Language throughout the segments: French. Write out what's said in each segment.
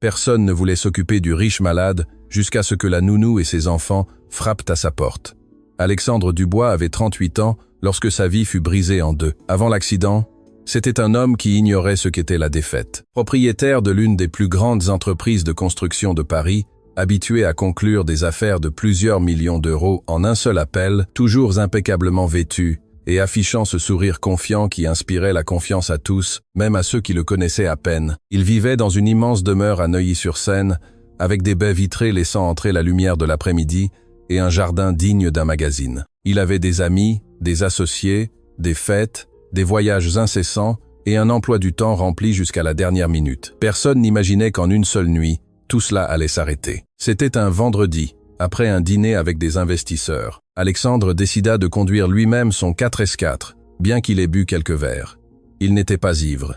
Personne ne voulait s'occuper du riche malade jusqu'à ce que la nounou et ses enfants frappent à sa porte. Alexandre Dubois avait 38 ans lorsque sa vie fut brisée en deux. Avant l'accident, c'était un homme qui ignorait ce qu'était la défaite. Propriétaire de l'une des plus grandes entreprises de construction de Paris, habitué à conclure des affaires de plusieurs millions d'euros en un seul appel, toujours impeccablement vêtu et affichant ce sourire confiant qui inspirait la confiance à tous, même à ceux qui le connaissaient à peine. Il vivait dans une immense demeure à Neuilly-sur-Seine, avec des baies vitrées laissant entrer la lumière de l'après-midi et un jardin digne d'un magazine. Il avait des amis, des associés, des fêtes, des voyages incessants et un emploi du temps rempli jusqu'à la dernière minute. Personne n'imaginait qu'en une seule nuit, tout cela allait s'arrêter. C'était un vendredi, après un dîner avec des investisseurs. Alexandre décida de conduire lui-même son 4S4, bien qu'il ait bu quelques verres. Il n'était pas ivre.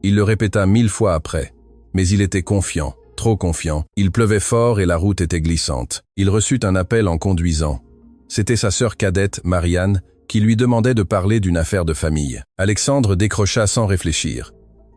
Il le répéta 1000 fois après, mais il était confiant, trop confiant. Il pleuvait fort et la route était glissante. Il reçut un appel en conduisant. C'était sa sœur cadette, Marianne, qui lui demandait de parler d'une affaire de famille. Alexandre décrocha sans réfléchir.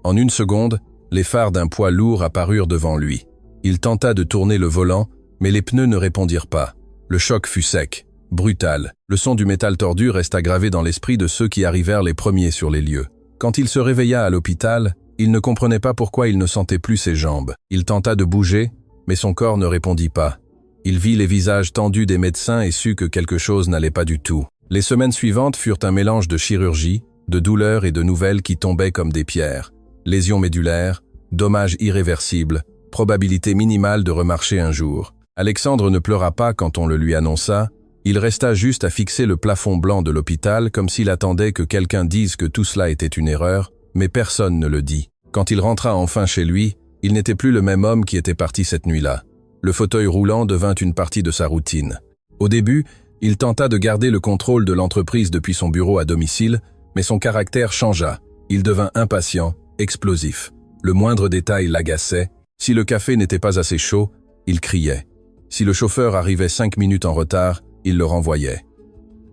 En une seconde, les phares d'un poids lourd apparurent devant lui. Il tenta de tourner le volant, mais les pneus ne répondirent pas. Le choc fut sec, brutal. Le son du métal tordu resta gravé dans l'esprit de ceux qui arrivèrent les premiers sur les lieux. Quand il se réveilla à l'hôpital, il ne comprenait pas pourquoi il ne sentait plus ses jambes. Il tenta de bouger, mais son corps ne répondit pas. Il vit les visages tendus des médecins et sut que quelque chose n'allait pas du tout. Les semaines suivantes furent un mélange de chirurgie, de douleurs et de nouvelles qui tombaient comme des pierres. Lésions médulaires, dommages irréversibles, probabilité minimale de remarcher un jour. Alexandre ne pleura pas quand on le lui annonça, il resta juste à fixer le plafond blanc de l'hôpital comme s'il attendait que quelqu'un dise que tout cela était une erreur, mais personne ne le dit. Quand il rentra enfin chez lui, il n'était plus le même homme qui était parti cette nuit-là. Le fauteuil roulant devint une partie de sa routine. Au début, il tenta de garder le contrôle de l'entreprise depuis son bureau à domicile, mais son caractère changea. Il devint impatient, explosif. Le moindre détail l'agaçait. Si le café n'était pas assez chaud, il criait. Si le chauffeur arrivait 5 minutes en retard, il le renvoyait.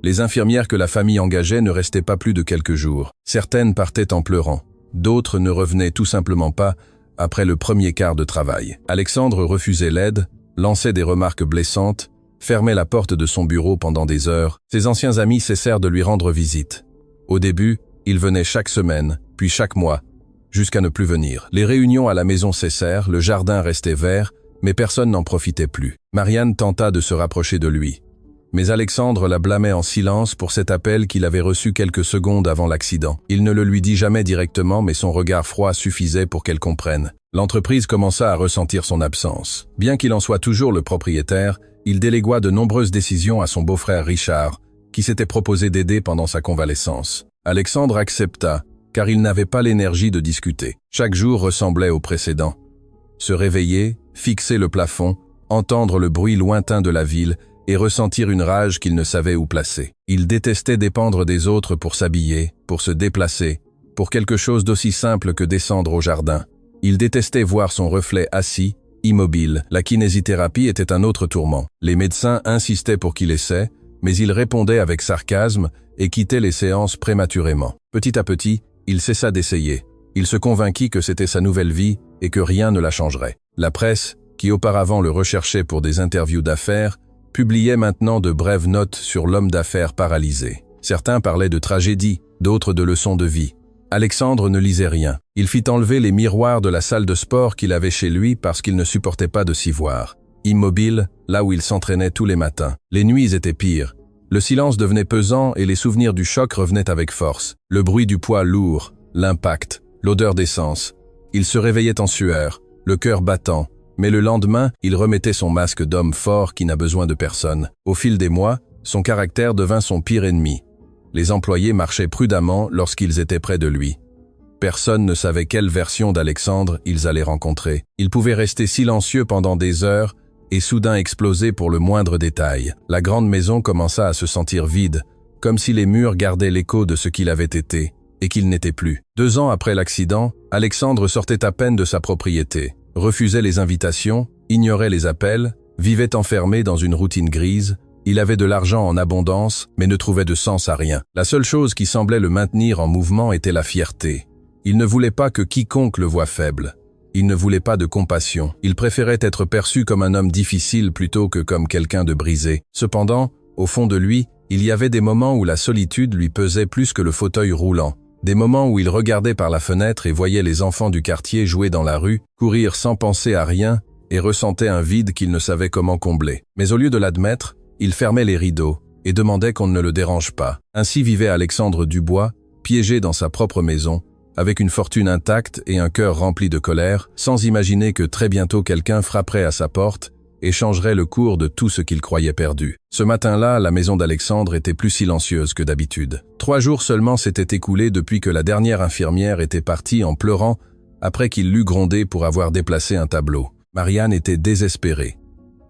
Les infirmières que la famille engageait ne restaient pas plus de quelques jours. Certaines partaient en pleurant. D'autres ne revenaient tout simplement pas après le premier quart de travail. Alexandre refusait l'aide, lançait des remarques blessantes, fermait la porte de son bureau pendant des heures. Ses anciens amis cessèrent de lui rendre visite. Au début, il venait chaque semaine, puis chaque mois, jusqu'à ne plus venir. Les réunions à la maison cessèrent, le jardin restait vert, mais personne n'en profitait plus. Marianne tenta de se rapprocher de lui. Mais Alexandre la blâmait en silence pour cet appel qu'il avait reçu quelques secondes avant l'accident. Il ne le lui dit jamais directement, mais son regard froid suffisait pour qu'elle comprenne. L'entreprise commença à ressentir son absence. Bien qu'il en soit toujours le propriétaire, il délégua de nombreuses décisions à son beau-frère Richard, qui s'était proposé d'aider pendant sa convalescence. Alexandre accepta, car il n'avait pas l'énergie de discuter. Chaque jour ressemblait au précédent. Se réveiller, fixer le plafond, entendre le bruit lointain de la ville et ressentir une rage qu'il ne savait où placer. Il détestait dépendre des autres pour s'habiller, pour se déplacer, pour quelque chose d'aussi simple que descendre au jardin. Il détestait voir son reflet assis, immobile. La kinésithérapie était un autre tourment. Les médecins insistaient pour qu'il essaie, mais il répondait avec sarcasme et quittait les séances prématurément. Petit à petit, il cessa d'essayer. Il se convainquit que c'était sa nouvelle vie et que rien ne la changerait. La presse, qui auparavant le recherchait pour des interviews d'affaires, publiait maintenant de brèves notes sur l'homme d'affaires paralysé. Certains parlaient de tragédie, d'autres de leçons de vie. Alexandre ne lisait rien. Il fit enlever les miroirs de la salle de sport qu'il avait chez lui parce qu'il ne supportait pas de s'y voir. Immobile, là où il s'entraînait tous les matins. Les nuits étaient pires. Le silence devenait pesant et les souvenirs du choc revenaient avec force. Le bruit du poids lourd, l'impact, l'odeur d'essence. Il se réveillait en sueur, le cœur battant. Mais le lendemain, il remettait son masque d'homme fort qui n'a besoin de personne. Au fil des mois, son caractère devint son pire ennemi. Les employés marchaient prudemment lorsqu'ils étaient près de lui. Personne ne savait quelle version d'Alexandre ils allaient rencontrer. Il pouvait rester silencieux pendant des heures et soudain exploser pour le moindre détail. La grande maison commença à se sentir vide, comme si les murs gardaient l'écho de ce qu'il avait été et qu'il n'était plus. 2 ans après l'accident, Alexandre sortait à peine de sa propriété, refusait les invitations, ignorait les appels, vivait enfermé dans une routine grise. Il avait de l'argent en abondance, mais ne trouvait de sens à rien. La seule chose qui semblait le maintenir en mouvement était la fierté. Il ne voulait pas que quiconque le voie faible. Il ne voulait pas de compassion. Il préférait être perçu comme un homme difficile plutôt que comme quelqu'un de brisé. Cependant, au fond de lui, il y avait des moments où la solitude lui pesait plus que le fauteuil roulant. Des moments où il regardait par la fenêtre et voyait les enfants du quartier jouer dans la rue, courir sans penser à rien et ressentait un vide qu'il ne savait comment combler. Mais au lieu de l'admettre, il fermait les rideaux et demandait qu'on ne le dérange pas. Ainsi vivait Alexandre Dubois, piégé dans sa propre maison, avec une fortune intacte et un cœur rempli de colère, sans imaginer que très bientôt quelqu'un frapperait à sa porte et changerait le cours de tout ce qu'il croyait perdu. Ce matin-là, la maison d'Alexandre était plus silencieuse que d'habitude. 3 jours seulement s'étaient écoulés depuis que la dernière infirmière était partie en pleurant après qu'il l'eût grondée pour avoir déplacé un tableau. Marianne était désespérée.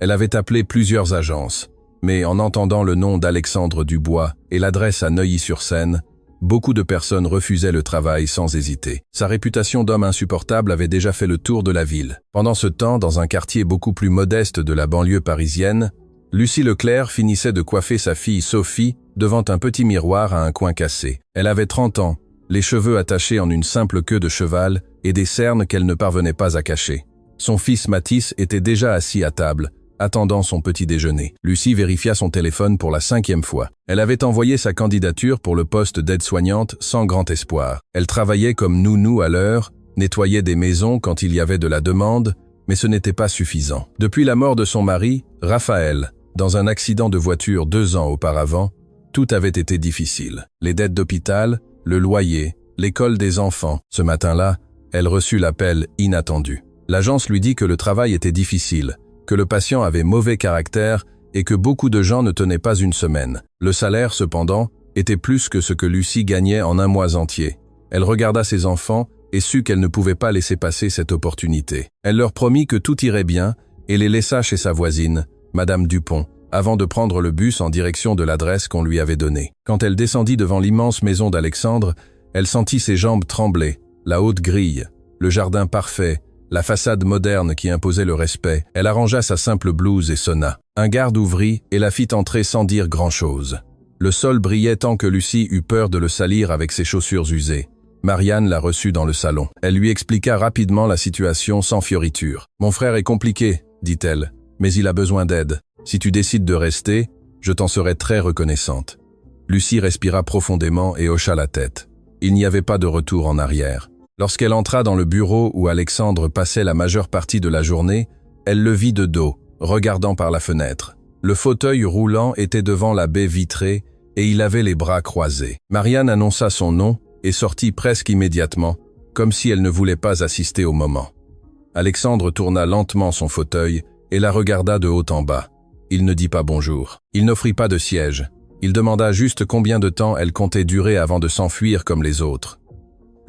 Elle avait appelé plusieurs agences, mais en entendant le nom d'Alexandre Dubois et l'adresse à Neuilly-sur-Seine, beaucoup de personnes refusaient le travail sans hésiter. Sa réputation d'homme insupportable avait déjà fait le tour de la ville. Pendant ce temps, dans un quartier beaucoup plus modeste de la banlieue parisienne, Lucie Leclerc finissait de coiffer sa fille Sophie devant un petit miroir à un coin cassé. Elle avait 30 ans, les cheveux attachés en une simple queue de cheval et des cernes qu'elle ne parvenait pas à cacher. Son fils Mathis était déjà assis à table, attendant son petit déjeuner. Lucie vérifia son téléphone pour la 5e fois. Elle avait envoyé sa candidature pour le poste d'aide-soignante sans grand espoir. Elle travaillait comme nounou à l'heure, nettoyait des maisons quand il y avait de la demande, mais ce n'était pas suffisant. Depuis la mort de son mari, Raphaël, dans un accident de voiture 2 ans auparavant, tout avait été difficile. Les dettes d'hôpital, le loyer, l'école des enfants. Ce matin-là, elle reçut l'appel inattendu. L'agence lui dit que le travail était difficile, que le patient avait mauvais caractère et que beaucoup de gens ne tenaient pas une semaine. Le salaire, cependant, était plus que ce que Lucie gagnait en un mois entier. Elle regarda ses enfants et sut qu'elle ne pouvait pas laisser passer cette opportunité. Elle leur promit que tout irait bien et les laissa chez sa voisine, Madame Dupont, avant de prendre le bus en direction de l'adresse qu'on lui avait donnée. Quand elle descendit devant l'immense maison d'Alexandre, elle sentit ses jambes trembler, la haute grille, le jardin parfait, la façade moderne qui imposait le respect. Elle arrangea sa simple blouse et sonna. Un garde ouvrit et la fit entrer sans dire grand-chose. Le sol brillait tant que Lucie eut peur de le salir avec ses chaussures usées. Marianne la reçut dans le salon. Elle lui expliqua rapidement la situation sans fioriture. « Mon frère est compliqué, dit-elle, mais il a besoin d'aide. Si tu décides de rester, je t'en serai très reconnaissante. » Lucie respira profondément et hocha la tête. Il n'y avait pas de retour en arrière. Lorsqu'elle entra dans le bureau où Alexandre passait la majeure partie de la journée, elle le vit de dos, regardant par la fenêtre. Le fauteuil roulant était devant la baie vitrée et il avait les bras croisés. Marianne annonça son nom et sortit presque immédiatement, comme si elle ne voulait pas assister au moment. Alexandre tourna lentement son fauteuil et la regarda de haut en bas. Il ne dit pas bonjour. Il n'offrit pas de siège. Il demanda juste combien de temps elle comptait durer avant de s'enfuir comme les autres.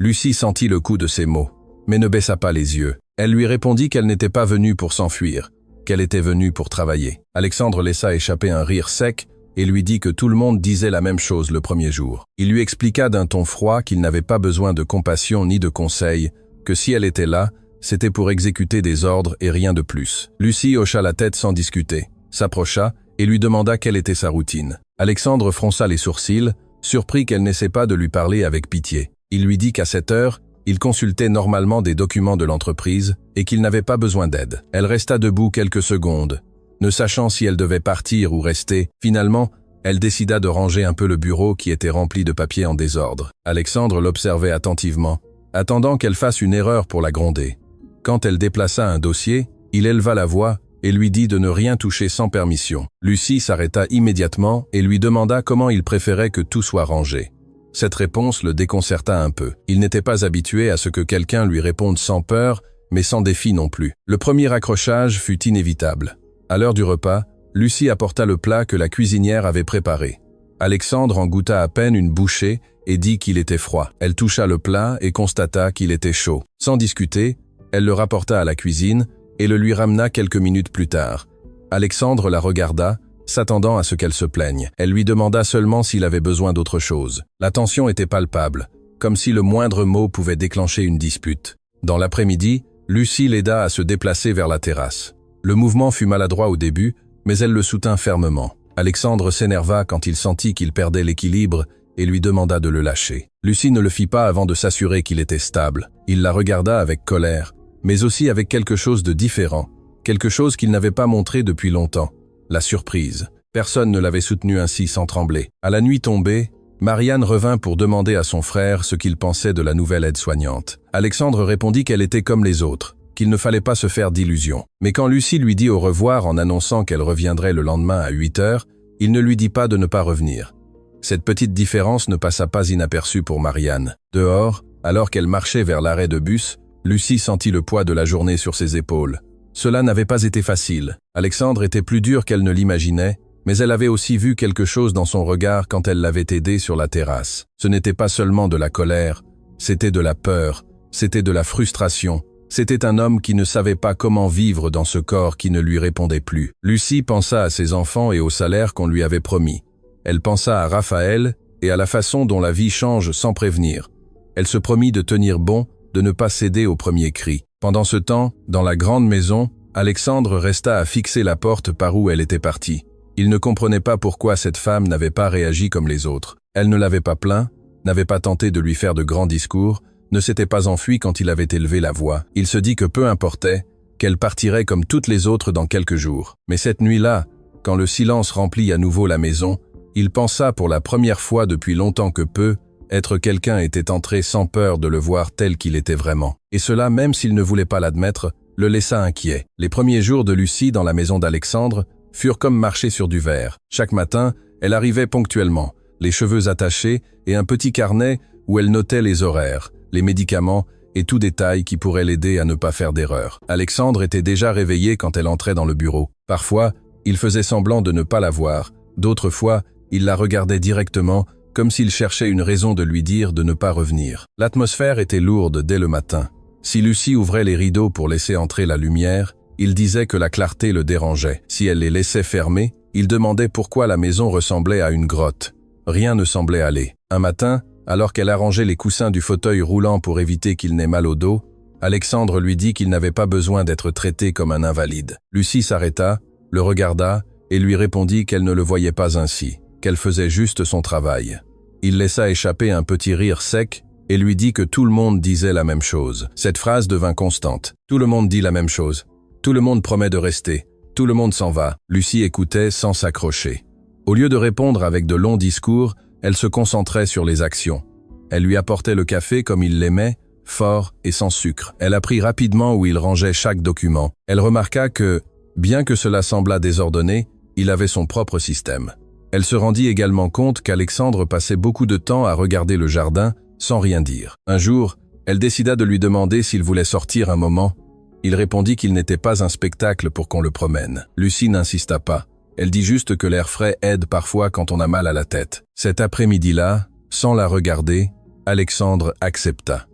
Lucie sentit le coup de ces mots, mais ne baissa pas les yeux. Elle lui répondit qu'elle n'était pas venue pour s'enfuir, qu'elle était venue pour travailler. Alexandre laissa échapper un rire sec et lui dit que tout le monde disait la même chose le premier jour. Il lui expliqua d'un ton froid qu'il n'avait pas besoin de compassion ni de conseils, que si elle était là, c'était pour exécuter des ordres et rien de plus. Lucie hocha la tête sans discuter, s'approcha et lui demanda quelle était sa routine. Alexandre fronça les sourcils, surpris qu'elle n'essaie pas de lui parler avec pitié. Il lui dit qu'à cette heure, il consultait normalement des documents de l'entreprise et qu'il n'avait pas besoin d'aide. Elle resta debout quelques secondes, ne sachant si elle devait partir ou rester. Finalement, elle décida de ranger un peu le bureau qui était rempli de papiers en désordre. Alexandre l'observait attentivement, attendant qu'elle fasse une erreur pour la gronder. Quand elle déplaça un dossier, il éleva la voix et lui dit de ne rien toucher sans permission. Lucie s'arrêta immédiatement et lui demanda comment il préférait que tout soit rangé. Cette réponse le déconcerta un peu. Il n'était pas habitué à ce que quelqu'un lui réponde sans peur, mais sans défi non plus. Le premier accrochage fut inévitable. À l'heure du repas, Lucie apporta le plat que la cuisinière avait préparé. Alexandre en goûta à peine une bouchée et dit qu'il était froid. Elle toucha le plat et constata qu'il était chaud. Sans discuter, elle le rapporta à la cuisine et le lui ramena quelques minutes plus tard. Alexandre la regarda, s'attendant à ce qu'elle se plaigne. Elle lui demanda seulement s'il avait besoin d'autre chose. La tension était palpable, comme si le moindre mot pouvait déclencher une dispute. Dans l'après-midi, Lucie l'aida à se déplacer vers la terrasse. Le mouvement fut maladroit au début, mais elle le soutint fermement. Alexandre s'énerva quand il sentit qu'il perdait l'équilibre et lui demanda de le lâcher. Lucie ne le fit pas avant de s'assurer qu'il était stable. Il la regarda avec colère, mais aussi avec quelque chose de différent, quelque chose qu'il n'avait pas montré depuis longtemps, la surprise. Personne ne l'avait soutenu ainsi sans trembler. À la nuit tombée, Marianne revint pour demander à son frère ce qu'il pensait de la nouvelle aide-soignante. Alexandre répondit qu'elle était comme les autres, qu'il ne fallait pas se faire d'illusions. Mais quand Lucie lui dit au revoir en annonçant qu'elle reviendrait le lendemain à 8 heures, il ne lui dit pas de ne pas revenir. Cette petite différence ne passa pas inaperçue pour Marianne. Dehors, alors qu'elle marchait vers l'arrêt de bus, Lucie sentit le poids de la journée sur ses épaules. Cela n'avait pas été facile. Alexandre était plus dur qu'elle ne l'imaginait, mais elle avait aussi vu quelque chose dans son regard quand elle l'avait aidé sur la terrasse. Ce n'était pas seulement de la colère, c'était de la peur, c'était de la frustration. C'était un homme qui ne savait pas comment vivre dans ce corps qui ne lui répondait plus. Lucie pensa à ses enfants et au salaire qu'on lui avait promis. Elle pensa à Raphaël et à la façon dont la vie change sans prévenir. Elle se promit de tenir bon, de ne pas céder au premier cri. Pendant ce temps, dans la grande maison, Alexandre resta à fixer la porte par où elle était partie. Il ne comprenait pas pourquoi cette femme n'avait pas réagi comme les autres. Elle ne l'avait pas plaint, n'avait pas tenté de lui faire de grands discours, ne s'était pas enfuie quand il avait élevé la voix. Il se dit que peu importait, qu'elle partirait comme toutes les autres dans quelques jours. Mais cette nuit-là, quand le silence remplit à nouveau la maison, il pensa pour la première fois depuis longtemps que être quelqu'un était entré sans peur de le voir tel qu'il était vraiment. Et cela, même s'il ne voulait pas l'admettre, le laissa inquiet. Les premiers jours de Lucie dans la maison d'Alexandre furent comme marcher sur du verre. Chaque matin, elle arrivait ponctuellement, les cheveux attachés et un petit carnet où elle notait les horaires, les médicaments et tout détail qui pourrait l'aider à ne pas faire d'erreur. Alexandre était déjà réveillé quand elle entrait dans le bureau. Parfois, il faisait semblant de ne pas la voir. D'autres fois, il la regardait directement, comme s'il cherchait une raison de lui dire de ne pas revenir. L'atmosphère était lourde dès le matin. Si Lucie ouvrait les rideaux pour laisser entrer la lumière, il disait que la clarté le dérangeait. Si elle les laissait fermer, il demandait pourquoi la maison ressemblait à une grotte. Rien ne semblait aller. Un matin, alors qu'elle arrangeait les coussins du fauteuil roulant pour éviter qu'il n'ait mal au dos, Alexandre lui dit qu'il n'avait pas besoin d'être traité comme un invalide. Lucie s'arrêta, le regarda et lui répondit qu'elle ne le voyait pas ainsi, qu'elle faisait juste son travail. Il laissa échapper un petit rire sec et lui dit que tout le monde disait la même chose. Cette phrase devint constante. Tout le monde dit la même chose. Tout le monde promet de rester. Tout le monde s'en va. Lucie écoutait sans s'accrocher. Au lieu de répondre avec de longs discours, elle se concentrait sur les actions. Elle lui apportait le café comme il l'aimait, fort et sans sucre. Elle apprit rapidement où il rangeait chaque document. Elle remarqua que, bien que cela semblât désordonné, il avait son propre système. Elle se rendit également compte qu'Alexandre passait beaucoup de temps à regarder le jardin sans rien dire. Un jour, elle décida de lui demander s'il voulait sortir un moment. Il répondit qu'il n'était pas un spectacle pour qu'on le promène. Lucie n'insista pas. Elle dit juste que l'air frais aide parfois quand on a mal à la tête. Cet après-midi-là, sans la regarder, Alexandre accepta.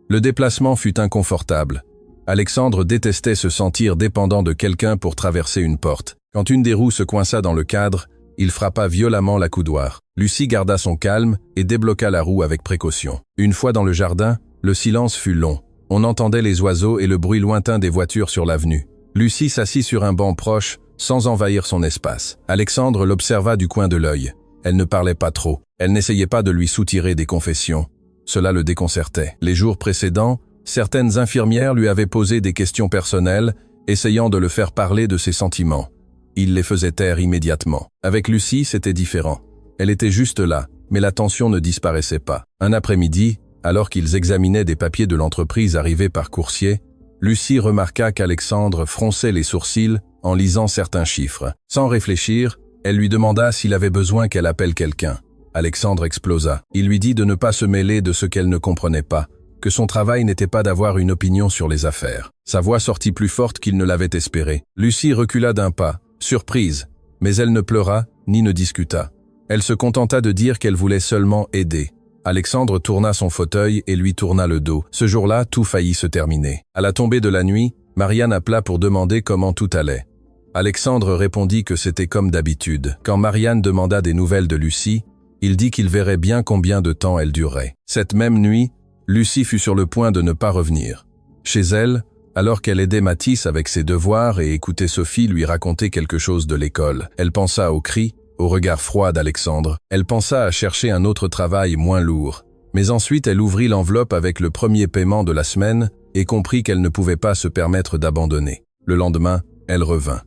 Le déplacement fut inconfortable. Alexandre détestait se sentir dépendant de quelqu'un pour traverser une porte. Quand une des roues se coinça dans le cadre, il frappa violemment la coudoir. Lucie garda son calme et débloqua la roue avec précaution. Une fois dans le jardin, le silence fut long. On entendait les oiseaux et le bruit lointain des voitures sur l'avenue. Lucie s'assit sur un banc proche, sans envahir son espace. Alexandre l'observa du coin de l'œil. Elle ne parlait pas trop. Elle n'essayait pas de lui soutirer des confessions. Cela le déconcertait. Les jours précédents, certaines infirmières lui avaient posé des questions personnelles, essayant de le faire parler de ses sentiments. Il les faisait taire immédiatement. Avec Lucie, c'était différent. Elle était juste là, mais la tension ne disparaissait pas. Un après-midi, alors qu'ils examinaient des papiers de l'entreprise arrivés par coursier, Lucie remarqua qu'Alexandre fronçait les sourcils en lisant certains chiffres. Sans réfléchir, elle lui demanda s'il avait besoin qu'elle appelle quelqu'un. Alexandre explosa. Il lui dit de ne pas se mêler de ce qu'elle ne comprenait pas, que son travail n'était pas d'avoir une opinion sur les affaires. Sa voix sortit plus forte qu'il ne l'avait espéré. Lucie recula d'un pas, surprise, mais elle ne pleura ni ne discuta. Elle se contenta de dire qu'elle voulait seulement aider. Alexandre tourna son fauteuil et lui tourna le dos. Ce jour-là, tout faillit se terminer. À la tombée de la nuit, Marianne appela pour demander comment tout allait. Alexandre répondit que c'était comme d'habitude. Quand Marianne demanda des nouvelles de Lucie, il dit qu'il verrait bien combien de temps elle durerait. Cette même nuit, Lucie fut sur le point de ne pas revenir. Chez elle, alors qu'elle aidait Mathis avec ses devoirs et écoutait Sophie lui raconter quelque chose de l'école, elle pensa aux cris, au regard froid d'Alexandre. Elle pensa à chercher un autre travail moins lourd. Mais ensuite, elle ouvrit l'enveloppe avec le premier paiement de la semaine et comprit qu'elle ne pouvait pas se permettre d'abandonner. Le lendemain, elle revint.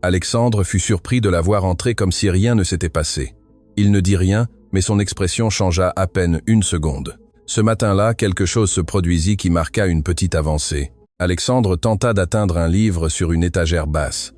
Alexandre fut surpris de la voir entrer comme si rien ne s'était passé. Il ne dit rien, mais son expression changea à peine une seconde. Ce matin-là, quelque chose se produisit qui marqua une petite avancée. Alexandre tenta d'atteindre un livre sur une étagère basse.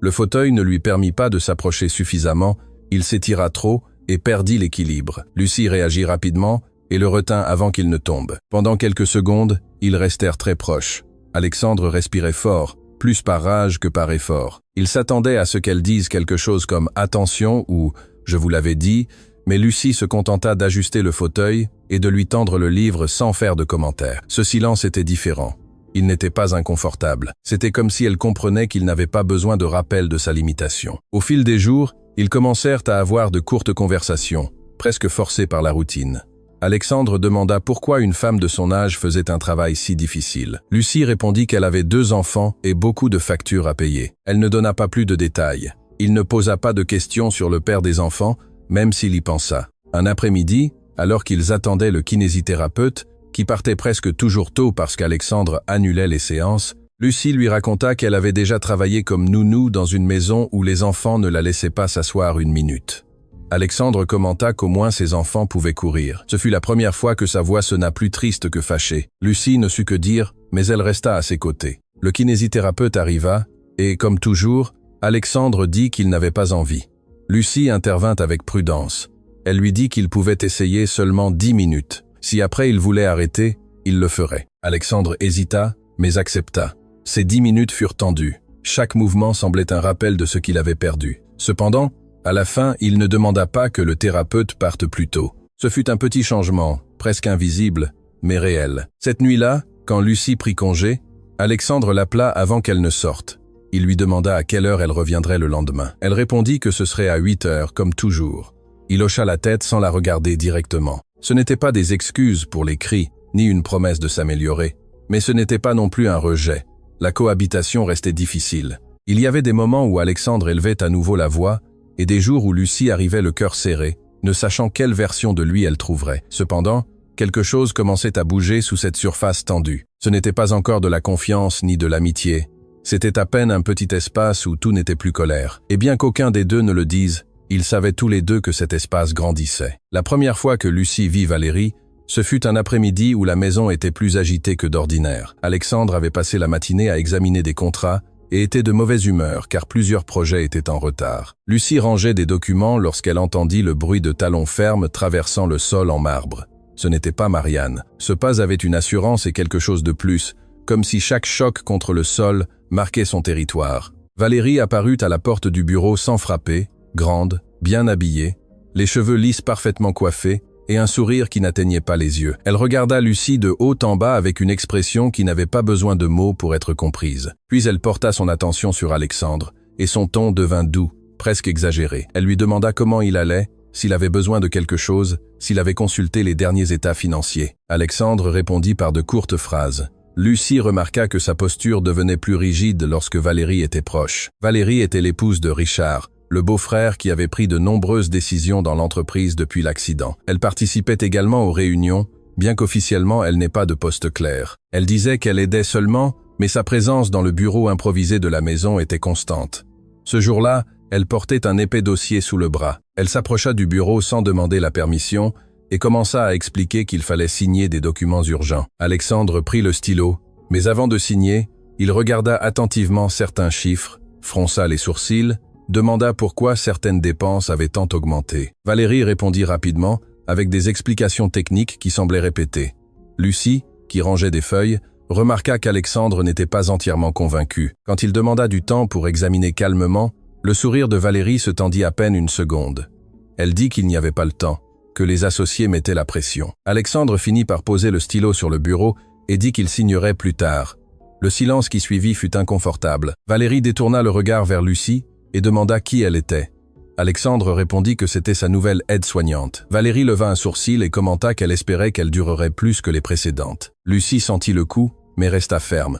Le fauteuil ne lui permit pas de s'approcher suffisamment, il s'étira trop et perdit l'équilibre. Lucie réagit rapidement et le retint avant qu'il ne tombe. Pendant quelques secondes, ils restèrent très proches. Alexandre respirait fort, plus par rage que par effort. Il s'attendait à ce qu'elle dise quelque chose comme « attention » ou « je vous l'avais dit », mais Lucie se contenta d'ajuster le fauteuil et de lui tendre le livre sans faire de commentaire. Ce silence était différent. Il n'était pas inconfortable. C'était comme si elle comprenait qu'il n'avait pas besoin de rappel de sa limitation. Au fil des jours, ils commencèrent à avoir de courtes conversations, presque forcées par la routine. Alexandre demanda pourquoi une femme de son âge faisait un travail si difficile. Lucie répondit qu'elle avait 2 enfants et beaucoup de factures à payer. Elle ne donna pas plus de détails. Il ne posa pas de questions sur le père des enfants, même s'il y pensa. Un après-midi, alors qu'ils attendaient le kinésithérapeute, qui partait presque toujours tôt parce qu'Alexandre annulait les séances, Lucie lui raconta qu'elle avait déjà travaillé comme nounou dans une maison où les enfants ne la laissaient pas s'asseoir une minute. Alexandre commenta qu'au moins ses enfants pouvaient courir. Ce fut la première fois que sa voix sonna plus triste que fâchée. Lucie ne sut que dire, mais elle resta à ses côtés. Le kinésithérapeute arriva, et, comme toujours, Alexandre dit qu'il n'avait pas envie. Lucie intervint avec prudence. Elle lui dit qu'il pouvait essayer seulement 10 minutes. Si après il voulait arrêter, il le ferait. Alexandre hésita, mais accepta. Ces 10 minutes furent tendues. Chaque mouvement semblait un rappel de ce qu'il avait perdu. Cependant, à la fin, il ne demanda pas que le thérapeute parte plus tôt. Ce fut un petit changement, presque invisible, mais réel. Cette nuit-là, quand Lucie prit congé, Alexandre l'appela avant qu'elle ne sorte. Il lui demanda à quelle heure elle reviendrait le lendemain. Elle répondit que ce serait à 8 heures, comme toujours. Il hocha la tête sans la regarder directement. Ce n'était pas des excuses pour les cris, ni une promesse de s'améliorer, mais ce n'était pas non plus un rejet. La cohabitation restait difficile. Il y avait des moments où Alexandre élevait à nouveau la voix, et des jours où Lucie arrivait le cœur serré, ne sachant quelle version de lui elle trouverait. Cependant, quelque chose commençait à bouger sous cette surface tendue. Ce n'était pas encore de la confiance ni de l'amitié. C'était à peine un petit espace où tout n'était plus colère. Et bien qu'aucun des deux ne le dise, ils savaient tous les deux que cet espace grandissait. La première fois que Lucie vit Valérie, ce fut un après-midi où la maison était plus agitée que d'ordinaire. Alexandre avait passé la matinée à examiner des contrats et était de mauvaise humeur car plusieurs projets étaient en retard. Lucie rangeait des documents lorsqu'elle entendit le bruit de talons fermes traversant le sol en marbre. Ce n'était pas Marianne. Ce pas avait une assurance et quelque chose de plus, comme si chaque choc contre le sol marquait son territoire. Valérie apparut à la porte du bureau sans frapper, grande, bien habillée, les cheveux lisses parfaitement coiffés et un sourire qui n'atteignait pas les yeux. Elle regarda Lucie de haut en bas avec une expression qui n'avait pas besoin de mots pour être comprise. Puis elle porta son attention sur Alexandre et son ton devint doux, presque exagéré. Elle lui demanda comment il allait, s'il avait besoin de quelque chose, s'il avait consulté les derniers états financiers. Alexandre répondit par de courtes phrases. Lucie remarqua que sa posture devenait plus rigide lorsque Valérie était proche. Valérie était l'épouse de Richard, le beau-frère qui avait pris de nombreuses décisions dans l'entreprise depuis l'accident. Elle participait également aux réunions, bien qu'officiellement elle n'ait pas de poste clair. Elle disait qu'elle aidait seulement, mais sa présence dans le bureau improvisé de la maison était constante. Ce jour-là, elle portait un épais dossier sous le bras. Elle s'approcha du bureau sans demander la permission et commença à expliquer qu'il fallait signer des documents urgents. Alexandre prit le stylo, mais avant de signer, il regarda attentivement certains chiffres, fronça les sourcils, demanda pourquoi certaines dépenses avaient tant augmenté. Valérie répondit rapidement, avec des explications techniques qui semblaient répétées. Lucie, qui rangeait des feuilles, remarqua qu'Alexandre n'était pas entièrement convaincu. Quand il demanda du temps pour examiner calmement, le sourire de Valérie se tendit à peine une seconde. Elle dit qu'il n'y avait pas le temps, que les associés mettaient la pression. Alexandre finit par poser le stylo sur le bureau et dit qu'il signerait plus tard. Le silence qui suivit fut inconfortable. Valérie détourna le regard vers Lucie et demanda qui elle était. Alexandre répondit que c'était sa nouvelle aide-soignante. Valérie leva un sourcil et commenta qu'elle espérait qu'elle durerait plus que les précédentes. Lucie sentit le coup, mais resta ferme.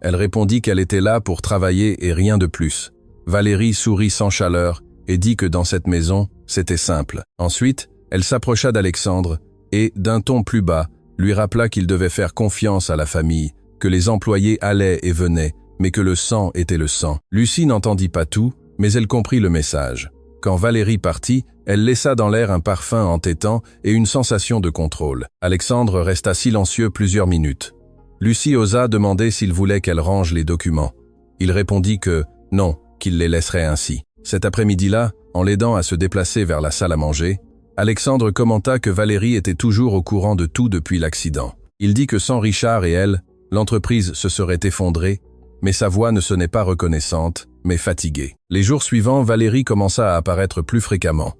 Elle répondit qu'elle était là pour travailler et rien de plus. Valérie sourit sans chaleur et dit que dans cette maison, c'était simple. Ensuite, elle s'approcha d'Alexandre et, d'un ton plus bas, lui rappela qu'il devait faire confiance à la famille, que les employés allaient et venaient, mais que le sang était le sang. Lucie n'entendit pas tout, mais elle comprit le message. Quand Valérie partit, elle laissa dans l'air un parfum entêtant et une sensation de contrôle. Alexandre resta silencieux plusieurs minutes. Lucie osa demander s'il voulait qu'elle range les documents. Il répondit que non, qu'il les laisserait ainsi. Cet après-midi-là, en l'aidant à se déplacer vers la salle à manger, Alexandre commenta que Valérie était toujours au courant de tout depuis l'accident. Il dit que sans Richard et elle, l'entreprise se serait effondrée, mais sa voix ne sonnait pas reconnaissante, mais fatiguée. Les jours suivants, Valérie commença à apparaître plus fréquemment.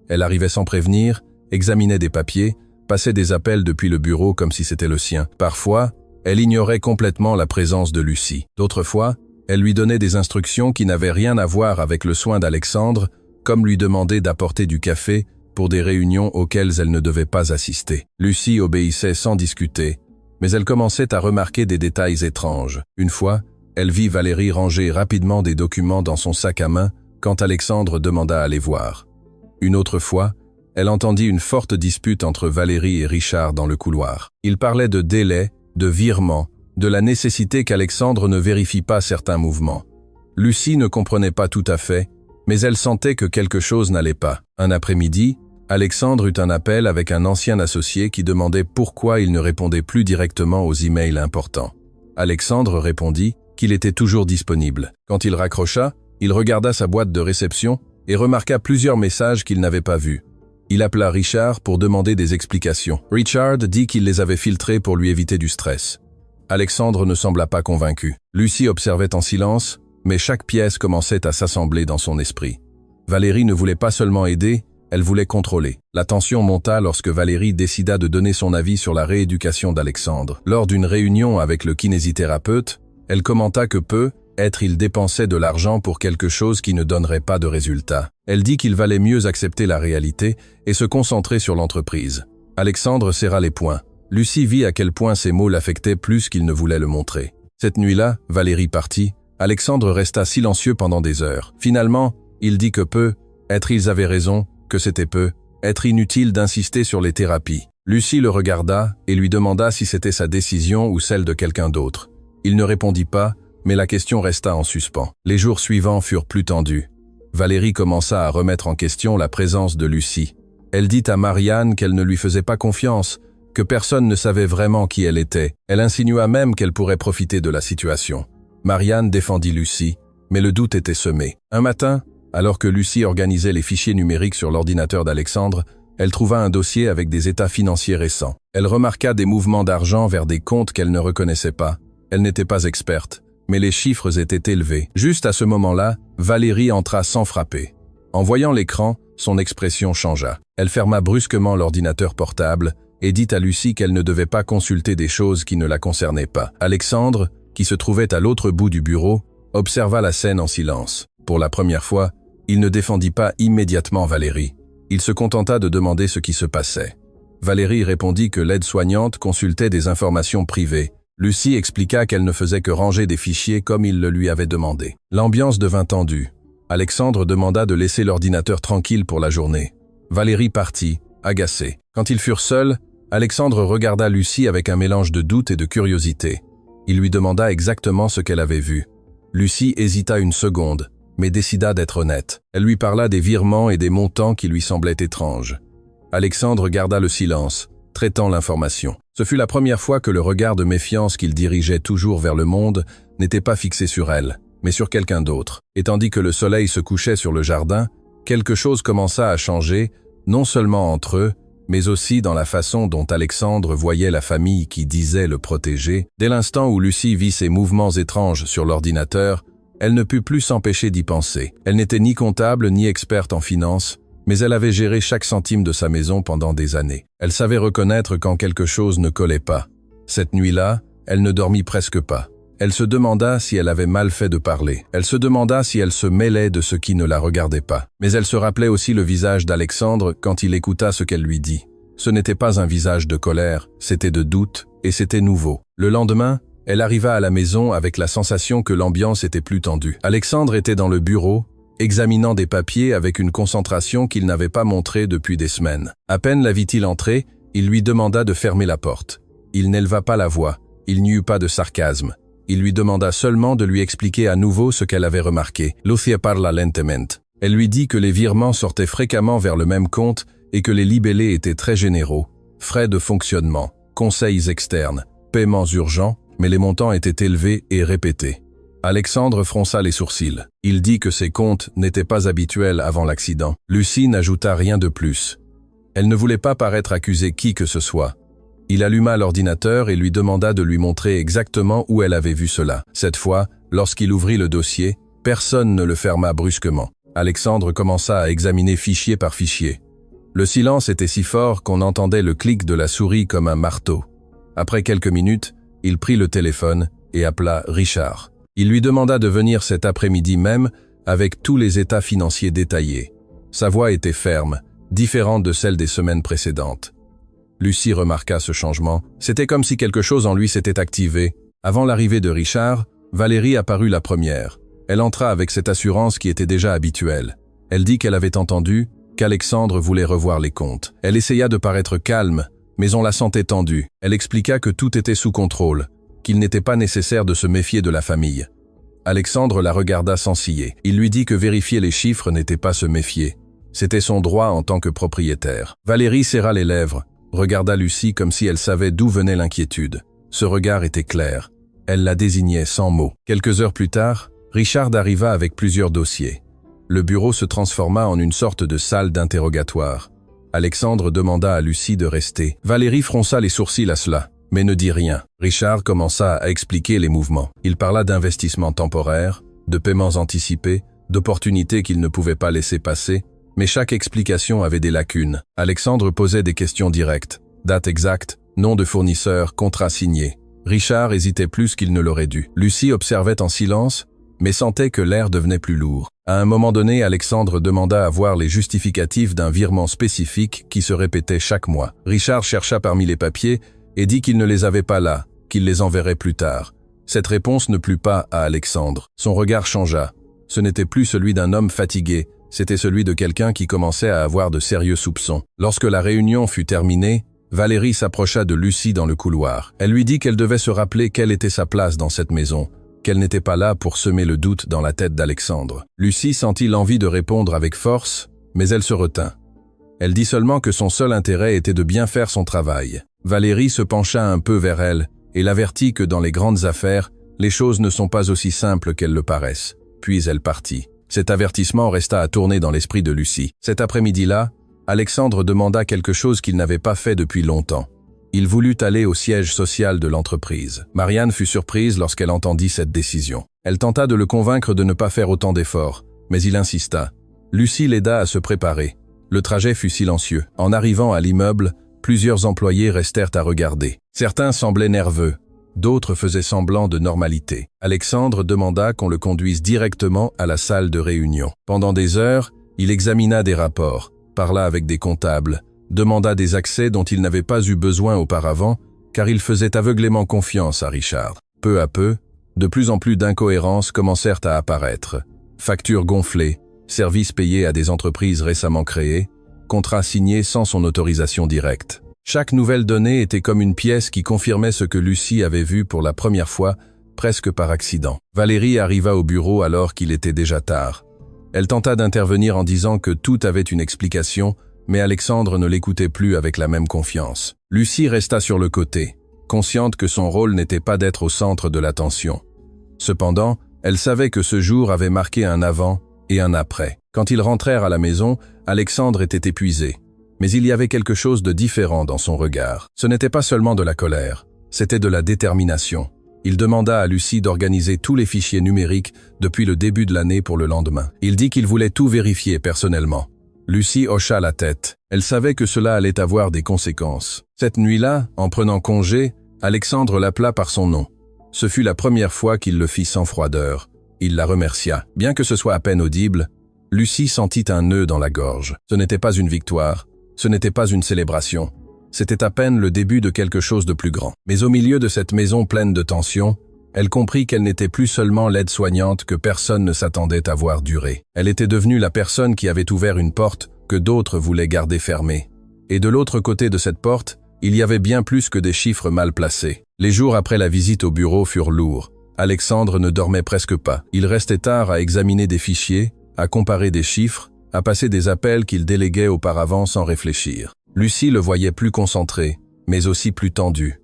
Elle arrivait sans prévenir, examinait des papiers, passait des appels depuis le bureau comme si c'était le sien. Parfois, elle ignorait complètement la présence de Lucie. D'autres fois, elle lui donnait des instructions qui n'avaient rien à voir avec le soin d'Alexandre, comme lui demander d'apporter du café pour des réunions auxquelles elle ne devait pas assister. Lucie obéissait sans discuter, mais elle commençait à remarquer des détails étranges. Une fois, elle vit Valérie ranger rapidement des documents dans son sac à main quand Alexandre demanda à les voir. Une autre fois, elle entendit une forte dispute entre Valérie et Richard dans le couloir. Ils parlaient de délais, de virements, de la nécessité qu'Alexandre ne vérifie pas certains mouvements. Lucie ne comprenait pas tout à fait, mais elle sentait que quelque chose n'allait pas. Un après-midi, Alexandre eut un appel avec un ancien associé qui demandait pourquoi il ne répondait plus directement aux emails importants. Alexandre répondit qu'il était toujours disponible. Quand il raccrocha, il regarda sa boîte de réception et remarqua plusieurs messages qu'il n'avait pas vus. Il appela Richard pour demander des explications. Richard dit qu'il les avait filtrés pour lui éviter du stress. Alexandre ne sembla pas convaincu. Lucie observait en silence, mais chaque pièce commençait à s'assembler dans son esprit. Valérie ne voulait pas seulement aider, elle voulait contrôler. La tension monta lorsque Valérie décida de donner son avis sur la rééducation d'Alexandre. Lors d'une réunion avec le kinésithérapeute, elle commenta que il dépensait de l'argent pour quelque chose qui ne donnerait pas de résultat. Elle dit qu'il valait mieux accepter la réalité et se concentrer sur l'entreprise. Alexandre serra les poings. Lucie vit à quel point ces mots l'affectaient plus qu'il ne voulait le montrer. Cette nuit-là, Valérie partit. Alexandre resta silencieux pendant des heures. Finalement, il dit que ils avaient raison, que c'était inutile d'insister sur les thérapies. Lucie le regarda et lui demanda si c'était sa décision ou celle de quelqu'un d'autre. Il ne répondit pas, mais la question resta en suspens. Les jours suivants furent plus tendus. Valérie commença à remettre en question la présence de Lucie. Elle dit à Marianne qu'elle ne lui faisait pas confiance, que personne ne savait vraiment qui elle était. Elle insinua même qu'elle pourrait profiter de la situation. Marianne défendit Lucie, mais le doute était semé. Un matin, alors que Lucie organisait les fichiers numériques sur l'ordinateur d'Alexandre, elle trouva un dossier avec des états financiers récents. Elle remarqua des mouvements d'argent vers des comptes qu'elle ne reconnaissait pas. Elle n'était pas experte, mais les chiffres étaient élevés. Juste à ce moment-là, Valérie entra sans frapper. En voyant l'écran, son expression changea. Elle ferma brusquement l'ordinateur portable et dit à Lucie qu'elle ne devait pas consulter des choses qui ne la concernaient pas. Alexandre, qui se trouvait à l'autre bout du bureau, observa la scène en silence. Pour la première fois, il ne défendit pas immédiatement Valérie. Il se contenta de demander ce qui se passait. Valérie répondit que l'aide-soignante consultait des informations privées. Lucie expliqua qu'elle ne faisait que ranger des fichiers comme il le lui avait demandé. L'ambiance devint tendue. Alexandre demanda de laisser l'ordinateur tranquille pour la journée. Valérie partit, agacée. Quand ils furent seuls, Alexandre regarda Lucie avec un mélange de doute et de curiosité. Il lui demanda exactement ce qu'elle avait vu. Lucie hésita une seconde, mais décida d'être honnête. Elle lui parla des virements et des montants qui lui semblaient étranges. Alexandre garda le silence, traitant l'information. Ce fut la première fois que le regard de méfiance qu'il dirigeait toujours vers le monde n'était pas fixé sur elle, mais sur quelqu'un d'autre. Et tandis que le soleil se couchait sur le jardin, quelque chose commença à changer, non seulement entre eux, mais aussi dans la façon dont Alexandre voyait la famille qui disait le protéger. Dès l'instant où Lucie vit ces mouvements étranges sur l'ordinateur, elle ne put plus s'empêcher d'y penser. Elle n'était ni comptable ni experte en finance, mais elle avait géré chaque centime de sa maison pendant des années. Elle savait reconnaître quand quelque chose ne collait pas. Cette nuit-là, elle ne dormit presque pas. Elle se demanda si elle avait mal fait de parler. Elle se demanda si elle se mêlait de ce qui ne la regardait pas. Mais elle se rappelait aussi le visage d'Alexandre quand il écouta ce qu'elle lui dit. Ce n'était pas un visage de colère, c'était de doute, et c'était nouveau. Le lendemain, elle arriva à la maison avec la sensation que l'ambiance était plus tendue. Alexandre était dans le bureau, examinant des papiers avec une concentration qu'il n'avait pas montrée depuis des semaines. À peine la vit-il entrer, il lui demanda de fermer la porte. Il n'éleva pas la voix. Il n'y eut pas de sarcasme. Il lui demanda seulement de lui expliquer à nouveau ce qu'elle avait remarqué. Lucia parla lentement. Elle lui dit que les virements sortaient fréquemment vers le même compte et que les libellés étaient très généraux. Frais de fonctionnement, conseils externes, paiements urgents, mais les montants étaient élevés et répétés. Alexandre fronça les sourcils. Il dit que ces comptes n'étaient pas habituels avant l'accident. Lucie n'ajouta rien de plus. Elle ne voulait pas paraître accuser qui que ce soit. Il alluma l'ordinateur et lui demanda de lui montrer exactement où elle avait vu cela. Cette fois, lorsqu'il ouvrit le dossier, personne ne le ferma brusquement. Alexandre commença à examiner fichier par fichier. Le silence était si fort qu'on entendait le clic de la souris comme un marteau. Après quelques minutes, il prit le téléphone et appela Richard. Il lui demanda de venir cet après-midi même avec tous les états financiers détaillés. Sa voix était ferme, différente de celle des semaines précédentes. Lucie remarqua ce changement. C'était comme si quelque chose en lui s'était activé. Avant l'arrivée de Richard, Valérie apparut la première. Elle entra avec cette assurance qui était déjà habituelle. Elle dit qu'elle avait entendu qu'Alexandre voulait revoir les comptes. Elle essaya de paraître calme, mais on la sentait tendue. Elle expliqua que tout était sous contrôle, qu'il n'était pas nécessaire de se méfier de la famille. Alexandre la regarda sans ciller. Il lui dit que vérifier les chiffres n'était pas se méfier. C'était son droit en tant que propriétaire. Valérie serra les lèvres, regarda Lucie comme si elle savait d'où venait l'inquiétude. Ce regard était clair. Elle la désignait sans mots. Quelques heures plus tard, Richard arriva avec plusieurs dossiers. Le bureau se transforma en une sorte de salle d'interrogatoire. Alexandre demanda à Lucie de rester. Valérie fronça les sourcils à cela, mais ne dit rien. Richard commença à expliquer les mouvements. Il parla d'investissements temporaires, de paiements anticipés, d'opportunités qu'il ne pouvait pas laisser passer, mais chaque explication avait des lacunes. Alexandre posait des questions directes. Date exacte, nom de fournisseur, contrat signé. Richard hésitait plus qu'il ne l'aurait dû. Lucie observait en silence, mais sentait que l'air devenait plus lourd. À un moment donné, Alexandre demanda à voir les justificatifs d'un virement spécifique qui se répétait chaque mois. Richard chercha parmi les papiers et dit qu'il ne les avait pas là, qu'il les enverrait plus tard. Cette réponse ne plut pas à Alexandre. Son regard changea. Ce n'était plus celui d'un homme fatigué, c'était celui de quelqu'un qui commençait à avoir de sérieux soupçons. Lorsque la réunion fut terminée, Valérie s'approcha de Lucie dans le couloir. Elle lui dit qu'elle devait se rappeler quelle était sa place dans cette maison, qu'elle n'était pas là pour semer le doute dans la tête d'Alexandre. Lucie sentit l'envie de répondre avec force, mais elle se retint. Elle dit seulement que son seul intérêt était de bien faire son travail. Valérie se pencha un peu vers elle et l'avertit que dans les grandes affaires, les choses ne sont pas aussi simples qu'elles le paraissent. Puis elle partit. Cet avertissement resta à tourner dans l'esprit de Lucie. Cet après-midi-là, Alexandre demanda quelque chose qu'il n'avait pas fait depuis longtemps. Il voulut aller au siège social de l'entreprise. Marianne fut surprise lorsqu'elle entendit cette décision. Elle tenta de le convaincre de ne pas faire autant d'efforts, mais il insista. Lucie l'aida à se préparer. Le trajet fut silencieux. En arrivant à l'immeuble, plusieurs employés restèrent à regarder. Certains semblaient nerveux, d'autres faisaient semblant de normalité. Alexandre demanda qu'on le conduise directement à la salle de réunion. Pendant des heures, il examina des rapports, parla avec des comptables, demanda des accès dont il n'avait pas eu besoin auparavant, car il faisait aveuglément confiance à Richard. Peu à peu, de plus en plus d'incohérences commencèrent à apparaître. Factures gonflées, services payés à des entreprises récemment créées, contrats signés sans son autorisation directe. Chaque nouvelle donnée était comme une pièce qui confirmait ce que Lucie avait vu pour la première fois, presque par accident. Valérie arriva au bureau alors qu'il était déjà tard. Elle tenta d'intervenir en disant que tout avait une explication, mais Alexandre ne l'écoutait plus avec la même confiance. Lucie resta sur le côté, consciente que son rôle n'était pas d'être au centre de l'attention. Cependant, elle savait que ce jour avait marqué un avant et un après. Quand ils rentrèrent à la maison, Alexandre était épuisé. Mais il y avait quelque chose de différent dans son regard. Ce n'était pas seulement de la colère, c'était de la détermination. Il demanda à Lucie d'organiser tous les fichiers numériques depuis le début de l'année pour le lendemain. Il dit qu'il voulait tout vérifier personnellement. Lucie hocha la tête. Elle savait que cela allait avoir des conséquences. Cette nuit-là, en prenant congé, Alexandre l'appela par son nom. Ce fut la première fois qu'il le fit sans froideur. Il la remercia. Bien que ce soit à peine audible, Lucie sentit un nœud dans la gorge. Ce n'était pas une victoire, ce n'était pas une célébration. C'était à peine le début de quelque chose de plus grand. Mais au milieu de cette maison pleine de tensions, elle comprit qu'elle n'était plus seulement l'aide-soignante que personne ne s'attendait à voir durer. Elle était devenue la personne qui avait ouvert une porte que d'autres voulaient garder fermée. Et de l'autre côté de cette porte, Il y avait bien plus que des chiffres mal placés. Les jours après la visite au bureau furent lourds. Alexandre ne dormait presque pas. Il restait tard à examiner des fichiers, à comparer des chiffres, à passer des appels qu'il déléguait auparavant sans réfléchir. Lucie le voyait plus concentré, mais aussi plus tendu.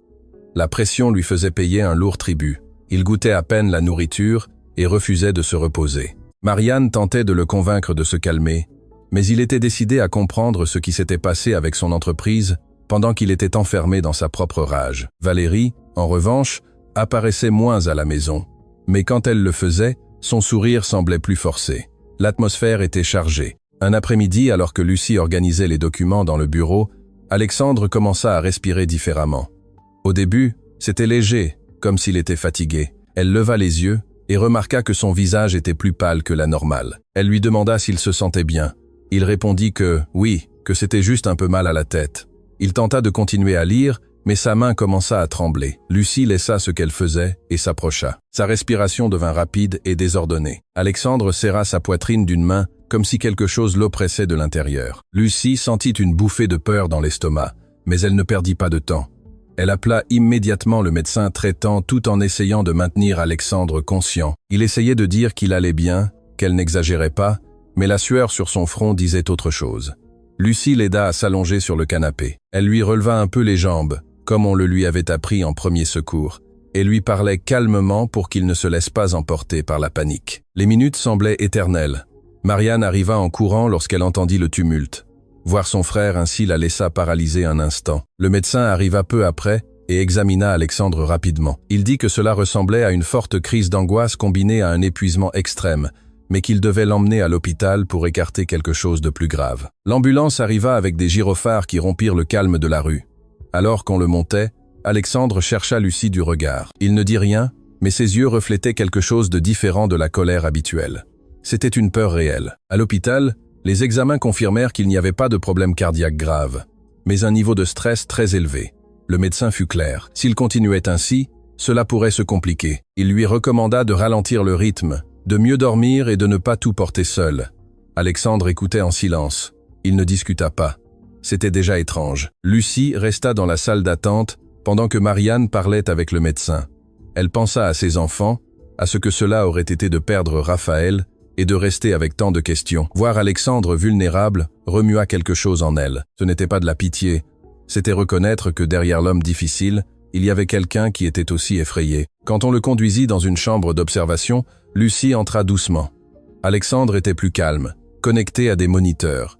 La pression lui faisait payer un lourd tribut. Il goûtait à peine la nourriture et refusait de se reposer. Marianne tentait de le convaincre de se calmer, mais il était décidé à comprendre ce qui s'était passé avec son entreprise pendant qu'il était enfermé dans sa propre rage. Valérie, en revanche, apparaissait moins à la maison, mais quand elle le faisait, son sourire semblait plus forcé. L'atmosphère était chargée. Un après-midi, alors que Lucie organisait les documents dans le bureau, Alexandre commença à respirer différemment. Au début, c'était léger, comme s'il était fatigué. Elle leva les yeux et remarqua que son visage était plus pâle que la normale. Elle lui demanda s'il se sentait bien. Il répondit que oui, que c'était juste un peu mal à la tête. Il tenta de continuer à lire, mais sa main commença à trembler. Lucie laissa ce qu'elle faisait et s'approcha. Sa respiration devint rapide et désordonnée. Alexandre serra sa poitrine d'une main, comme si quelque chose l'oppressait de l'intérieur. Lucie sentit une bouffée de peur dans l'estomac, mais elle ne perdit pas de temps. Elle appela immédiatement le médecin traitant tout en essayant de maintenir Alexandre conscient. Il essayait de dire qu'il allait bien, qu'elle n'exagérait pas, mais la sueur sur son front disait autre chose. Lucie l'aida à s'allonger sur le canapé. Elle lui releva un peu les jambes, comme on le lui avait appris en premier secours, et lui parlait calmement pour qu'il ne se laisse pas emporter par la panique. Les minutes semblaient éternelles. Marianne arriva en courant lorsqu'elle entendit le tumulte. Voir son frère ainsi la laissa paralysée un instant. Le médecin arriva peu après et examina Alexandre rapidement. Il dit que cela ressemblait à une forte crise d'angoisse combinée à un épuisement extrême, mais qu'il devait l'emmener à l'hôpital pour écarter quelque chose de plus grave. L'ambulance arriva avec des gyrophares qui rompirent le calme de la rue. Alors qu'on le montait, Alexandre chercha Lucie du regard. Il ne dit rien, mais ses yeux reflétaient quelque chose de différent de la colère habituelle. C'était une peur réelle. À l'hôpital, les examens confirmèrent qu'il n'y avait pas de problème cardiaque grave, mais un niveau de stress très élevé. Le médecin fut clair. S'il continuait ainsi, cela pourrait se compliquer. Il lui recommanda de ralentir le rythme, de mieux dormir et de ne pas tout porter seul. Alexandre écoutait en silence. Il ne discuta pas. C'était déjà étrange. Lucie resta dans la salle d'attente pendant que Marianne parlait avec le médecin. Elle pensa à ses enfants, à ce que cela aurait été de perdre Raphaël et de rester avec tant de questions. Voir Alexandre vulnérable remua quelque chose en elle. Ce n'était pas de la pitié, c'était reconnaître que derrière l'homme difficile, il y avait quelqu'un qui était aussi effrayé. Quand on le conduisit dans une chambre d'observation, Lucie entra doucement. Alexandre était plus calme, connecté à des moniteurs.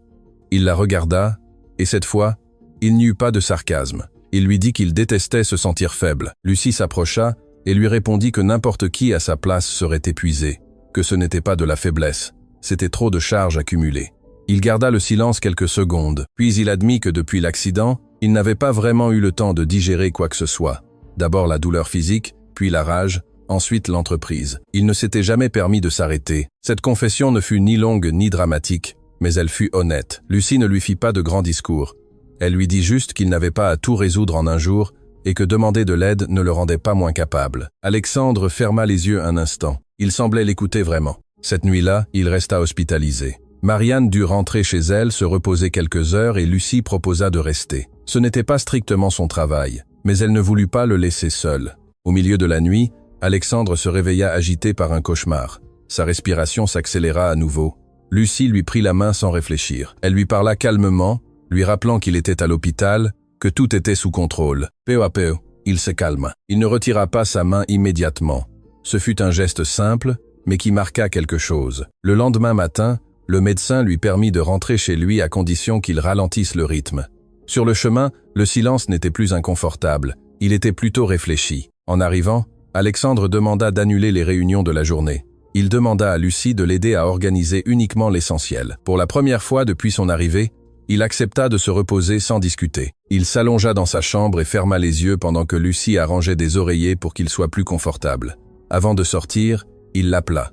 Il la regarda, et cette fois, il n'y eut pas de sarcasme. Il lui dit qu'il détestait se sentir faible. Lucie s'approcha et lui répondit que n'importe qui à sa place serait épuisé, que ce n'était pas de la faiblesse, c'était trop de charges accumulées. Il garda le silence quelques secondes, puis il admit que depuis l'accident, il n'avait pas vraiment eu le temps de digérer quoi que ce soit. D'abord la douleur physique, puis la rage, ensuite l'entreprise. Il ne s'était jamais permis de s'arrêter. Cette confession ne fut ni longue ni dramatique, mais elle fut honnête. Lucie ne lui fit pas de grands discours. Elle lui dit juste qu'il n'avait pas à tout résoudre en un jour et que demander de l'aide ne le rendait pas moins capable. Alexandre ferma les yeux un instant. Il semblait l'écouter vraiment. Cette nuit-là, il resta hospitalisé. Marianne dut rentrer chez elle, se reposer quelques heures et Lucie proposa de rester. Ce n'était pas strictement son travail, mais elle ne voulut pas le laisser seul. Au milieu de la nuit, Alexandre se réveilla agité par un cauchemar. Sa respiration s'accéléra à nouveau. Lucie lui prit la main sans réfléchir. Elle lui parla calmement, lui rappelant qu'il était à l'hôpital, que tout était sous contrôle. Peu à peu, il se calma. Il ne retira pas sa main immédiatement. Ce fut un geste simple, mais qui marqua quelque chose. Le lendemain matin, le médecin lui permit de rentrer chez lui à condition qu'il ralentisse le rythme. Sur le chemin, le silence n'était plus inconfortable, il était plutôt réfléchi. En arrivant, Alexandre demanda d'annuler les réunions de la journée. Il demanda à Lucie de l'aider à organiser uniquement l'essentiel. Pour la première fois depuis son arrivée, il accepta de se reposer sans discuter. Il s'allongea dans sa chambre et ferma les yeux pendant que Lucie arrangeait des oreillers pour qu'il soit plus confortable. Avant de sortir, il l'appela.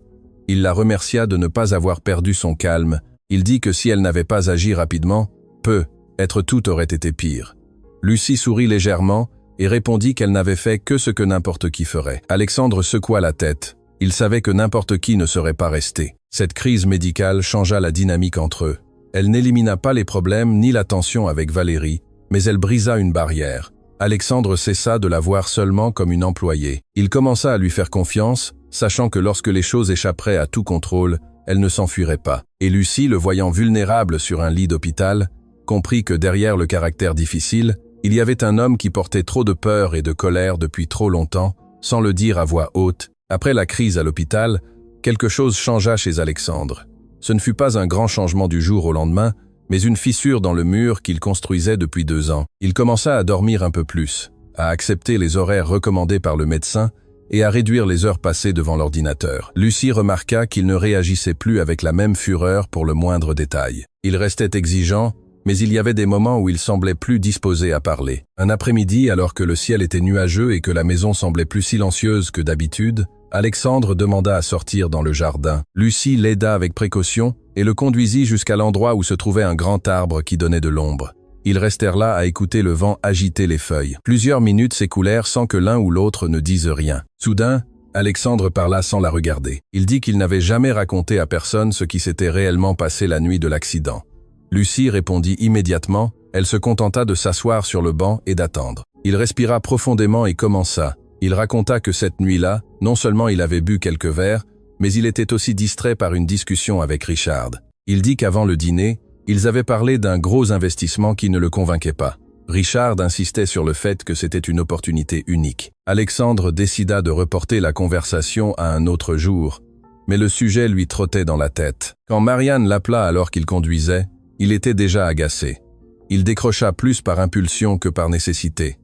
Il la remercia de ne pas avoir perdu son calme. Il dit que si elle n'avait pas agi rapidement, peut-être tout aurait été pire. Lucie sourit légèrement et répondit qu'elle n'avait fait que ce que n'importe qui ferait. Alexandre secoua la tête. Il savait que n'importe qui ne serait pas resté. Cette crise médicale changea la dynamique entre eux. Elle n'élimina pas les problèmes ni la tension avec Valérie, mais elle brisa une barrière. Alexandre cessa de la voir seulement comme une employée. Il commença à lui faire confiance, sachant que lorsque les choses échapperaient à tout contrôle, elle ne s'enfuirait pas. Et Lucie, le voyant vulnérable sur un lit d'hôpital, comprit que derrière le caractère difficile, il y avait un homme qui portait trop de peur et de colère depuis trop longtemps, sans le dire à voix haute. Après la crise à l'hôpital, quelque chose changea chez Alexandre. Ce ne fut pas un grand changement du jour au lendemain, mais une fissure dans le mur qu'il construisait depuis 2 ans. Il commença à dormir un peu plus, à accepter les horaires recommandés par le médecin et à réduire les heures passées devant l'ordinateur. Lucie remarqua qu'il ne réagissait plus avec la même fureur pour le moindre détail. Il restait exigeant, mais il y avait des moments où il semblait plus disposé à parler. Un après-midi, alors que le ciel était nuageux et que la maison semblait plus silencieuse que d'habitude, Alexandre demanda à sortir dans le jardin. Lucie l'aida avec précaution et le conduisit jusqu'à l'endroit où se trouvait un grand arbre qui donnait de l'ombre. Ils restèrent là à écouter le vent agiter les feuilles. Plusieurs minutes s'écoulèrent sans que l'un ou l'autre ne dise rien. Soudain, Alexandre parla sans la regarder. Il dit qu'il n'avait jamais raconté à personne ce qui s'était réellement passé la nuit de l'accident. Lucie répondit immédiatement, elle se contenta de s'asseoir sur le banc et d'attendre. Il respira profondément et commença. Il raconta que cette nuit-là, non seulement il avait bu quelques verres, mais il était aussi distrait par une discussion avec Richard. Il dit qu'avant le dîner, ils avaient parlé d'un gros investissement qui ne le convainquait pas. Richard insistait sur le fait que c'était une opportunité unique. Alexandre décida de reporter la conversation à un autre jour, mais le sujet lui trottait dans la tête. Quand Marianne l'appela alors qu'il conduisait, il était déjà agacé. Il décrocha plus par impulsion que par nécessité.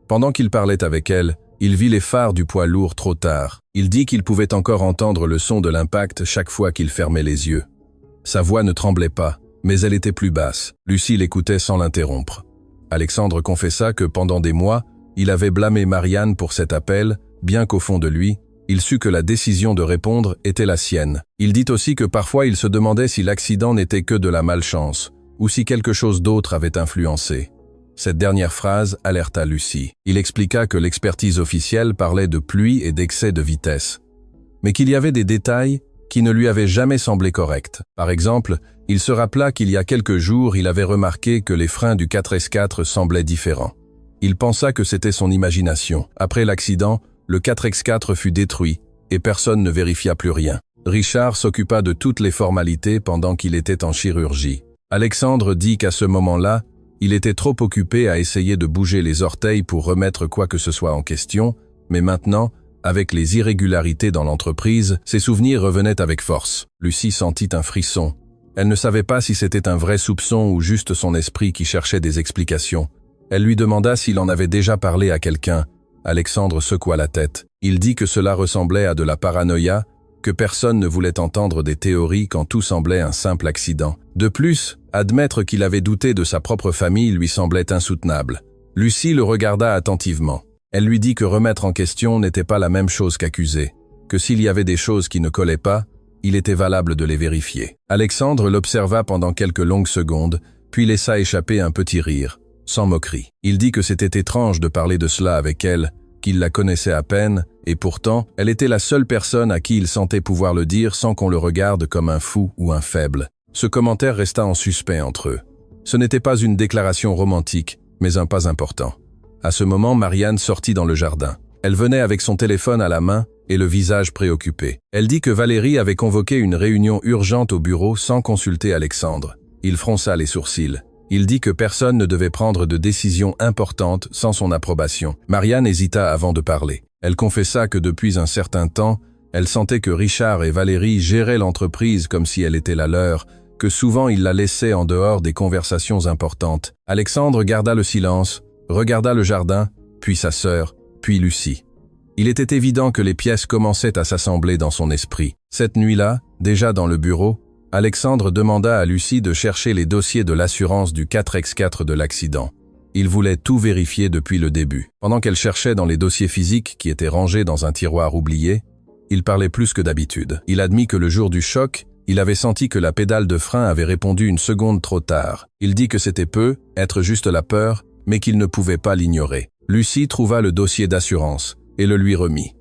Pendant qu'il parlait avec elle, il vit les phares du poids lourd trop tard. Il dit qu'il pouvait encore entendre le son de l'impact chaque fois qu'il fermait les yeux. Sa voix ne tremblait pas, mais elle était plus basse. Lucie l'écoutait sans l'interrompre. Alexandre confessa que pendant des mois, il avait blâmé Marianne pour cet appel, bien qu'au fond de lui, il sut que la décision de répondre était la sienne. Il dit aussi que parfois il se demandait si l'accident n'était que de la malchance, ou si quelque chose d'autre avait influencé. Cette dernière phrase alerta Lucie. Il expliqua que l'expertise officielle parlait de pluie et d'excès de vitesse, mais qu'il y avait des détails qui ne lui avaient jamais semblé corrects. Par exemple, il se rappela qu'il y a quelques jours, il avait remarqué que les freins du 4x4 semblaient différents. Il pensa que c'était son imagination. Après l'accident, le 4x4 fut détruit et personne ne vérifia plus rien. Richard s'occupa de toutes les formalités pendant qu'il était en chirurgie. Alexandre dit qu'à ce moment-là, il était trop occupé à essayer de bouger les orteils pour remettre quoi que ce soit en question, mais maintenant, avec les irrégularités dans l'entreprise, ses souvenirs revenaient avec force. Lucie sentit un frisson. Elle ne savait pas si c'était un vrai soupçon ou juste son esprit qui cherchait des explications. Elle lui demanda s'il en avait déjà parlé à quelqu'un. Alexandre secoua la tête. Il dit que cela ressemblait à de la paranoïa, que personne ne voulait entendre des théories quand tout semblait un simple accident. De plus, admettre qu'il avait douté de sa propre famille lui semblait insoutenable. Lucie le regarda attentivement. Elle lui dit que remettre en question n'était pas la même chose qu'accuser, que s'il y avait des choses qui ne collaient pas, il était valable de les vérifier. Alexandre l'observa pendant quelques longues secondes, puis laissa échapper un petit rire, sans moquerie. Il dit que c'était étrange de parler de cela avec elle, qu'il la connaissait à peine, et pourtant, elle était la seule personne à qui il sentait pouvoir le dire sans qu'on le regarde comme un fou ou un faible. Ce commentaire resta en suspens entre eux. Ce n'était pas une déclaration romantique, mais un pas important. À ce moment, Marianne sortit dans le jardin. Elle venait avec son téléphone à la main et le visage préoccupé. Elle dit que Valérie avait convoqué une réunion urgente au bureau sans consulter Alexandre. Il fronça les sourcils. Il dit que personne ne devait prendre de décision importante sans son approbation. Marianne hésita avant de parler. Elle confessa que depuis un certain temps, elle sentait que Richard et Valérie géraient l'entreprise comme si elle était la leur, que souvent ils la laissaient en dehors des conversations importantes. Alexandre garda le silence, regarda le jardin, puis sa sœur, puis Lucie. Il était évident que les pièces commençaient à s'assembler dans son esprit. Cette nuit-là, déjà dans le bureau, Alexandre demanda à Lucie de chercher les dossiers de l'assurance du 4x4 de l'accident. Il voulait tout vérifier depuis le début. Pendant qu'elle cherchait dans les dossiers physiques qui étaient rangés dans un tiroir oublié, il parlait plus que d'habitude. Il admit que le jour du choc, il avait senti que la pédale de frein avait répondu une seconde trop tard. Il dit que c'était peu, être juste la peur, mais qu'il ne pouvait pas l'ignorer. Lucie trouva le dossier d'assurance et le lui remit.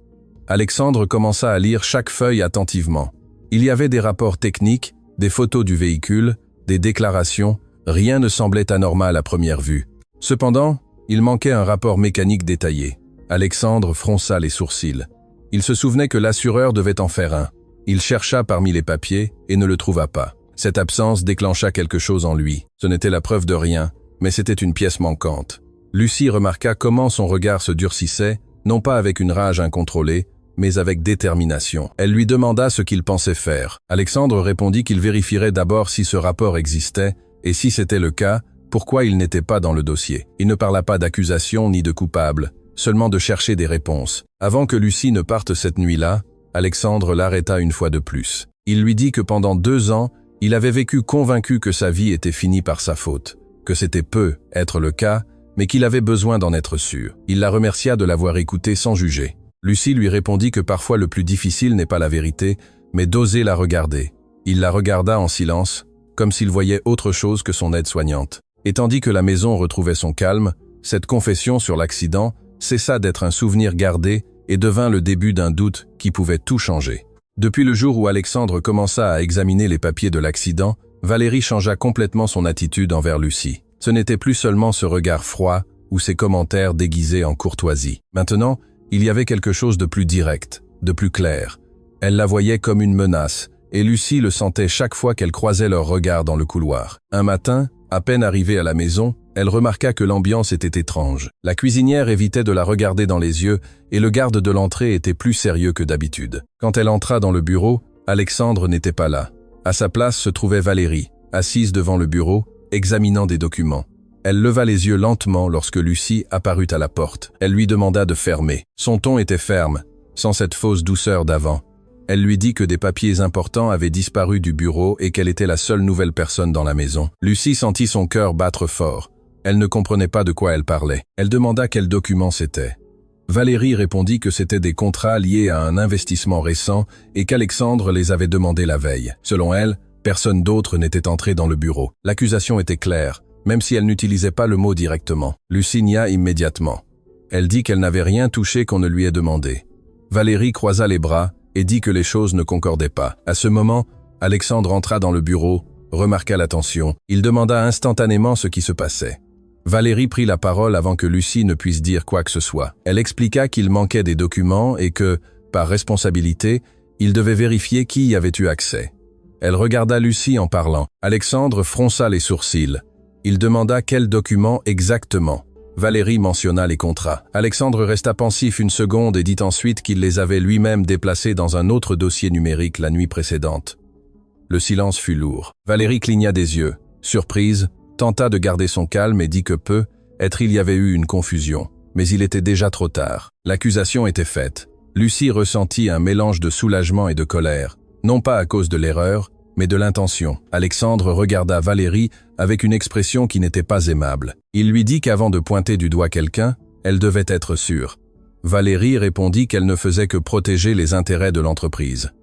Alexandre commença à lire chaque feuille attentivement. Il y avait des rapports techniques, des photos du véhicule, des déclarations, rien ne semblait anormal à première vue. Cependant, il manquait un rapport mécanique détaillé. Alexandre fronça les sourcils. Il se souvenait que l'assureur devait en faire un. Il chercha parmi les papiers et ne le trouva pas. Cette absence déclencha quelque chose en lui. Ce n'était la preuve de rien, mais c'était une pièce manquante. Lucie remarqua comment son regard se durcissait, non pas avec une rage incontrôlée, mais avec détermination. Elle lui demanda ce qu'il pensait faire. Alexandre répondit qu'il vérifierait d'abord si ce rapport existait, et si c'était le cas, pourquoi il n'était pas dans le dossier. Il ne parla pas d'accusation ni de coupable, seulement de chercher des réponses. Avant que Lucie ne parte cette nuit-là, Alexandre l'arrêta une fois de plus. Il lui dit que pendant 2 ans, il avait vécu convaincu que sa vie était finie par sa faute, que c'était peu être le cas, mais qu'il avait besoin d'en être sûr. Il la remercia de l'avoir écoutée sans juger. Lucie lui répondit que parfois le plus difficile n'est pas la vérité, mais d'oser la regarder. Il la regarda en silence, comme s'il voyait autre chose que son aide-soignante. Et tandis que la maison retrouvait son calme, cette confession sur l'accident cessa d'être un souvenir gardé et devint le début d'un doute qui pouvait tout changer. Depuis le jour où Alexandre commença à examiner les papiers de l'accident, Valérie changea complètement son attitude envers Lucie. Ce n'était plus seulement ce regard froid ou ces commentaires déguisés en courtoisie. Maintenant, il y avait quelque chose de plus direct, de plus clair. Elle la voyait comme une menace, et Lucie le sentait chaque fois qu'elle croisait leurs regards dans le couloir. Un matin, à peine arrivée à la maison, elle remarqua que l'ambiance était étrange. La cuisinière évitait de la regarder dans les yeux, et le garde de l'entrée était plus sérieux que d'habitude. Quand elle entra dans le bureau, Alexandre n'était pas là. À sa place se trouvait Valérie, assise devant le bureau, examinant des documents. Elle leva les yeux lentement lorsque Lucie apparut à la porte. Elle lui demanda de fermer. Son ton était ferme, sans cette fausse douceur d'avant. Elle lui dit que des papiers importants avaient disparu du bureau et qu'elle était la seule nouvelle personne dans la maison. Lucie sentit son cœur battre fort. Elle ne comprenait pas de quoi elle parlait. Elle demanda quels documents c'était. Valérie répondit que c'étaient des contrats liés à un investissement récent et qu'Alexandre les avait demandés la veille. Selon elle, personne d'autre n'était entré dans le bureau. L'accusation était claire, même si elle n'utilisait pas le mot directement. Lucie nia immédiatement. Elle dit qu'elle n'avait rien touché qu'on ne lui ait demandé. Valérie croisa les bras et dit que les choses ne concordaient pas. À ce moment, Alexandre entra dans le bureau, remarqua la tension. Il demanda instantanément ce qui se passait. Valérie prit la parole avant que Lucie ne puisse dire quoi que ce soit. Elle expliqua qu'il manquait des documents et que, par responsabilité, il devait vérifier qui y avait eu accès. Elle regarda Lucie en parlant. Alexandre fronça les sourcils. Il demanda quels documents exactement. Valérie mentionna les contrats. Alexandre resta pensif une seconde et dit ensuite qu'il les avait lui-même déplacés dans un autre dossier numérique la nuit précédente. Le silence fut lourd. Valérie cligna des yeux. Surprise, tenta de garder son calme et dit que peut-être il y avait eu une confusion. Mais il était déjà trop tard. L'accusation était faite. Lucie ressentit un mélange de soulagement et de colère, non pas à cause de l'erreur, mais de l'intention. Alexandre regarda Valérie avec une expression qui n'était pas aimable. Il lui dit qu'avant de pointer du doigt quelqu'un, elle devait être sûre. Valérie répondit qu'elle ne faisait que protéger les intérêts de l'entreprise.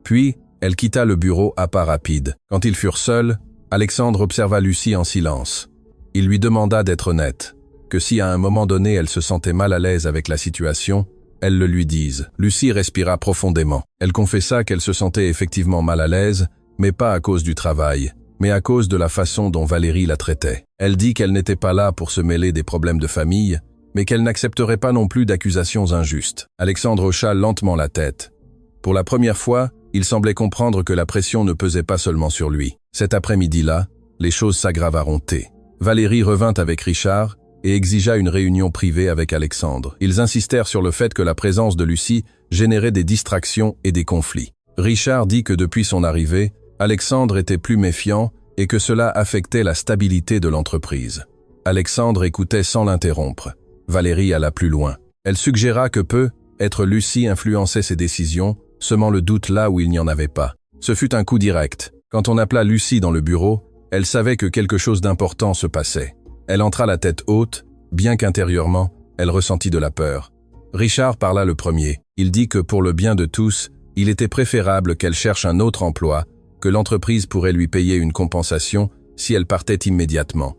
Puis, elle quitta le bureau à pas rapide. Quand ils furent seuls, Alexandre observa Lucie en silence. Il lui demanda d'être honnête, que si à un moment donné elle se sentait mal à l'aise avec la situation, elle le lui dise. Lucie respira profondément. Elle confessa qu'elle se sentait effectivement mal à l'aise, mais pas à cause du travail, mais à cause de la façon dont Valérie la traitait. Elle dit qu'elle n'était pas là pour se mêler des problèmes de famille, mais qu'elle n'accepterait pas non plus d'accusations injustes. Alexandre hocha lentement la tête. Pour la première fois, il semblait comprendre que la pression ne pesait pas seulement sur lui. Cet après-midi-là, les choses s'aggravaront-elles. Valérie revint avec Richard et exigea une réunion privée avec Alexandre. Ils insistèrent sur le fait que la présence de Lucie générait des distractions et des conflits. Richard dit que depuis son arrivée, Alexandre était plus méfiant et que cela affectait la stabilité de l'entreprise. Alexandre écoutait sans l'interrompre. Valérie alla plus loin. Elle suggéra que peut-être Lucie influençait ses décisions, semant le doute là où il n'y en avait pas. Ce fut un coup direct. Quand on appela Lucie dans le bureau, elle savait que quelque chose d'important se passait. Elle entra la tête haute, bien qu'intérieurement, elle ressentit de la peur. Richard parla le premier. Il dit que pour le bien de tous, il était préférable qu'elle cherche un autre emploi, que l'entreprise pourrait lui payer une compensation si elle partait immédiatement.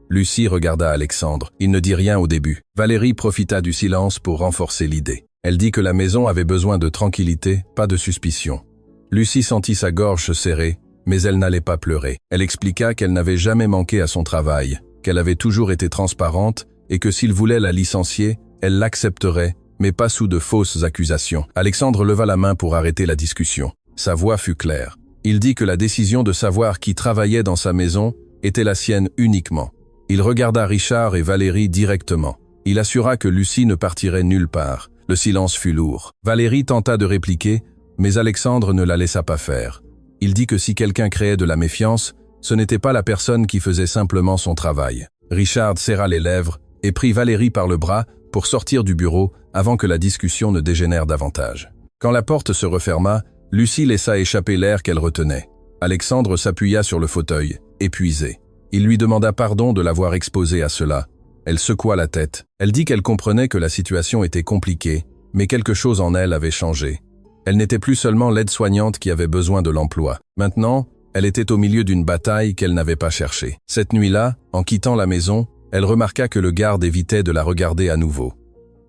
Lucie regarda Alexandre. Il ne dit rien au début. Valérie profita du silence pour renforcer l'idée. Elle dit que la maison avait besoin de tranquillité, pas de suspicion. Lucie sentit sa gorge se serrer, mais elle n'allait pas pleurer. Elle expliqua qu'elle n'avait jamais manqué à son travail, qu'elle avait toujours été transparente et que s'il voulait la licencier, elle l'accepterait, mais pas sous de fausses accusations. Alexandre leva la main pour arrêter la discussion. Sa voix fut claire. Il dit que la décision de savoir qui travaillait dans sa maison était la sienne uniquement. Il regarda Richard et Valérie directement. Il assura que Lucie ne partirait nulle part. Le silence fut lourd. Valérie tenta de répliquer, mais Alexandre ne la laissa pas faire. Il dit que si quelqu'un créait de la méfiance, ce n'était pas la personne qui faisait simplement son travail. Richard serra les lèvres et prit Valérie par le bras pour sortir du bureau avant que la discussion ne dégénère davantage. Quand la porte se referma, Lucie laissa échapper l'air qu'elle retenait. Alexandre s'appuya sur le fauteuil, épuisé. Il lui demanda pardon de l'avoir exposée à cela. Elle secoua la tête. Elle dit qu'elle comprenait que la situation était compliquée, mais quelque chose en elle avait changé. Elle n'était plus seulement l'aide-soignante qui avait besoin de l'emploi. Maintenant, elle était au milieu d'une bataille qu'elle n'avait pas cherchée. Cette nuit-là, en quittant la maison, elle remarqua que le garde évitait de la regarder à nouveau.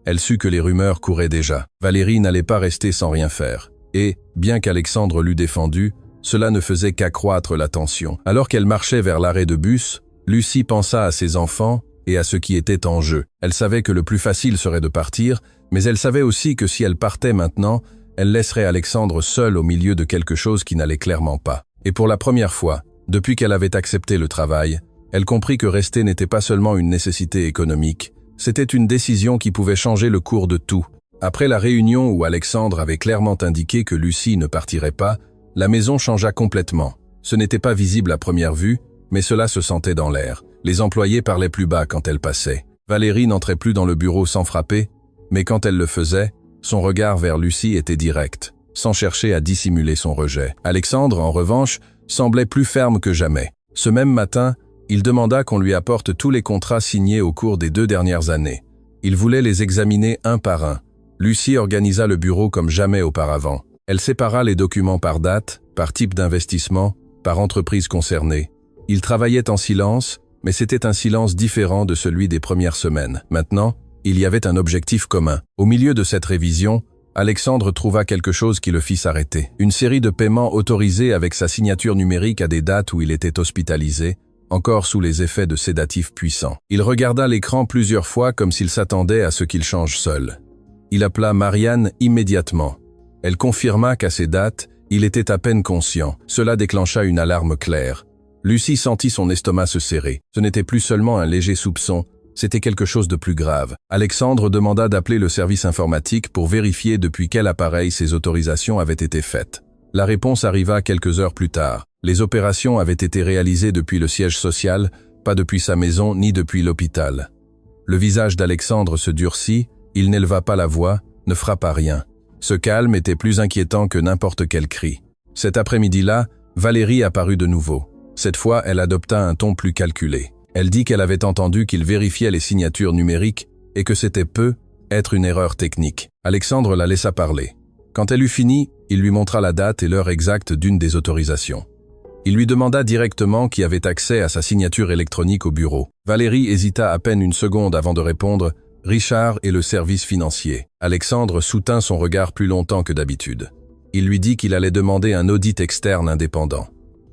Elle sut que les rumeurs couraient déjà. Valérie n'allait pas rester sans rien faire. Et, bien qu'Alexandre l'eût défendu, cela ne faisait qu'accroître la tension. Alors qu'elle marchait vers l'arrêt de bus, Lucie pensa à ses enfants et à ce qui était en jeu. Elle savait que le plus facile serait de partir, mais elle savait aussi que si elle partait maintenant, elle laisserait Alexandre seul au milieu de quelque chose qui n'allait clairement pas. Et pour la première fois, depuis qu'elle avait accepté le travail, elle comprit que rester n'était pas seulement une nécessité économique, c'était une décision qui pouvait changer le cours de tout. Après la réunion où Alexandre avait clairement indiqué que Lucie ne partirait pas, la maison changea complètement. Ce n'était pas visible à première vue, mais cela se sentait dans l'air. Les employés parlaient plus bas quand elle passait. Valérie n'entrait plus dans le bureau sans frapper, mais quand elle le faisait, son regard vers Lucie était direct, sans chercher à dissimuler son rejet. Alexandre, en revanche, semblait plus ferme que jamais. Ce même matin, il demanda qu'on lui apporte tous les contrats signés au cours des 2 dernières années. Il voulait les examiner un par un. Lucie organisa le bureau comme jamais auparavant. Elle sépara les documents par date, par type d'investissement, par entreprise concernée. Il travaillait en silence, mais c'était un silence différent de celui des premières semaines. Maintenant, il y avait un objectif commun. Au milieu de cette révision, Alexandre trouva quelque chose qui le fit s'arrêter. Une série de paiements autorisés avec sa signature numérique à des dates où il était hospitalisé, encore sous les effets de sédatifs puissants. Il regarda l'écran plusieurs fois comme s'il s'attendait à ce qu'il change seul. Il appela Marianne immédiatement. Elle confirma qu'à ces dates, il était à peine conscient. Cela déclencha une alarme claire. Lucie sentit son estomac se serrer. Ce n'était plus seulement un léger soupçon, c'était quelque chose de plus grave. Alexandre demanda d'appeler le service informatique pour vérifier depuis quel appareil ces autorisations avaient été faites. La réponse arriva quelques heures plus tard. Les opérations avaient été réalisées depuis le siège social, pas depuis sa maison ni depuis l'hôpital. Le visage d'Alexandre se durcit, il n'éleva pas la voix, ne frappa rien. Ce calme était plus inquiétant que n'importe quel cri. Cet après-midi-là, Valérie apparut de nouveau. Cette fois, elle adopta un ton plus calculé. Elle dit qu'elle avait entendu qu'il vérifiait les signatures numériques et que c'était être une erreur technique. Alexandre la laissa parler. Quand elle eut fini, il lui montra la date et l'heure exacte d'une des autorisations. Il lui demanda directement qui avait accès à sa signature électronique au bureau. Valérie hésita à peine une seconde avant de répondre « Richard et le service financier ». Alexandre soutint son regard plus longtemps que d'habitude. Il lui dit qu'il allait demander un audit externe indépendant.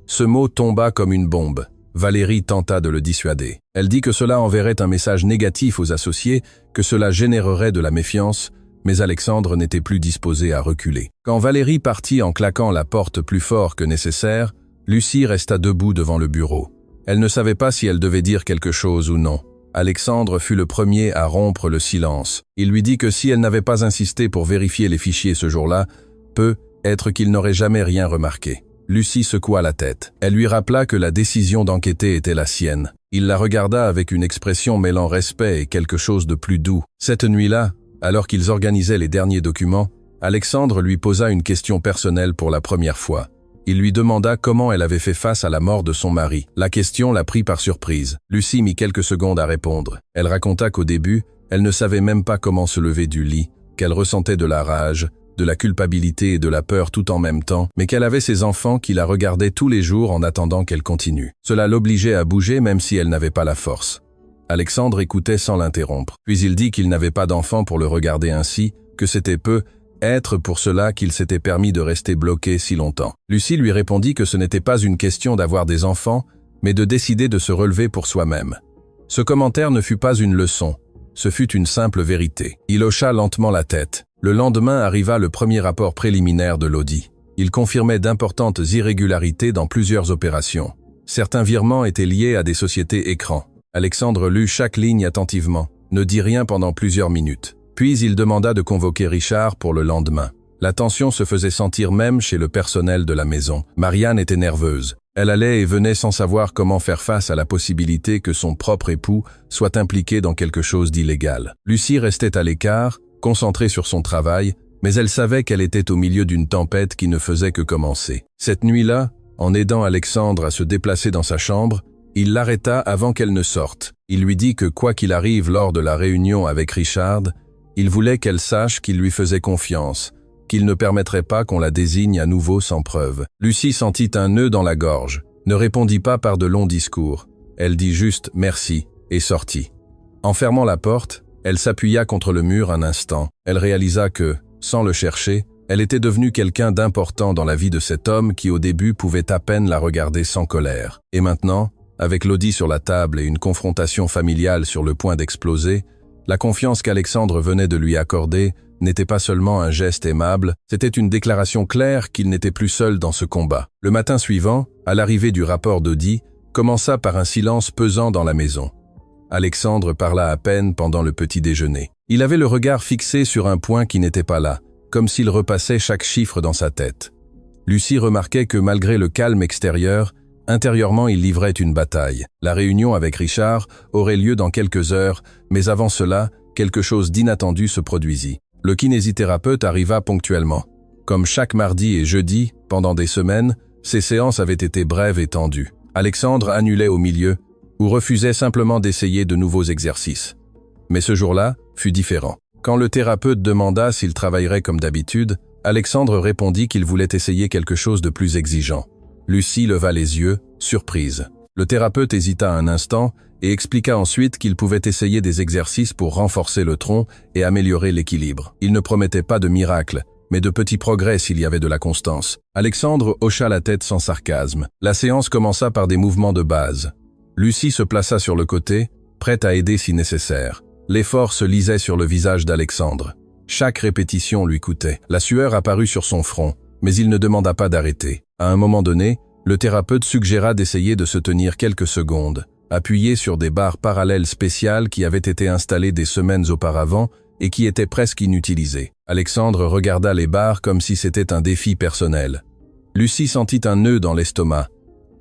Ce mot tomba comme une bombe. Valérie tenta de le dissuader. Elle dit que cela enverrait un message négatif aux associés, que cela générerait de la méfiance, mais Alexandre n'était plus disposé à reculer. Quand Valérie partit en claquant la porte plus fort que nécessaire, Lucie resta debout devant le bureau. Elle ne savait pas si elle devait dire quelque chose ou non. Alexandre fut le premier à rompre le silence. Il lui dit que si elle n'avait pas insisté pour vérifier les fichiers ce jour-là, peut-être qu'il n'aurait jamais rien remarqué. Lucie secoua la tête. Elle lui rappela que la décision d'enquêter était la sienne. Il la regarda avec une expression mêlant respect et quelque chose de plus doux. Cette nuit-là, alors qu'ils organisaient les derniers documents, Alexandre lui posa une question personnelle pour la première fois. Il lui demanda comment elle avait fait face à la mort de son mari. La question la prit par surprise. Lucie mit quelques secondes à répondre. Elle raconta qu'au début, elle ne savait même pas comment se lever du lit, qu'elle ressentait de la rage, de la culpabilité et de la peur tout en même temps, mais qu'elle avait ses enfants qui la regardaient tous les jours en attendant qu'elle continue. Cela l'obligeait à bouger même si elle n'avait pas la force. Alexandre écoutait sans l'interrompre. Puis il dit qu'il n'avait pas d'enfant pour le regarder ainsi, que c'était être pour cela qu'il s'était permis de rester bloqué si longtemps. Lucie lui répondit que ce n'était pas une question d'avoir des enfants, mais de décider de se relever pour soi-même. Ce commentaire ne fut pas une leçon, ce fut une simple vérité. Il hocha lentement la tête. Le lendemain arriva le premier rapport préliminaire de l'audit. Il confirmait d'importantes irrégularités dans plusieurs opérations. Certains virements étaient liés à des sociétés écrans. Alexandre lut chaque ligne attentivement, ne dit rien pendant plusieurs minutes. Puis il demanda de convoquer Richard pour le lendemain. La tension se faisait sentir même chez le personnel de la maison. Marianne était nerveuse. Elle allait et venait sans savoir comment faire face à la possibilité que son propre époux soit impliqué dans quelque chose d'illégal. Lucie restait à l'écart, concentrée sur son travail, mais elle savait qu'elle était au milieu d'une tempête qui ne faisait que commencer. Cette nuit-là, en aidant Alexandre à se déplacer dans sa chambre, il l'arrêta avant qu'elle ne sorte. Il lui dit que quoi qu'il arrive lors de la réunion avec Richard, il voulait qu'elle sache qu'il lui faisait confiance, qu'il ne permettrait pas qu'on la désigne à nouveau sans preuve. Lucie sentit un nœud dans la gorge, ne répondit pas par de longs discours. Elle dit juste « merci » et sortit. En fermant la porte, elle s'appuya contre le mur un instant. Elle réalisa que, sans le chercher, elle était devenue quelqu'un d'important dans la vie de cet homme qui au début pouvait à peine la regarder sans colère. Et maintenant, avec l'audit sur la table et une confrontation familiale sur le point d'exploser, la confiance qu'Alexandre venait de lui accorder n'était pas seulement un geste aimable, c'était une déclaration claire qu'il n'était plus seul dans ce combat. Le matin suivant, à l'arrivée du rapport d'audit, commença par un silence pesant dans la maison. Alexandre parla à peine pendant le petit déjeuner. Il avait le regard fixé sur un point qui n'était pas là, comme s'il repassait chaque chiffre dans sa tête. Lucie remarquait que malgré le calme extérieur, intérieurement il livrait une bataille. La réunion avec Richard aurait lieu dans quelques heures, mais avant cela, quelque chose d'inattendu se produisit. Le kinésithérapeute arriva ponctuellement. Comme chaque mardi et jeudi, pendant des semaines, ses séances avaient été brèves et tendues. Alexandre annulait au milieu, ou refusait simplement d'essayer de nouveaux exercices. Mais ce jour-là fut différent. Quand le thérapeute demanda s'il travaillerait comme d'habitude, Alexandre répondit qu'il voulait essayer quelque chose de plus exigeant. Lucie leva les yeux, surprise. Le thérapeute hésita un instant et expliqua ensuite qu'il pouvait essayer des exercices pour renforcer le tronc et améliorer l'équilibre. Il ne promettait pas de miracle, mais de petits progrès s'il y avait de la constance. Alexandre hocha la tête sans sarcasme. La séance commença par des mouvements de base. Lucie se plaça sur le côté, prête à aider si nécessaire. L'effort se lisait sur le visage d'Alexandre. Chaque répétition lui coûtait. La sueur apparut sur son front, mais il ne demanda pas d'arrêter. À un moment donné, le thérapeute suggéra d'essayer de se tenir quelques secondes, appuyé sur des barres parallèles spéciales qui avaient été installées des semaines auparavant et qui étaient presque inutilisées. Alexandre regarda les barres comme si c'était un défi personnel. Lucie sentit un nœud dans l'estomac.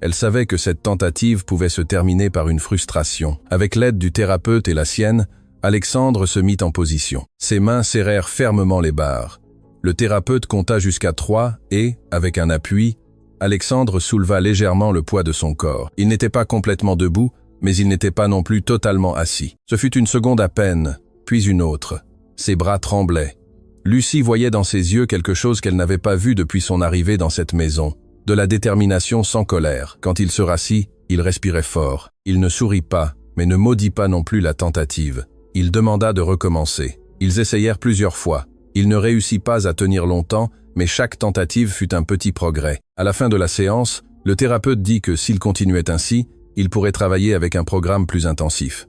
Elle savait que cette tentative pouvait se terminer par une frustration. Avec l'aide du thérapeute et la sienne, Alexandre se mit en position. Ses mains serrèrent fermement les barres. Le thérapeute compta jusqu'à 3 et, avec un appui, Alexandre souleva légèrement le poids de son corps. Il n'était pas complètement debout, mais il n'était pas non plus totalement assis. Ce fut une seconde à peine, puis une autre. Ses bras tremblaient. Lucie voyait dans ses yeux quelque chose qu'elle n'avait pas vu depuis son arrivée dans cette maison. De la détermination sans colère. Quand il se rassit, il respirait fort. Il ne sourit pas, mais ne maudit pas non plus la tentative. Il demanda de recommencer. Ils essayèrent plusieurs fois. Il ne réussit pas à tenir longtemps, mais chaque tentative fut un petit progrès. À la fin de la séance, le thérapeute dit que s'il continuait ainsi, il pourrait travailler avec un programme plus intensif.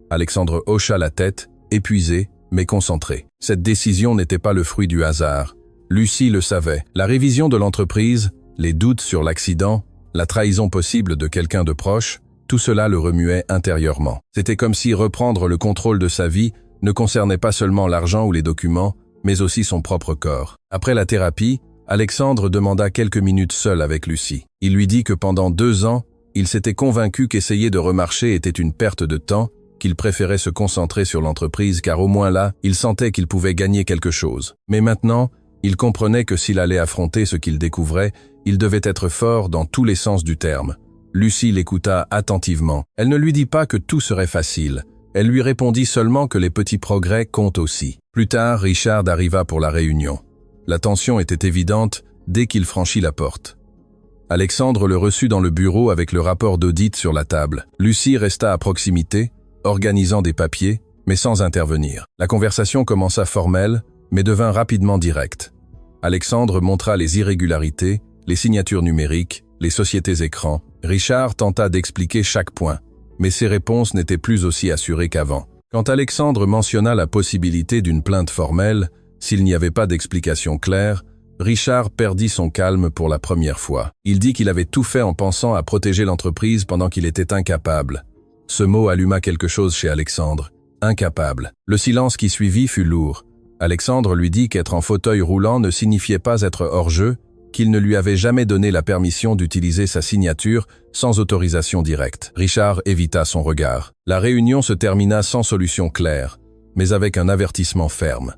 Alexandre hocha la tête, épuisé, mais concentré. Cette décision n'était pas le fruit du hasard. Lucie le savait. La révision de l'entreprise, les doutes sur l'accident, la trahison possible de quelqu'un de proche, tout cela le remuait intérieurement. C'était comme si reprendre le contrôle de sa vie ne concernait pas seulement l'argent ou les documents, mais aussi son propre corps. Après la thérapie, Alexandre demanda quelques minutes seul avec Lucie. Il lui dit que pendant 2 ans, il s'était convaincu qu'essayer de remarcher était une perte de temps, qu'il préférait se concentrer sur l'entreprise car au moins là, il sentait qu'il pouvait gagner quelque chose. Mais maintenant, il comprenait que s'il allait affronter ce qu'il découvrait, il devait être fort dans tous les sens du terme. Lucie l'écouta attentivement. Elle ne lui dit pas que tout serait facile. Elle lui répondit seulement que les petits progrès comptent aussi. Plus tard, Richard arriva pour la réunion. La tension était évidente dès qu'il franchit la porte. Alexandre le reçut dans le bureau avec le rapport d'audit sur la table. Lucie resta à proximité, organisant des papiers, mais sans intervenir. La conversation commença formelle, mais devint rapidement directe. Alexandre montra les irrégularités, les signatures numériques, les sociétés écrans. Richard tenta d'expliquer chaque point, mais ses réponses n'étaient plus aussi assurées qu'avant. Quand Alexandre mentionna la possibilité d'une plainte formelle, s'il n'y avait pas d'explication claire, Richard perdit son calme pour la première fois. Il dit qu'il avait tout fait en pensant à protéger l'entreprise pendant qu'il était incapable. Ce mot alluma quelque chose chez Alexandre. Incapable. Le silence qui suivit fut lourd. Alexandre lui dit qu'être en fauteuil roulant ne signifiait pas être hors-jeu, qu'il ne lui avait jamais donné la permission d'utiliser sa signature sans autorisation directe. Richard évita son regard. La réunion se termina sans solution claire, mais avec un avertissement ferme.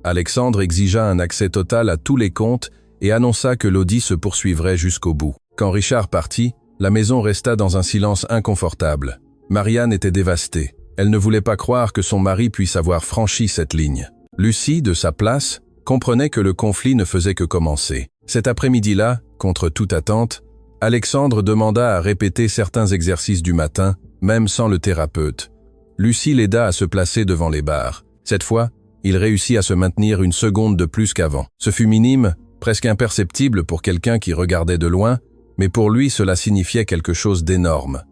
Alexandre exigea un accès total à tous les comptes et annonça que l'audit se poursuivrait jusqu'au bout. Quand Richard partit, la maison resta dans un silence inconfortable. Marianne était dévastée. Elle ne voulait pas croire que son mari puisse avoir franchi cette ligne. Lucie, de sa place, comprenait que le conflit ne faisait que commencer. Cet après-midi-là, contre toute attente, Alexandre demanda à répéter certains exercices du matin, même sans le thérapeute. Lucie l'aida à se placer devant les barres. Cette fois, il réussit à se maintenir une seconde de plus qu'avant. Ce fut minime, presque imperceptible pour quelqu'un qui regardait de loin, mais pour lui cela signifiait quelque chose d'énorme.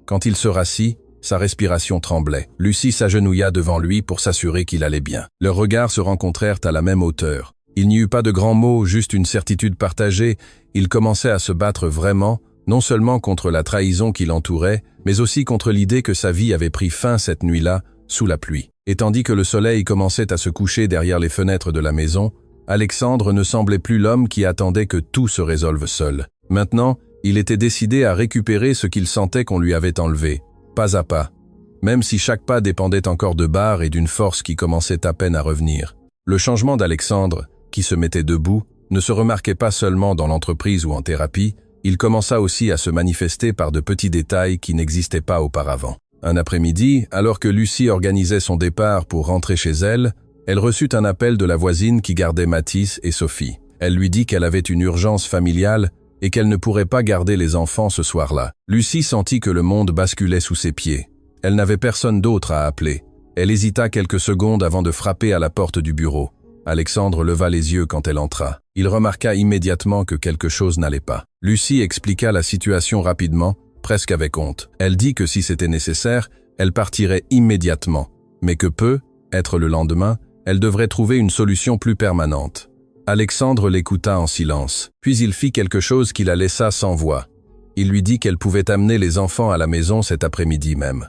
Quand il se rassit, sa respiration tremblait. Lucie s'agenouilla devant lui pour s'assurer qu'il allait bien. Leurs regards se rencontrèrent à la même hauteur. Il n'y eut pas de grands mots, juste une certitude partagée. Il commençait à se battre vraiment, non seulement contre la trahison qui l'entourait, mais aussi contre l'idée que sa vie avait pris fin cette nuit-là, sous la pluie. Et tandis que le soleil commençait à se coucher derrière les fenêtres de la maison, Alexandre ne semblait plus l'homme qui attendait que tout se résolve seul. Maintenant, il était décidé à récupérer ce qu'il sentait qu'on lui avait enlevé, pas à pas, même si chaque pas dépendait encore de barres et d'une force qui commençait à peine à revenir. Le changement d'Alexandre, qui se mettait debout, ne se remarquait pas seulement dans l'entreprise ou en thérapie, il commença aussi à se manifester par de petits détails qui n'existaient pas auparavant. Un après-midi, alors que Lucie organisait son départ pour rentrer chez elle, elle reçut un appel de la voisine qui gardait Mathis et Sophie. Elle lui dit qu'elle avait une urgence familiale et qu'elle ne pourrait pas garder les enfants ce soir-là. Lucie sentit que le monde basculait sous ses pieds. Elle n'avait personne d'autre à appeler. Elle hésita quelques secondes avant de frapper à la porte du bureau. Alexandre leva les yeux quand elle entra. Il remarqua immédiatement que quelque chose n'allait pas. Lucie expliqua la situation rapidement, presque avec honte. Elle dit que si c'était nécessaire, elle partirait immédiatement, mais que être le lendemain, elle devrait trouver une solution plus permanente. Alexandre l'écouta en silence, puis il fit quelque chose qui la laissa sans voix. Il lui dit qu'elle pouvait amener les enfants à la maison cet après-midi même.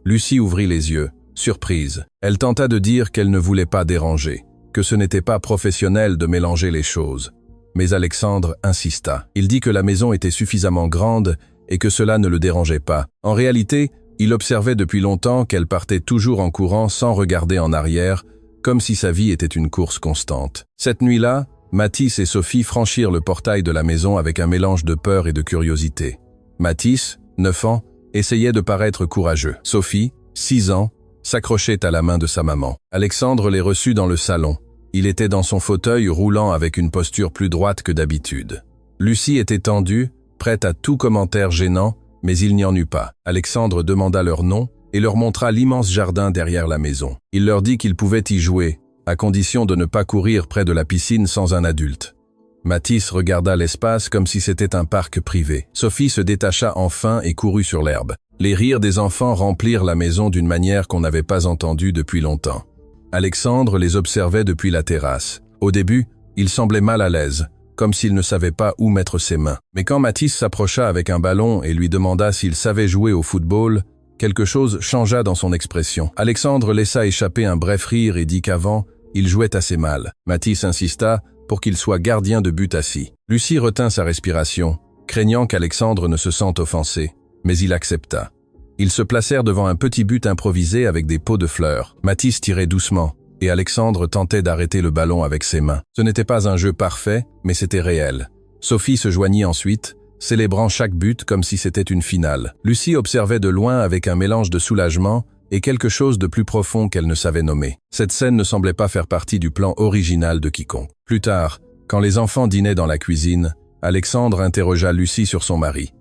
Lucie ouvrit les yeux, surprise. Elle tenta de dire qu'elle ne voulait pas déranger, que ce n'était pas professionnel de mélanger les choses. Mais Alexandre insista. Il dit que la maison était suffisamment grande et que cela ne le dérangeait pas. En réalité, il observait depuis longtemps qu'elle partait toujours en courant sans regarder en arrière, comme si sa vie était une course constante. Cette nuit-là, Mathis et Sophie franchirent le portail de la maison avec un mélange de peur et de curiosité. Mathis, 9 ans, essayait de paraître courageux. Sophie, 6 ans, s'accrochait à la main de sa maman. Alexandre les reçut dans le salon. Il était dans son fauteuil roulant avec une posture plus droite que d'habitude. Lucie était tendue, prête à tout commentaire gênant, mais il n'y en eut pas. Alexandre demanda leur nom et leur montra l'immense jardin derrière la maison. Il leur dit qu'ils pouvaient y jouer, à condition de ne pas courir près de la piscine sans un adulte. Mathis regarda l'espace comme si c'était un parc privé. Sophie se détacha enfin et courut sur l'herbe. Les rires des enfants remplirent la maison d'une manière qu'on n'avait pas entendue depuis longtemps. Alexandre les observait depuis la terrasse. Au début, il semblait mal à l'aise, comme s'il ne savait pas où mettre ses mains. Mais quand Mathis s'approcha avec un ballon et lui demanda s'il savait jouer au football, quelque chose changea dans son expression. Alexandre laissa échapper un bref rire et dit qu'avant, il jouait assez mal. Mathis insista pour qu'il soit gardien de but assis. Lucie retint sa respiration, craignant qu'Alexandre ne se sente offensé, mais il accepta. Ils se placèrent devant un petit but improvisé avec des pots de fleurs. Mathis tirait doucement, et Alexandre tentait d'arrêter le ballon avec ses mains. Ce n'était pas un jeu parfait, mais c'était réel. Sophie se joignit ensuite, célébrant chaque but comme si c'était une finale. Lucie observait de loin avec un mélange de soulagement et quelque chose de plus profond qu'elle ne savait nommer. Cette scène ne semblait pas faire partie du plan original de quiconque. Plus tard, quand les enfants dînaient dans la cuisine, Alexandre interrogea Lucie sur son mari.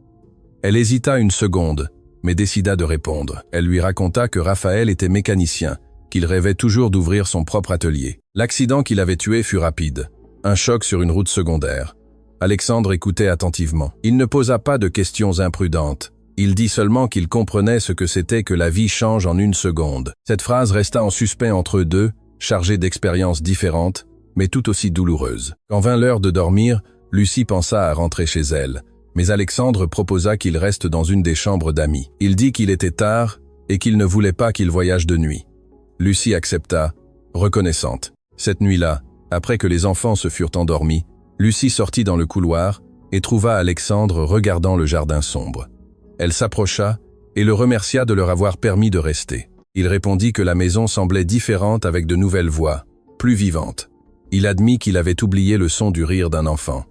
Elle hésita une seconde, mais décida de répondre. Elle lui raconta que Raphaël était mécanicien, qu'il rêvait toujours d'ouvrir son propre atelier. L'accident qui l'avait tué fut rapide, un choc sur une route secondaire. Alexandre écoutait attentivement. Il ne posa pas de questions imprudentes. Il dit seulement qu'il comprenait ce que c'était que la vie change en une seconde. Cette phrase resta en suspens entre eux deux, chargée d'expériences différentes, mais tout aussi douloureuses. Quand vint l'heure de dormir, Lucie pensa à rentrer chez elle, mais Alexandre proposa qu'il reste dans une des chambres d'amis. Il dit qu'il était tard et qu'il ne voulait pas qu'il voyage de nuit. Lucie accepta, reconnaissante. Cette nuit-là, après que les enfants se furent endormis, Lucie sortit dans le couloir et trouva Alexandre regardant le jardin sombre. Elle s'approcha et le remercia de leur avoir permis de rester. Il répondit que la maison semblait différente avec de nouvelles voix, plus vivantes. Il admit qu'il avait oublié le son du rire d'un enfant.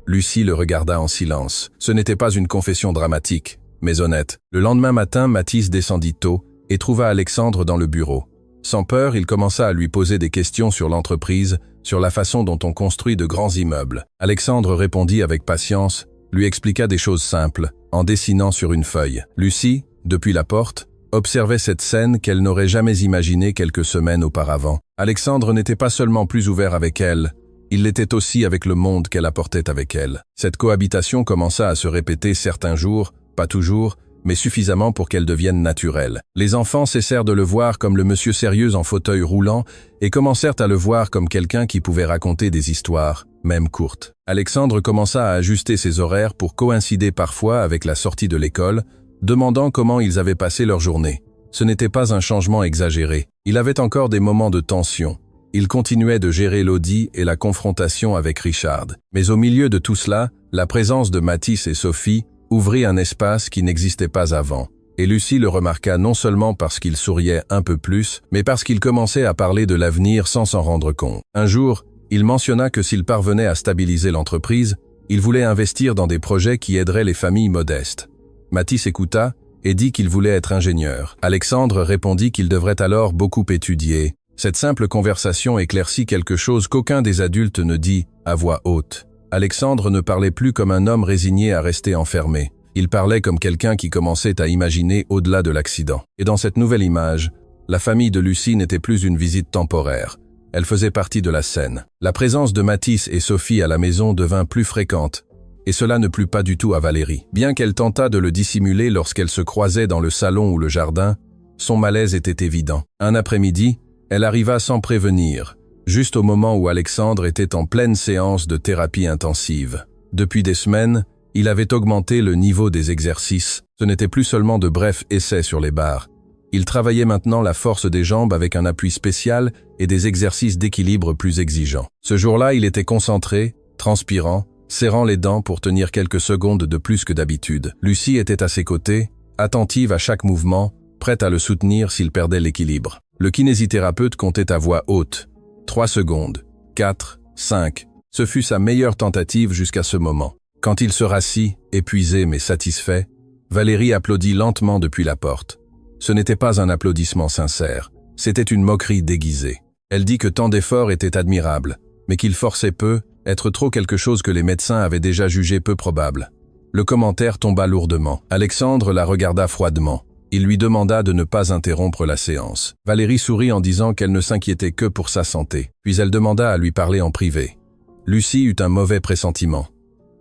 Lucie le regarda en silence. Ce n'était pas une confession dramatique, mais honnête. Le lendemain matin, Mathis descendit tôt et trouva Alexandre dans le bureau. Sans peur, il commença à lui poser des questions sur l'entreprise, sur la façon dont on construit de grands immeubles. Alexandre répondit avec patience, lui expliqua des choses simples, en dessinant sur une feuille. Lucie, depuis la porte, observait cette scène qu'elle n'aurait jamais imaginée quelques semaines auparavant. Alexandre n'était pas seulement plus ouvert avec elle, il l'était aussi avec le monde qu'elle apportait avec elle. Cette cohabitation commença à se répéter certains jours, pas toujours, mais suffisamment pour qu'elle devienne naturelle. Les enfants cessèrent de le voir comme le monsieur sérieux en fauteuil roulant et commencèrent à le voir comme quelqu'un qui pouvait raconter des histoires, même courtes. Alexandre commença à ajuster ses horaires pour coïncider parfois avec la sortie de l'école, demandant comment ils avaient passé leur journée. Ce n'était pas un changement exagéré. Il avait encore des moments de tension. Il continuait de gérer l'audit et la confrontation avec Richard. Mais au milieu de tout cela, la présence de Mathis et Sophie ouvrit un espace qui n'existait pas avant. Et Lucie le remarqua non seulement parce qu'il souriait un peu plus, mais parce qu'il commençait à parler de l'avenir sans s'en rendre compte. Un jour, il mentionna que s'il parvenait à stabiliser l'entreprise, il voulait investir dans des projets qui aideraient les familles modestes. Mathis écouta et dit qu'il voulait être ingénieur. Alexandre répondit qu'il devrait alors beaucoup étudier. Cette simple conversation éclaircit quelque chose qu'aucun des adultes ne dit à voix haute. Alexandre ne parlait plus comme un homme résigné à rester enfermé. Il parlait comme quelqu'un qui commençait à imaginer au-delà de l'accident. Et dans cette nouvelle image, la famille de Lucie n'était plus une visite temporaire. Elle faisait partie de la scène. La présence de Mathis et Sophie à la maison devint plus fréquente, et cela ne plut pas du tout à Valérie. Bien qu'elle tentât de le dissimuler lorsqu'elle se croisait dans le salon ou le jardin, son malaise était évident. Un après-midi, elle arriva sans prévenir, juste au moment où Alexandre était en pleine séance de thérapie intensive. Depuis des semaines, il avait augmenté le niveau des exercices. Ce n'était plus seulement de brefs essais sur les barres. Il travaillait maintenant la force des jambes avec un appui spécial et des exercices d'équilibre plus exigeants. Ce jour-là, il était concentré, transpirant, serrant les dents pour tenir quelques secondes de plus que d'habitude. Lucie était à ses côtés, attentive à chaque mouvement, prête à le soutenir s'il perdait l'équilibre. Le kinésithérapeute comptait à voix haute. 3 secondes, 4, 5. Ce fut sa meilleure tentative jusqu'à ce moment. Quand il se rassit, épuisé mais satisfait, Valérie applaudit lentement depuis la porte. Ce n'était pas un applaudissement sincère, c'était une moquerie déguisée. Elle dit que tant d'efforts étaient admirables, mais qu'il forçait peu, être trop quelque chose que les médecins avaient déjà jugé peu probable. Le commentaire tomba lourdement. Alexandre la regarda froidement. Il lui demanda de ne pas interrompre la séance. Valérie sourit en disant qu'elle ne s'inquiétait que pour sa santé. Puis elle demanda à lui parler en privé. Lucie eut un mauvais pressentiment.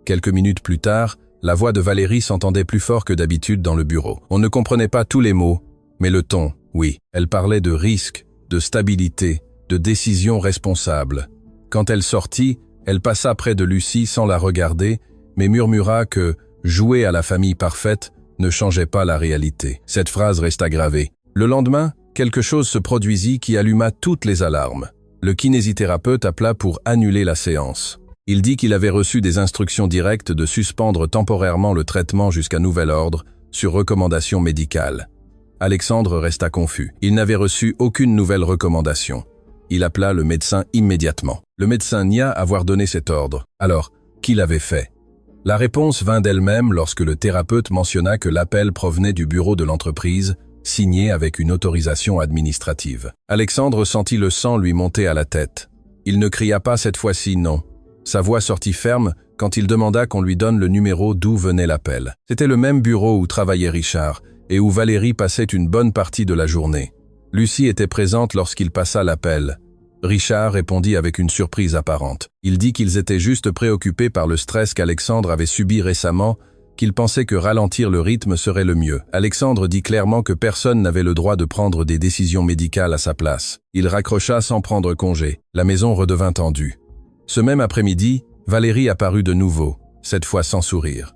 Quelques minutes plus tard, la voix de Valérie s'entendait plus fort que d'habitude dans le bureau. On ne comprenait pas tous les mots, mais le ton, oui. Elle parlait de risque, de stabilité, de décision responsable. Quand elle sortit, elle passa près de Lucie sans la regarder, mais murmura que « jouer à la famille parfaite » ne changeait pas la réalité. Cette phrase resta gravée. Le lendemain, quelque chose se produisit qui alluma toutes les alarmes. Le kinésithérapeute appela pour annuler la séance. Il dit qu'il avait reçu des instructions directes de suspendre temporairement le traitement jusqu'à nouvel ordre, sur recommandation médicale. Alexandre resta confus. Il n'avait reçu aucune nouvelle recommandation. Il appela le médecin immédiatement. Le médecin nia avoir donné cet ordre. Alors, qui l'avait fait? La réponse vint d'elle-même lorsque le thérapeute mentionna que l'appel provenait du bureau de l'entreprise, signé avec une autorisation administrative. Alexandre sentit le sang lui monter à la tête. Il ne cria pas cette fois-ci non. Sa voix sortit ferme quand il demanda qu'on lui donne le numéro d'où venait l'appel. C'était le même bureau où travaillait Richard et où Valérie passait une bonne partie de la journée. Lucie était présente lorsqu'il passa l'appel. Richard répondit avec une surprise apparente. Il dit qu'ils étaient juste préoccupés par le stress qu'Alexandre avait subi récemment, qu'il pensait que ralentir le rythme serait le mieux. Alexandre dit clairement que personne n'avait le droit de prendre des décisions médicales à sa place. Il raccrocha sans prendre congé. La maison redevint tendue. Ce même après-midi, Valérie apparut de nouveau, cette fois sans sourire.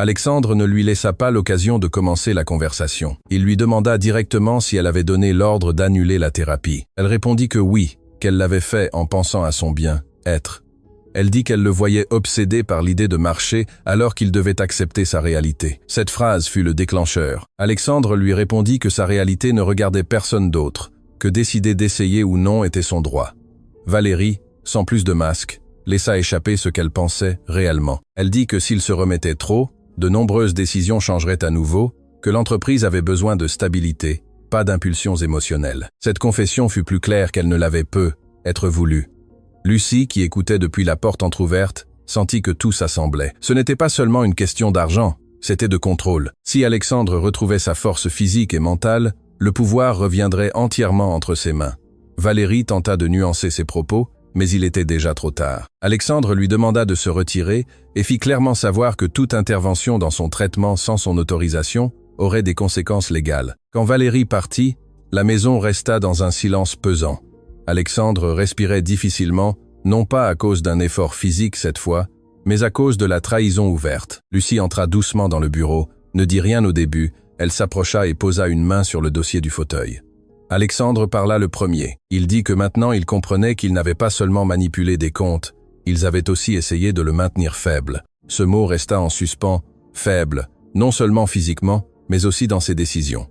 Alexandre ne lui laissa pas l'occasion de commencer la conversation. Il lui demanda directement si elle avait donné l'ordre d'annuler la thérapie. Elle répondit que oui, qu'elle l'avait fait en pensant à son bien-être. Elle dit qu'elle le voyait obsédé par l'idée de marcher alors qu'il devait accepter sa réalité. Cette phrase fut le déclencheur. Alexandre lui répondit que sa réalité ne regardait personne d'autre, que décider d'essayer ou non était son droit. Valérie, sans plus de masque, laissa échapper ce qu'elle pensait réellement. Elle dit que s'il se remettait trop, de nombreuses décisions changeraient à nouveau, que l'entreprise avait besoin de stabilité, pas d'impulsions émotionnelles. Cette confession fut plus claire qu'elle ne l'avait être voulue. Lucie, qui écoutait depuis la porte entr'ouverte, sentit que tout s'assemblait. Ce n'était pas seulement une question d'argent, c'était de contrôle. Si Alexandre retrouvait sa force physique et mentale, le pouvoir reviendrait entièrement entre ses mains. Valérie tenta de nuancer ses propos, mais il était déjà trop tard. Alexandre lui demanda de se retirer et fit clairement savoir que toute intervention dans son traitement sans son autorisation aurait des conséquences légales. Quand Valérie partit, la maison resta dans un silence pesant. Alexandre respirait difficilement, non pas à cause d'un effort physique cette fois, mais à cause de la trahison ouverte. Lucie entra doucement dans le bureau, ne dit rien au début, elle s'approcha et posa une main sur le dossier du fauteuil. Alexandre parla le premier. Il dit que maintenant il comprenait qu'ils n'avaient pas seulement manipulé des comptes, ils avaient aussi essayé de le maintenir faible. Ce mot resta en suspens, faible, non seulement physiquement, mais aussi dans ses décisions.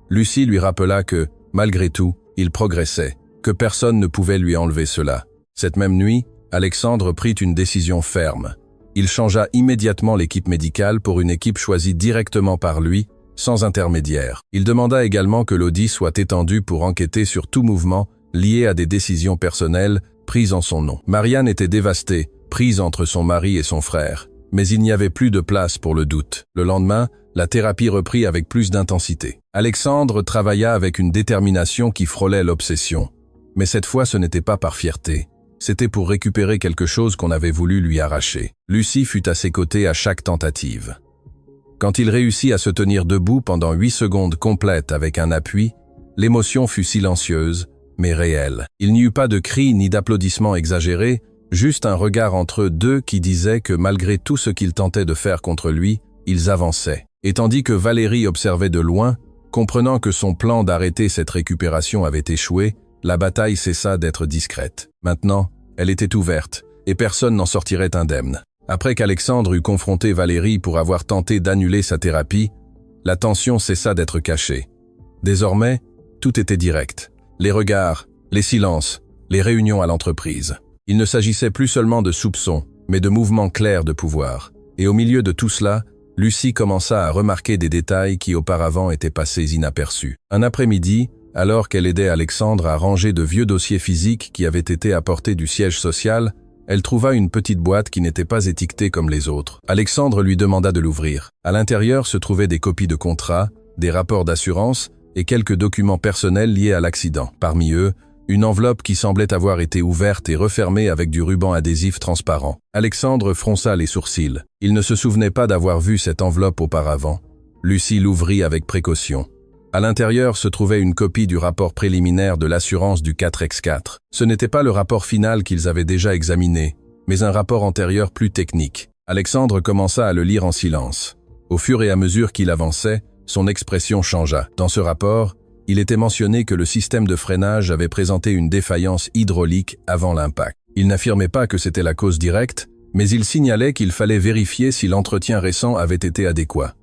Lucie lui rappela que, malgré tout, il progressait, que personne ne pouvait lui enlever cela. Cette même nuit, Alexandre prit une décision ferme. Il changea immédiatement l'équipe médicale pour une équipe choisie directement par lui, sans intermédiaire. Il demanda également que l'audit soit étendu pour enquêter sur tout mouvement lié à des décisions personnelles prises en son nom. Marianne était dévastée, prise entre son mari et son frère, mais il n'y avait plus de place pour le doute. Le lendemain, la thérapie reprit avec plus d'intensité. Alexandre travailla avec une détermination qui frôlait l'obsession. Mais cette fois, ce n'était pas par fierté. C'était pour récupérer quelque chose qu'on avait voulu lui arracher. Lucie fut à ses côtés à chaque tentative. Quand il réussit à se tenir debout pendant 8 secondes complètes avec un appui, l'émotion fut silencieuse, mais réelle. Il n'y eut pas de cris ni d'applaudissements exagérés, juste un regard entre eux deux qui disait que malgré tout ce qu'ils tentaient de faire contre lui, ils avançaient. Et tandis que Valérie observait de loin, comprenant que son plan d'arrêter cette récupération avait échoué, la bataille cessa d'être discrète. Maintenant, elle était ouverte, et personne n'en sortirait indemne. Après qu'Alexandre eut confronté Valérie pour avoir tenté d'annuler sa thérapie, la tension cessa d'être cachée. Désormais, tout était direct. Les regards, les silences, les réunions à l'entreprise. Il ne s'agissait plus seulement de soupçons, mais de mouvements clairs de pouvoir. Et au milieu de tout cela, Lucie commença à remarquer des détails qui auparavant étaient passés inaperçus. Un après-midi, alors qu'elle aidait Alexandre à ranger de vieux dossiers physiques qui avaient été apportés du siège social, elle trouva une petite boîte qui n'était pas étiquetée comme les autres. Alexandre lui demanda de l'ouvrir. À l'intérieur se trouvaient des copies de contrats, des rapports d'assurance et quelques documents personnels liés à l'accident. Parmi eux, une enveloppe qui semblait avoir été ouverte et refermée avec du ruban adhésif transparent. Alexandre fronça les sourcils. Il ne se souvenait pas d'avoir vu cette enveloppe auparavant. Lucie l'ouvrit avec précaution. À l'intérieur se trouvait une copie du rapport préliminaire de l'assurance du 4x4. Ce n'était pas le rapport final qu'ils avaient déjà examiné, mais un rapport antérieur plus technique. Alexandre commença à le lire en silence. Au fur et à mesure qu'il avançait, son expression changea. Dans ce rapport, il était mentionné que le système de freinage avait présenté une défaillance hydraulique avant l'impact. Il n'affirmait pas que c'était la cause directe, mais il signalait qu'il fallait vérifier si l'entretien récent avait été adéquat.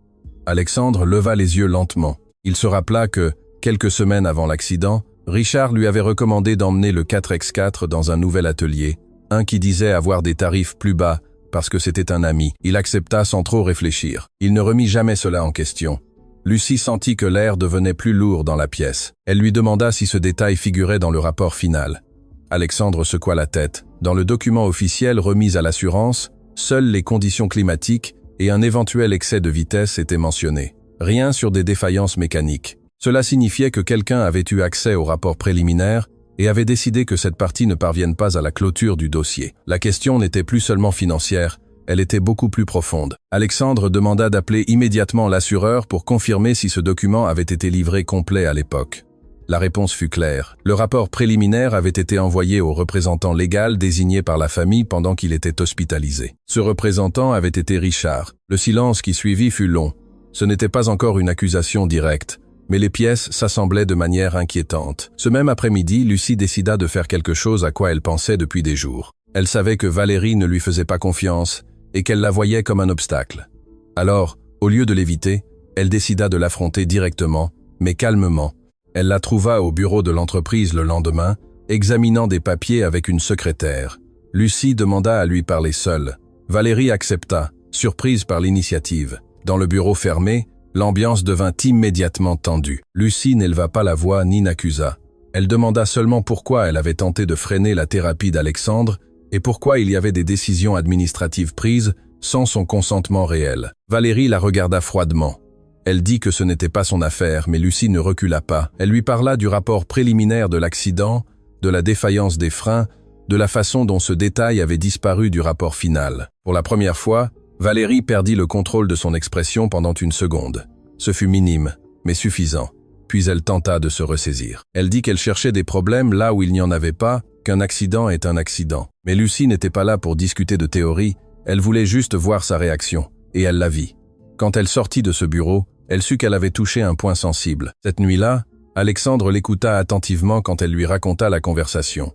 Alexandre leva les yeux lentement. Il se rappela que, quelques semaines avant l'accident, Richard lui avait recommandé d'emmener le 4x4 dans un nouvel atelier, un qui disait avoir des tarifs plus bas parce que c'était un ami. Il accepta sans trop réfléchir. Il ne remit jamais cela en question. Lucie sentit que l'air devenait plus lourd dans la pièce. Elle lui demanda si ce détail figurait dans le rapport final. Alexandre secoua la tête. Dans le document officiel remis à l'assurance, seules les conditions climatiques et un éventuel excès de vitesse étaient mentionnés. Rien sur des défaillances mécaniques. Cela signifiait que quelqu'un avait eu accès au rapport préliminaire et avait décidé que cette partie ne parvienne pas à la clôture du dossier. La question n'était plus seulement financière, Elle était beaucoup plus profonde. Alexandre demanda d'appeler immédiatement l'assureur pour confirmer si ce document avait été livré complet à l'époque. La réponse fut claire. Le rapport préliminaire avait été envoyé au représentant légal désigné par la famille pendant qu'il était hospitalisé. Ce représentant avait été Richard. Le silence qui suivit fut long. Ce n'était pas encore une accusation directe, mais les pièces s'assemblaient de manière inquiétante. Ce même après-midi, Lucie décida de faire quelque chose à quoi elle pensait depuis des jours. Elle savait que Valérie ne lui faisait pas confiance et qu'elle la voyait comme un obstacle. Alors, au lieu de l'éviter, elle décida de l'affronter directement, mais calmement. Elle la trouva au bureau de l'entreprise le lendemain, examinant des papiers avec une secrétaire. Lucie demanda à lui parler seule. Valérie accepta, surprise par l'initiative. Dans le bureau fermé, l'ambiance devint immédiatement tendue. Lucie n'éleva pas la voix ni n'accusa. Elle demanda seulement pourquoi elle avait tenté de freiner la thérapie d'Alexandre et pourquoi il y avait des décisions administratives prises sans son consentement réel. Valérie la regarda froidement. Elle dit que ce n'était pas son affaire, mais Lucie ne recula pas. Elle lui parla du rapport préliminaire de l'accident, de la défaillance des freins, de la façon dont ce détail avait disparu du rapport final. Pour la première fois, Valérie perdit le contrôle de son expression pendant une seconde. Ce fut minime, mais suffisant. Puis elle tenta de se ressaisir. Elle dit qu'elle cherchait des problèmes là où il n'y en avait pas, qu'un accident est un accident. Mais Lucie n'était pas là pour discuter de théorie, elle voulait juste voir sa réaction, et elle la vit. Quand elle sortit de ce bureau, elle sut qu'elle avait touché un point sensible. Cette nuit-là, Alexandre l'écouta attentivement quand elle lui raconta la conversation.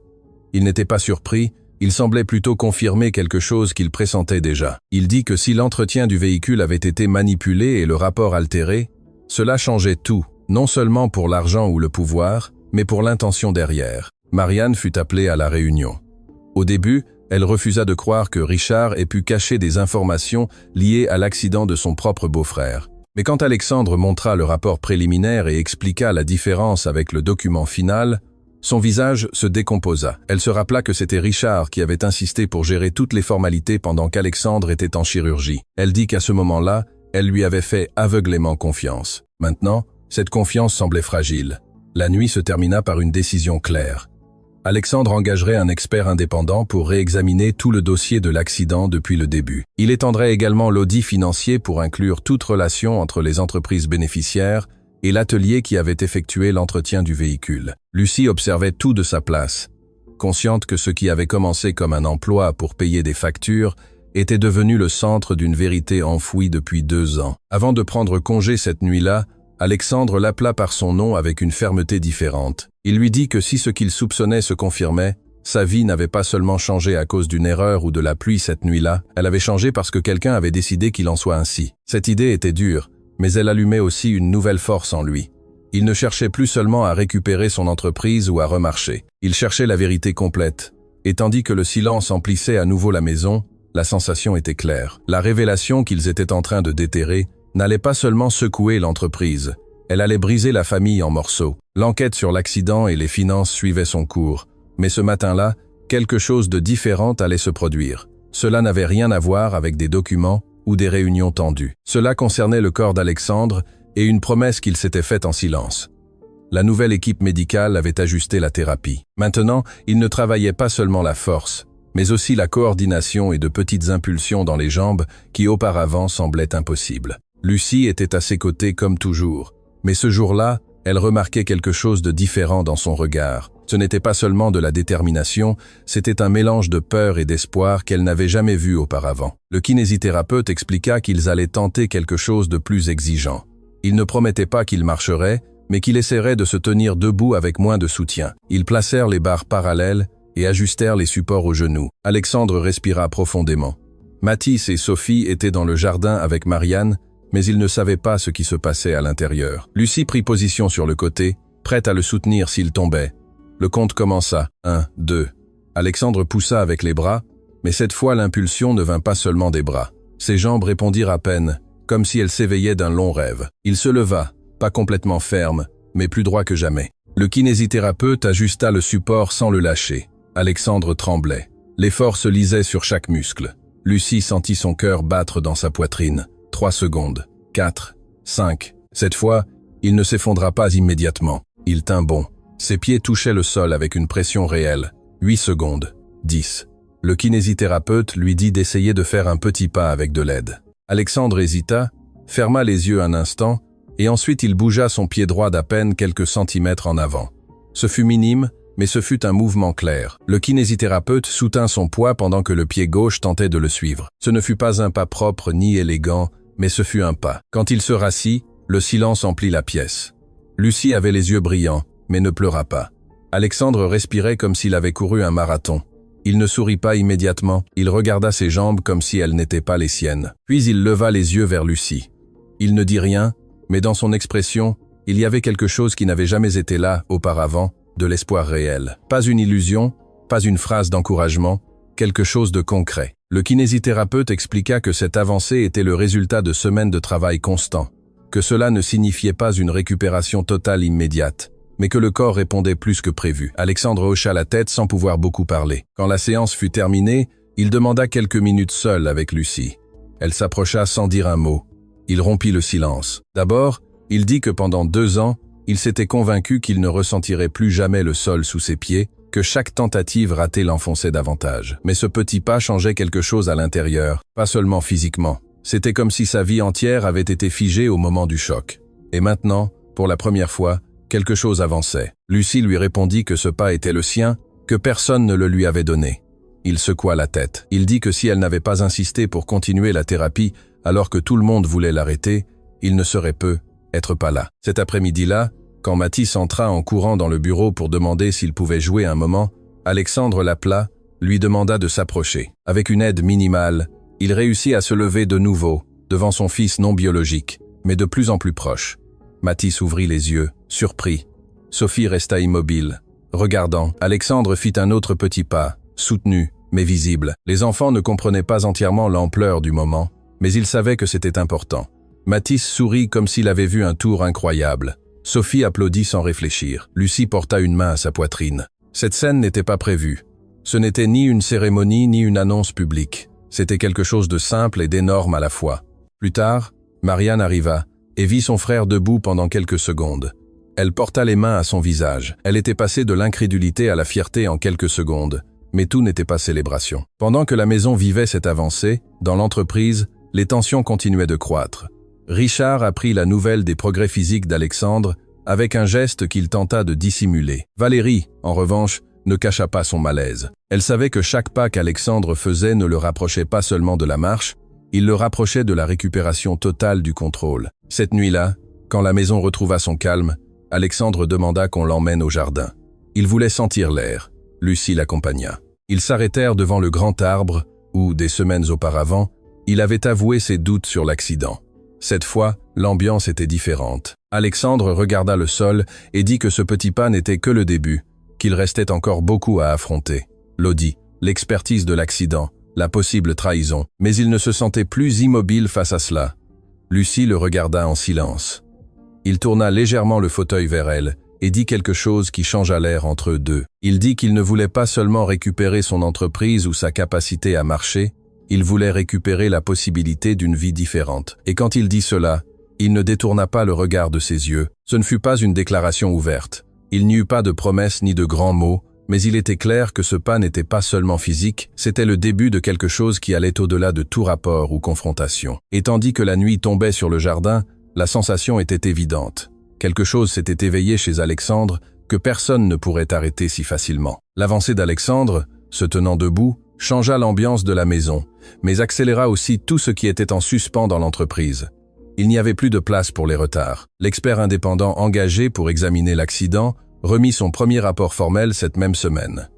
Il n'était pas surpris, il semblait plutôt confirmer quelque chose qu'il pressentait déjà. Il dit que si l'entretien du véhicule avait été manipulé et le rapport altéré, cela changeait tout, non seulement pour l'argent ou le pouvoir, mais pour l'intention derrière. Marianne fut appelée à la réunion. Au début, elle refusa de croire que Richard ait pu cacher des informations liées à l'accident de son propre beau-frère. Mais quand Alexandre montra le rapport préliminaire et expliqua la différence avec le document final, son visage se décomposa. Elle se rappela que c'était Richard qui avait insisté pour gérer toutes les formalités pendant qu'Alexandre était en chirurgie. Elle dit qu'à ce moment-là, elle lui avait fait aveuglément confiance. Maintenant, cette confiance semblait fragile. La nuit se termina par une décision claire. Alexandre engagerait un expert indépendant pour réexaminer tout le dossier de l'accident depuis le début. Il étendrait également l'audit financier pour inclure toute relation entre les entreprises bénéficiaires et l'atelier qui avait effectué l'entretien du véhicule. Lucie observait tout de sa place, consciente que ce qui avait commencé comme un emploi pour payer des factures était devenu le centre d'une vérité enfouie depuis 2 ans. Avant de prendre congé cette nuit-là, Alexandre l'appela par son nom avec une fermeté différente. Il lui dit que si ce qu'il soupçonnait se confirmait, sa vie n'avait pas seulement changé à cause d'une erreur ou de la pluie cette nuit-là, elle avait changé parce que quelqu'un avait décidé qu'il en soit ainsi. Cette idée était dure, mais elle allumait aussi une nouvelle force en lui. Il ne cherchait plus seulement à récupérer son entreprise ou à remarcher. Il cherchait la vérité complète. Et tandis que le silence emplissait à nouveau la maison, la sensation était claire. La révélation qu'ils étaient en train de déterrer n'allait pas seulement secouer l'entreprise, elle allait briser la famille en morceaux. L'enquête sur l'accident et les finances suivait son cours, mais ce matin-là, quelque chose de différent allait se produire. Cela n'avait rien à voir avec des documents ou des réunions tendues. Cela concernait le corps d'Alexandre et une promesse qu'il s'était faite en silence. La nouvelle équipe médicale avait ajusté la thérapie. Maintenant, il ne travaillait pas seulement la force, mais aussi la coordination et de petites impulsions dans les jambes qui auparavant semblaient impossibles. Lucie était à ses côtés comme toujours, mais ce jour-là, elle remarquait quelque chose de différent dans son regard. Ce n'était pas seulement de la détermination, c'était un mélange de peur et d'espoir qu'elle n'avait jamais vu auparavant. Le kinésithérapeute expliqua qu'ils allaient tenter quelque chose de plus exigeant. Il ne promettait pas qu'il marcherait, mais qu'il essaierait de se tenir debout avec moins de soutien. Ils placèrent les barres parallèles et ajustèrent les supports aux genoux. Alexandre respira profondément. Mathis et Sophie étaient dans le jardin avec Marianne, mais ils ne savaient pas ce qui se passait à l'intérieur. Lucie prit position sur le côté, prête à le soutenir s'il tombait. Le compte commença. 1, 2. Alexandre poussa avec les bras, mais cette fois l'impulsion ne vint pas seulement des bras. Ses jambes répondirent à peine, comme si elles s'éveillaient d'un long rêve. Il se leva, pas complètement ferme, mais plus droit que jamais. Le kinésithérapeute ajusta le support sans le lâcher. Alexandre tremblait. L'effort se lisait sur chaque muscle. Lucie sentit son cœur battre dans sa poitrine. 3 secondes. 4. 5. Cette fois, il ne s'effondra pas immédiatement. Il tint bon. Ses pieds touchaient le sol avec une pression réelle. 8 secondes. 10. Le kinésithérapeute lui dit d'essayer de faire un petit pas avec de l'aide. Alexandre hésita, ferma les yeux un instant, et ensuite il bougea son pied droit d'à peine quelques centimètres en avant. Ce fut minime, mais ce fut un mouvement clair. Le kinésithérapeute soutint son poids pendant que le pied gauche tentait de le suivre. Ce ne fut pas un pas propre ni élégant, mais ce fut un pas. Quand il se rassit, le silence emplit la pièce. Lucie avait les yeux brillants, mais ne pleura pas. Alexandre respirait comme s'il avait couru un marathon. Il ne sourit pas immédiatement, il regarda ses jambes comme si elles n'étaient pas les siennes. Puis il leva les yeux vers Lucie. Il ne dit rien, mais dans son expression, il y avait quelque chose qui n'avait jamais été là auparavant, de l'espoir réel. Pas une illusion, pas une phrase d'encouragement, quelque chose de concret. Le kinésithérapeute expliqua que cette avancée était le résultat de semaines de travail constant, que cela ne signifiait pas une récupération totale immédiate, mais que le corps répondait plus que prévu. Alexandre hocha la tête sans pouvoir beaucoup parler. Quand la séance fut terminée, il demanda quelques minutes seul avec Lucie. Elle s'approcha sans dire un mot. Il rompit le silence. D'abord, il dit que pendant 2 ans, il s'était convaincu qu'il ne ressentirait plus jamais le sol sous ses pieds, que chaque tentative ratée l'enfonçait davantage. Mais ce petit pas changeait quelque chose à l'intérieur, pas seulement physiquement. C'était comme si sa vie entière avait été figée au moment du choc. Et maintenant, pour la première fois, quelque chose avançait. Lucie lui répondit que ce pas était le sien, que personne ne le lui avait donné. Il secoua la tête. Il dit que si elle n'avait pas insisté pour continuer la thérapie alors que tout le monde voulait l'arrêter, il ne serait être pas là. Cet après-midi-là, quand Mathis entra en courant dans le bureau pour demander s'il pouvait jouer un moment, Alexandre l'appela, lui demanda de s'approcher. Avec une aide minimale, il réussit à se lever de nouveau, devant son fils non biologique, mais de plus en plus proche. Mathis ouvrit les yeux, surpris. Sophie resta immobile, regardant. Alexandre fit un autre petit pas, soutenu, mais visible. Les enfants ne comprenaient pas entièrement l'ampleur du moment, mais ils savaient que c'était important. Mathis sourit comme s'il avait vu un tour incroyable. Sophie applaudit sans réfléchir. Lucie porta une main à sa poitrine. Cette scène n'était pas prévue. Ce n'était ni une cérémonie ni une annonce publique. C'était quelque chose de simple et d'énorme à la fois. Plus tard, Marianne arriva et vit son frère debout pendant quelques secondes. Elle porta les mains à son visage. Elle était passée de l'incrédulité à la fierté en quelques secondes, mais tout n'était pas célébration. Pendant que la maison vivait cette avancée, dans l'entreprise, les tensions continuaient de croître. Richard apprit la nouvelle des progrès physiques d'Alexandre avec un geste qu'il tenta de dissimuler. Valérie, en revanche, ne cacha pas son malaise. Elle savait que chaque pas qu'Alexandre faisait ne le rapprochait pas seulement de la marche, il le rapprochait de la récupération totale du contrôle. Cette nuit-là, quand la maison retrouva son calme, Alexandre demanda qu'on l'emmène au jardin. Il voulait sentir l'air. Lucie l'accompagna. Ils s'arrêtèrent devant le grand arbre où, des semaines auparavant, il avait avoué ses doutes sur l'accident. Cette fois, l'ambiance était différente. Alexandre regarda le sol et dit que ce petit pas n'était que le début, qu'il restait encore beaucoup à affronter. L'audit, l'expertise de l'accident, la possible trahison, mais il ne se sentait plus immobile face à cela. Lucie le regarda en silence. Il tourna légèrement le fauteuil vers elle et dit quelque chose qui changea l'air entre eux deux. Il dit qu'il ne voulait pas seulement récupérer son entreprise ou sa capacité à marcher, il voulait récupérer la possibilité d'une vie différente. Et quand il dit cela, il ne détourna pas le regard de ses yeux. Ce ne fut pas une déclaration ouverte. Il n'y eut pas de promesses ni de grands mots, mais il était clair que ce pas n'était pas seulement physique, c'était le début de quelque chose qui allait au-delà de tout rapport ou confrontation. Et tandis que la nuit tombait sur le jardin, la sensation était évidente. Quelque chose s'était éveillé chez Alexandre que personne ne pourrait arrêter si facilement. L'avancée d'Alexandre, se tenant debout, changea l'ambiance de la maison, mais accéléra aussi tout ce qui était en suspens dans l'entreprise. Il n'y avait plus de place pour les retards. L'expert indépendant engagé pour examiner l'accident remit son premier rapport formel cette même semaine.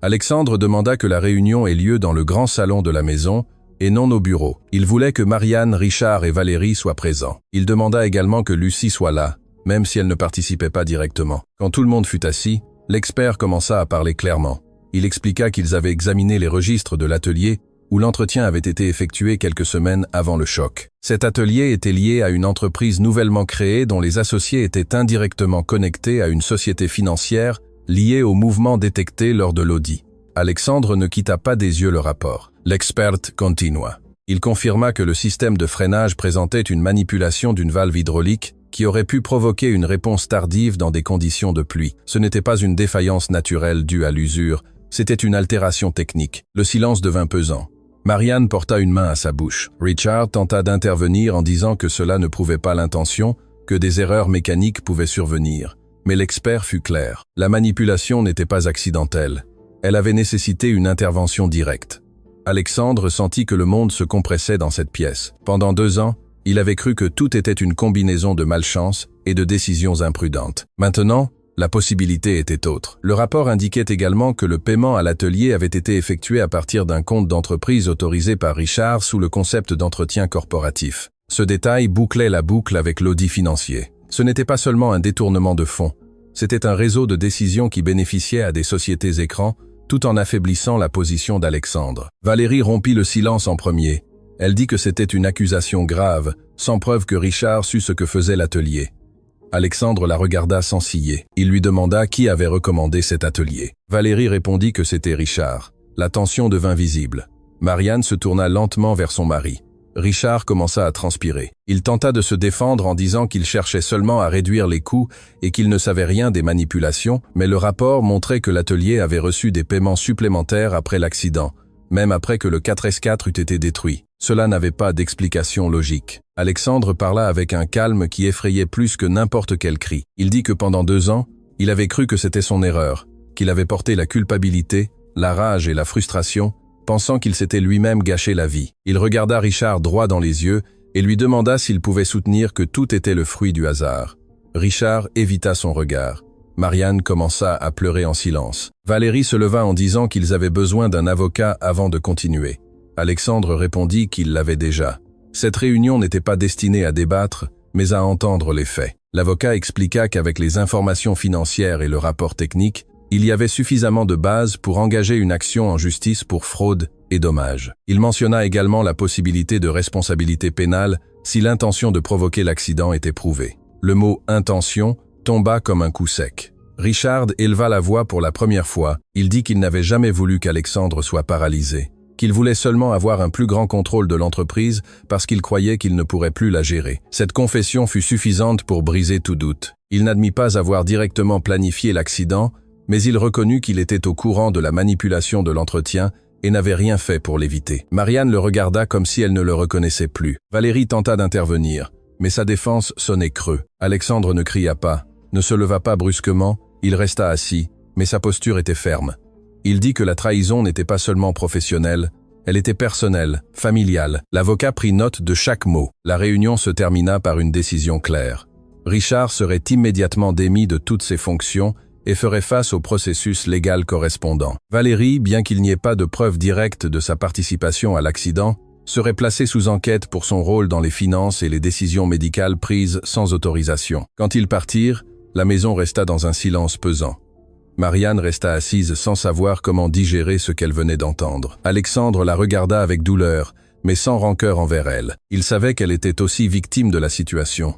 Alexandre demanda que la réunion ait lieu dans le grand salon de la maison et non au bureau. Il voulait que Marianne, Richard et Valérie soient présents. Il demanda également que Lucie soit là, même si elle ne participait pas directement. Quand tout le monde fut assis, l'expert commença à parler clairement. Il expliqua qu'ils avaient examiné les registres de l'atelier où l'entretien avait été effectué quelques semaines avant le choc. Cet atelier était lié à une entreprise nouvellement créée dont les associés étaient indirectement connectés à une société financière liée au mouvement détecté lors de l'audit. Alexandre ne quitta pas des yeux le rapport. L'expert continua. Il confirma que le système de freinage présentait une manipulation d'une valve hydraulique qui aurait pu provoquer une réponse tardive dans des conditions de pluie. Ce n'était pas une défaillance naturelle due à l'usure, C'était une altération technique. Le silence devint pesant. Marianne porta une main à sa bouche. Richard tenta d'intervenir en disant que cela ne prouvait pas l'intention, que des erreurs mécaniques pouvaient survenir. Mais l'expert fut clair. La manipulation n'était pas accidentelle. Elle avait nécessité une intervention directe. Alexandre sentit que le monde se compressait dans cette pièce. Pendant 2 ans, il avait cru que tout était une combinaison de malchance et de décisions imprudentes. Maintenant, la possibilité était autre. Le rapport indiquait également que le paiement à l'atelier avait été effectué à partir d'un compte d'entreprise autorisé par Richard sous le concept d'entretien corporatif. Ce détail bouclait la boucle avec l'audit financier. Ce n'était pas seulement un détournement de fonds, c'était un réseau de décisions qui bénéficiait à des sociétés écrans, tout en affaiblissant la position d'Alexandre. Valérie rompit le silence en premier. Elle dit que c'était une accusation grave, sans preuve que Richard sût ce que faisait l'atelier. Alexandre la regarda sans ciller. Il lui demanda qui avait recommandé cet atelier. Valérie répondit que c'était Richard. La tension devint visible. Marianne se tourna lentement vers son mari. Richard commença à transpirer. Il tenta de se défendre en disant qu'il cherchait seulement à réduire les coûts et qu'il ne savait rien des manipulations, mais le rapport montrait que l'atelier avait reçu des paiements supplémentaires après l'accident, même après que le 4S4 eût été détruit. Cela n'avait pas d'explication logique. Alexandre parla avec un calme qui effrayait plus que n'importe quel cri. Il dit que pendant 2 ans, il avait cru que c'était son erreur, qu'il avait porté la culpabilité, la rage et la frustration, pensant qu'il s'était lui-même gâché la vie. Il regarda Richard droit dans les yeux et lui demanda s'il pouvait soutenir que tout était le fruit du hasard. Richard évita son regard. Marianne commença à pleurer en silence. Valérie se leva en disant qu'ils avaient besoin d'un avocat avant de continuer. Alexandre répondit qu'il l'avait déjà. Cette réunion n'était pas destinée à débattre, mais à entendre les faits. L'avocat expliqua qu'avec les informations financières et le rapport technique, il y avait suffisamment de bases pour engager une action en justice pour fraude et dommages. Il mentionna également la possibilité de responsabilité pénale si l'intention de provoquer l'accident était prouvée. Le mot « intention » tomba comme un coup sec. Richard éleva la voix pour la première fois. Il dit qu'il n'avait jamais voulu qu'Alexandre soit paralysé, qu'il voulait seulement avoir un plus grand contrôle de l'entreprise parce qu'il croyait qu'il ne pourrait plus la gérer. Cette confession fut suffisante pour briser tout doute. Il n'admit pas avoir directement planifié l'accident, mais il reconnut qu'il était au courant de la manipulation de l'entretien et n'avait rien fait pour l'éviter. Marianne le regarda comme si elle ne le reconnaissait plus. Valérie tenta d'intervenir, mais sa défense sonnait creux. Alexandre ne cria pas, ne se leva pas brusquement, il resta assis, mais sa posture était ferme. Il dit que la trahison n'était pas seulement professionnelle, elle était personnelle, familiale. L'avocat prit note de chaque mot. La réunion se termina par une décision claire. Richard serait immédiatement démis de toutes ses fonctions et ferait face au processus légal correspondant. Valérie, bien qu'il n'y ait pas de preuve directe de sa participation à l'accident, serait placée sous enquête pour son rôle dans les finances et les décisions médicales prises sans autorisation. Quand ils partirent, la maison resta dans un silence pesant. Marianne resta assise sans savoir comment digérer ce qu'elle venait d'entendre. Alexandre la regarda avec douleur, mais sans rancœur envers elle. Il savait qu'elle était aussi victime de la situation.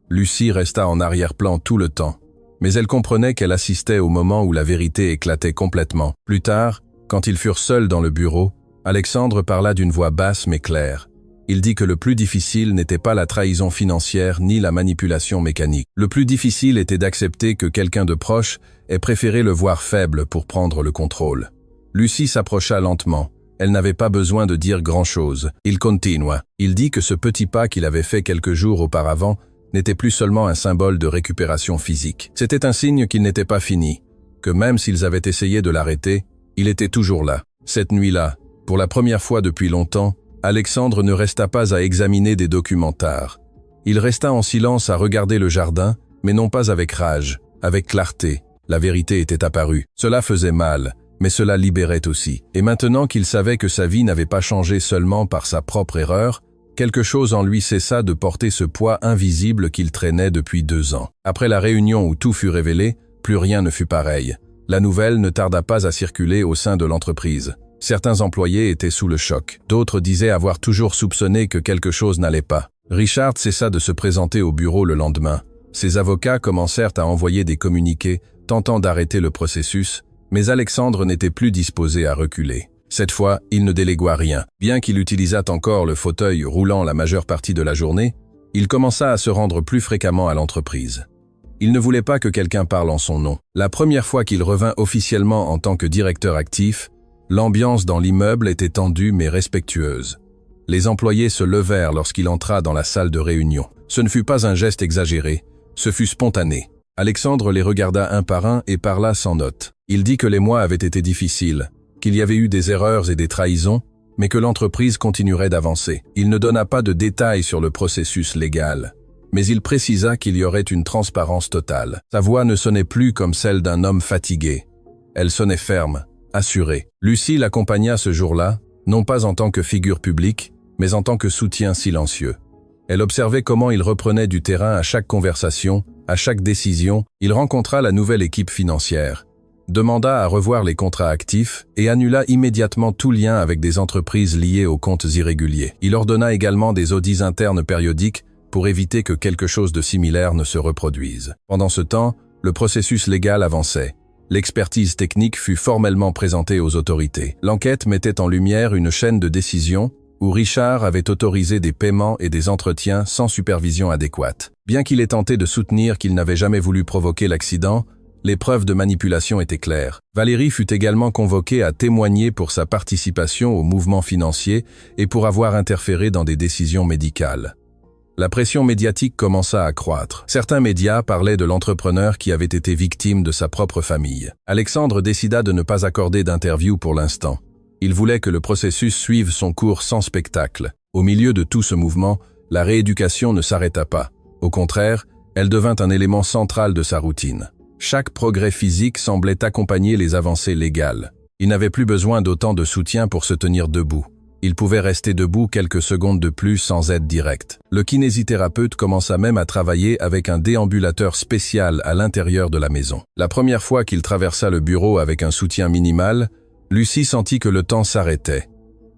Lucie resta en arrière-plan tout le temps, mais elle comprenait qu'elle assistait au moment où la vérité éclatait complètement. Plus tard, quand ils furent seuls dans le bureau, Alexandre parla d'une voix basse mais claire. Il dit que le plus difficile n'était pas la trahison financière ni la manipulation mécanique. Le plus difficile était d'accepter que quelqu'un de proche ait préféré le voir faible pour prendre le contrôle. Lucie s'approcha lentement. Elle n'avait pas besoin de dire grand-chose. Il continua. Il dit que ce petit pas qu'il avait fait quelques jours auparavant n'était plus seulement un symbole de récupération physique. C'était un signe qu'il n'était pas fini, que même s'ils avaient essayé de l'arrêter, il était toujours là. Cette nuit-là, pour la première fois depuis longtemps, Alexandre ne resta pas à examiner des documentaires. Il resta en silence à regarder le jardin, mais non pas avec rage, avec clarté. La vérité était apparue. Cela faisait mal, mais cela libérait aussi. Et maintenant qu'il savait que sa vie n'avait pas changé seulement par sa propre erreur, quelque chose en lui cessa de porter ce poids invisible qu'il traînait depuis 2 ans. Après la réunion où tout fut révélé, plus rien ne fut pareil. La nouvelle ne tarda pas à circuler au sein de l'entreprise. Certains employés étaient sous le choc. D'autres disaient avoir toujours soupçonné que quelque chose n'allait pas. Richard cessa de se présenter au bureau le lendemain. Ses avocats commencèrent à envoyer des communiqués, tentant d'arrêter le processus, mais Alexandre n'était plus disposé à reculer. Cette fois, il ne délégua rien. Bien qu'il utilisât encore le fauteuil roulant la majeure partie de la journée, il commença à se rendre plus fréquemment à l'entreprise. Il ne voulait pas que quelqu'un parle en son nom. La première fois qu'il revint officiellement en tant que directeur actif, l'ambiance dans l'immeuble était tendue mais respectueuse. Les employés se levèrent lorsqu'il entra dans la salle de réunion. Ce ne fut pas un geste exagéré, ce fut spontané. Alexandre les regarda un par un et parla sans note. Il dit que les mois avaient été difficiles, qu'il y avait eu des erreurs et des trahisons, mais que l'entreprise continuerait d'avancer. Il ne donna pas de détails sur le processus légal, mais il précisa qu'il y aurait une transparence totale. Sa voix ne sonnait plus comme celle d'un homme fatigué. Elle sonnait ferme, assurée. Lucie l'accompagna ce jour-là, non pas en tant que figure publique, mais en tant que soutien silencieux. Elle observait comment il reprenait du terrain à chaque conversation, à chaque décision. Il rencontra la nouvelle équipe financière, demanda à revoir les contrats actifs et annula immédiatement tout lien avec des entreprises liées aux comptes irréguliers. Il ordonna également des audits internes périodiques pour éviter que quelque chose de similaire ne se reproduise. Pendant ce temps, le processus légal avançait. L'expertise technique fut formellement présentée aux autorités. L'enquête mettait en lumière une chaîne de décisions où Richard avait autorisé des paiements et des entretiens sans supervision adéquate. Bien qu'il ait tenté de soutenir qu'il n'avait jamais voulu provoquer l'accident, les preuves de manipulation étaient claires. Valérie fut également convoquée à témoigner pour sa participation au mouvement financier et pour avoir interféré dans des décisions médicales. La pression médiatique commença à croître. Certains médias parlaient de l'entrepreneur qui avait été victime de sa propre famille. Alexandre décida de ne pas accorder d'interview pour l'instant. Il voulait que le processus suive son cours sans spectacle. Au milieu de tout ce mouvement, la rééducation ne s'arrêta pas. Au contraire, elle devint un élément central de sa routine. Chaque progrès physique semblait accompagner les avancées légales. Il n'avait plus besoin d'autant de soutien pour se tenir debout. Il pouvait rester debout quelques secondes de plus sans aide directe. Le kinésithérapeute commença même à travailler avec un déambulateur spécial à l'intérieur de la maison. La première fois qu'il traversa le bureau avec un soutien minimal, Lucie sentit que le temps s'arrêtait.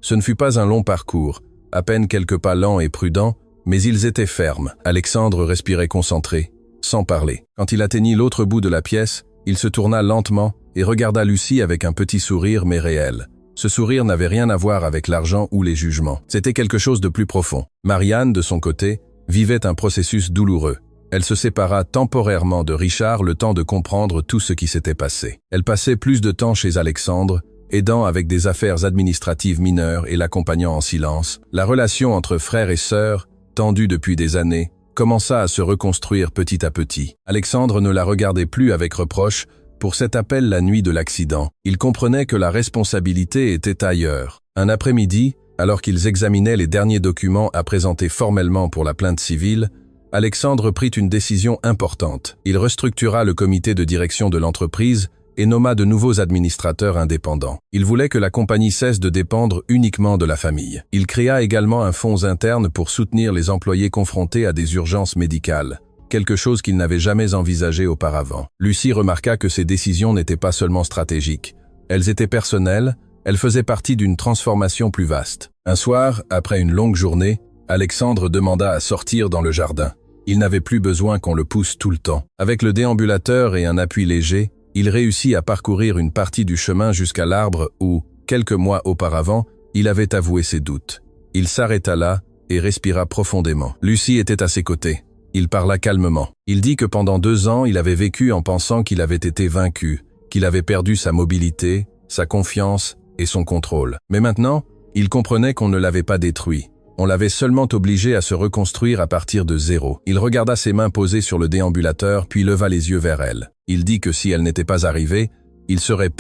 Ce ne fut pas un long parcours, à peine quelques pas lents et prudents, mais ils étaient fermes. Alexandre respirait concentré, sans parler. Quand il atteignit l'autre bout de la pièce, il se tourna lentement et regarda Lucie avec un petit sourire mais réel. Ce sourire n'avait rien à voir avec l'argent ou les jugements. C'était quelque chose de plus profond. Marianne, de son côté, vivait un processus douloureux. Elle se sépara temporairement de Richard le temps de comprendre tout ce qui s'était passé. Elle passait plus de temps chez Alexandre, aidant avec des affaires administratives mineures et l'accompagnant en silence. La relation entre frères et sœurs, tendue depuis des années, commença à se reconstruire petit à petit. Alexandre ne la regardait plus avec reproche pour cet appel la nuit de l'accident. Il comprenait que la responsabilité était ailleurs. Un après-midi, alors qu'ils examinaient les derniers documents à présenter formellement pour la plainte civile, Alexandre prit une décision importante. Il restructura le comité de direction de l'entreprise et nomma de nouveaux administrateurs indépendants. Il voulait que la compagnie cesse de dépendre uniquement de la famille. Il créa également un fonds interne pour soutenir les employés confrontés à des urgences médicales, quelque chose qu'il n'avait jamais envisagé auparavant. Lucie remarqua que ces décisions n'étaient pas seulement stratégiques. Elles étaient personnelles, elles faisaient partie d'une transformation plus vaste. Un soir, après une longue journée, Alexandre demanda à sortir dans le jardin. Il n'avait plus besoin qu'on le pousse tout le temps. Avec le déambulateur et un appui léger, il réussit à parcourir une partie du chemin jusqu'à l'arbre où, quelques mois auparavant, il avait avoué ses doutes. Il s'arrêta là et respira profondément. Lucie était à ses côtés. Il parla calmement. Il dit que pendant 2 ans, il avait vécu en pensant qu'il avait été vaincu, qu'il avait perdu sa mobilité, sa confiance et son contrôle. Mais maintenant, il comprenait qu'on ne l'avait pas détruit. On l'avait seulement obligé à se reconstruire à partir de zéro. Il regarda ses mains posées sur le déambulateur, puis leva les yeux vers elle. Il dit que si elle n'était pas arrivée, il serait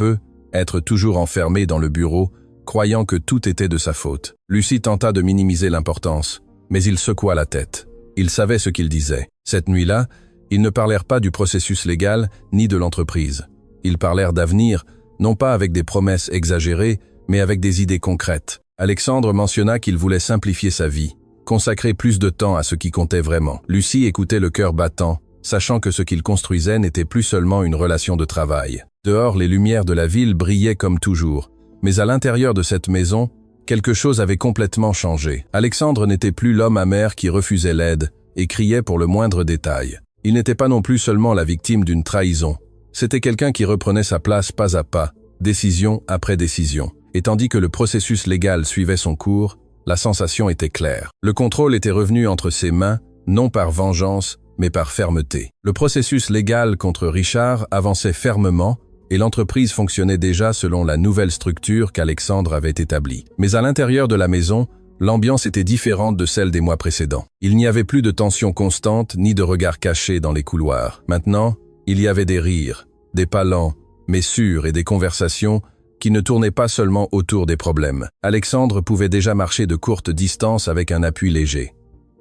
être toujours enfermé dans le bureau, croyant que tout était de sa faute. Lucie tenta de minimiser l'importance, mais il secoua la tête. Il savait ce qu'il disait. Cette nuit-là, ils ne parlèrent pas du processus légal ni de l'entreprise. Ils parlèrent d'avenir, non pas avec des promesses exagérées, mais avec des idées concrètes. Alexandre mentionna qu'il voulait simplifier sa vie, consacrer plus de temps à ce qui comptait vraiment. Lucie écoutait le cœur battant, sachant que ce qu'il construisait n'était plus seulement une relation de travail. Dehors, les lumières de la ville brillaient comme toujours, mais à l'intérieur de cette maison, quelque chose avait complètement changé. Alexandre n'était plus l'homme amer qui refusait l'aide et criait pour le moindre détail. Il n'était pas non plus seulement la victime d'une trahison. C'était quelqu'un qui reprenait sa place pas à pas, décision après décision. Et tandis que le processus légal suivait son cours, la sensation était claire. Le contrôle était revenu entre ses mains, non par vengeance, mais par fermeté. Le processus légal contre Richard avançait fermement et l'entreprise fonctionnait déjà selon la nouvelle structure qu'Alexandre avait établie. Mais à l'intérieur de la maison, l'ambiance était différente de celle des mois précédents. Il n'y avait plus de tension constante ni de regards cachés dans les couloirs. Maintenant, il y avait des rires, des pas lents, mais sûrs et des conversations qui ne tournaient pas seulement autour des problèmes. Alexandre pouvait déjà marcher de courtes distances avec un appui léger.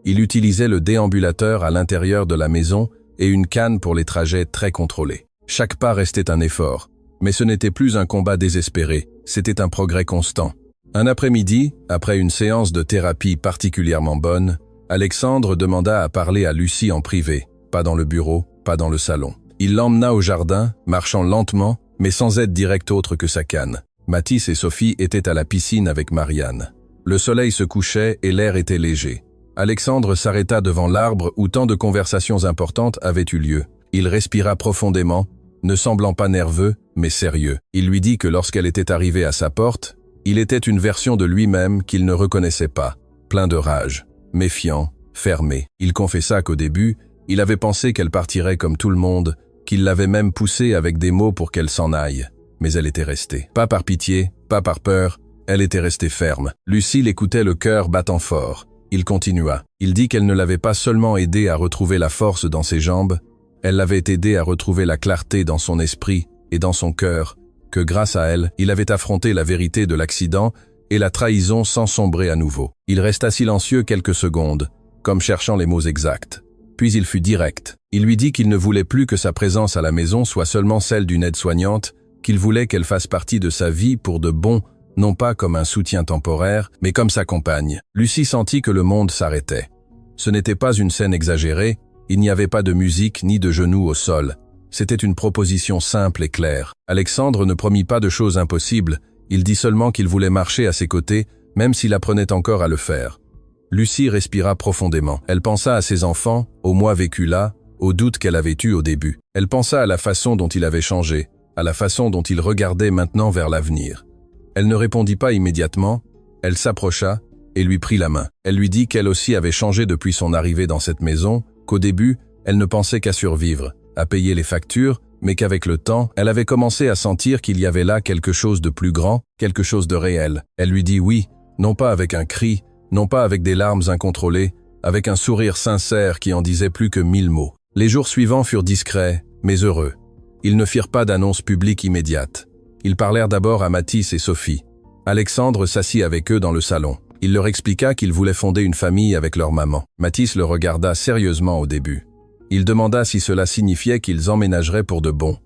Il utilisait le déambulateur à l'intérieur de la maison et une canne pour les trajets très contrôlés. Chaque pas restait un effort, mais ce n'était plus un combat désespéré, c'était un progrès constant. Un après-midi, après une séance de thérapie particulièrement bonne, Alexandre demanda à parler à Lucie en privé, pas dans le bureau, pas dans le salon. Il l'emmena au jardin, marchant lentement, mais sans aide directe autre que sa canne. Mathis et Sophie étaient à la piscine avec Marianne. Le soleil se couchait et l'air était léger. Alexandre s'arrêta devant l'arbre où tant de conversations importantes avaient eu lieu. Il respira profondément, ne semblant pas nerveux, mais sérieux. Il lui dit que lorsqu'elle était arrivée à sa porte, il était une version de lui-même qu'il ne reconnaissait pas, plein de rage, méfiant, fermé. Il confessa qu'au début, il avait pensé qu'elle partirait comme tout le monde, qu'il l'avait même poussée avec des mots pour qu'elle s'en aille. Mais elle était restée. Pas par pitié, pas par peur, elle était restée ferme. Lucie l'écoutait le cœur battant fort. Il continua. Il dit qu'elle ne l'avait pas seulement aidé à retrouver la force dans ses jambes, elle l'avait aidé à retrouver la clarté dans son esprit et dans son cœur, que grâce à elle, il avait affronté la vérité de l'accident et la trahison sans sombrer à nouveau. Il resta silencieux quelques secondes, comme cherchant les mots exacts. Puis il fut direct. Il lui dit qu'il ne voulait plus que sa présence à la maison soit seulement celle d'une aide-soignante, qu'il voulait qu'elle fasse partie de sa vie pour de bon, non pas comme un soutien temporaire, mais comme sa compagne. Lucie sentit que le monde s'arrêtait. Ce n'était pas une scène exagérée, il n'y avait pas de musique ni de genoux au sol. C'était une proposition simple et claire. Alexandre ne promit pas de choses impossibles, il dit seulement qu'il voulait marcher à ses côtés, même s'il apprenait encore à le faire. Lucie respira profondément. Elle pensa à ses enfants, aux mois vécus là, aux doutes qu'elle avait eus au début. Elle pensa à la façon dont il avait changé, à la façon dont il regardait maintenant vers l'avenir. Elle ne répondit pas immédiatement, elle s'approcha et lui prit la main. Elle lui dit qu'elle aussi avait changé depuis son arrivée dans cette maison, qu'au début, elle ne pensait qu'à survivre, à payer les factures, mais qu'avec le temps, elle avait commencé à sentir qu'il y avait là quelque chose de plus grand, quelque chose de réel. Elle lui dit oui, non pas avec un cri, non pas avec des larmes incontrôlées, avec un sourire sincère qui en disait plus que 1000 mots. Les jours suivants furent discrets, mais heureux. Ils ne firent pas d'annonce publique immédiate. Ils parlèrent d'abord à Mathis et Sophie. Alexandre s'assit avec eux dans le salon. Il leur expliqua qu'il voulait fonder une famille avec leur maman. Mathis le regarda sérieusement au début. Il demanda si cela signifiait qu'ils emménageraient pour de bon.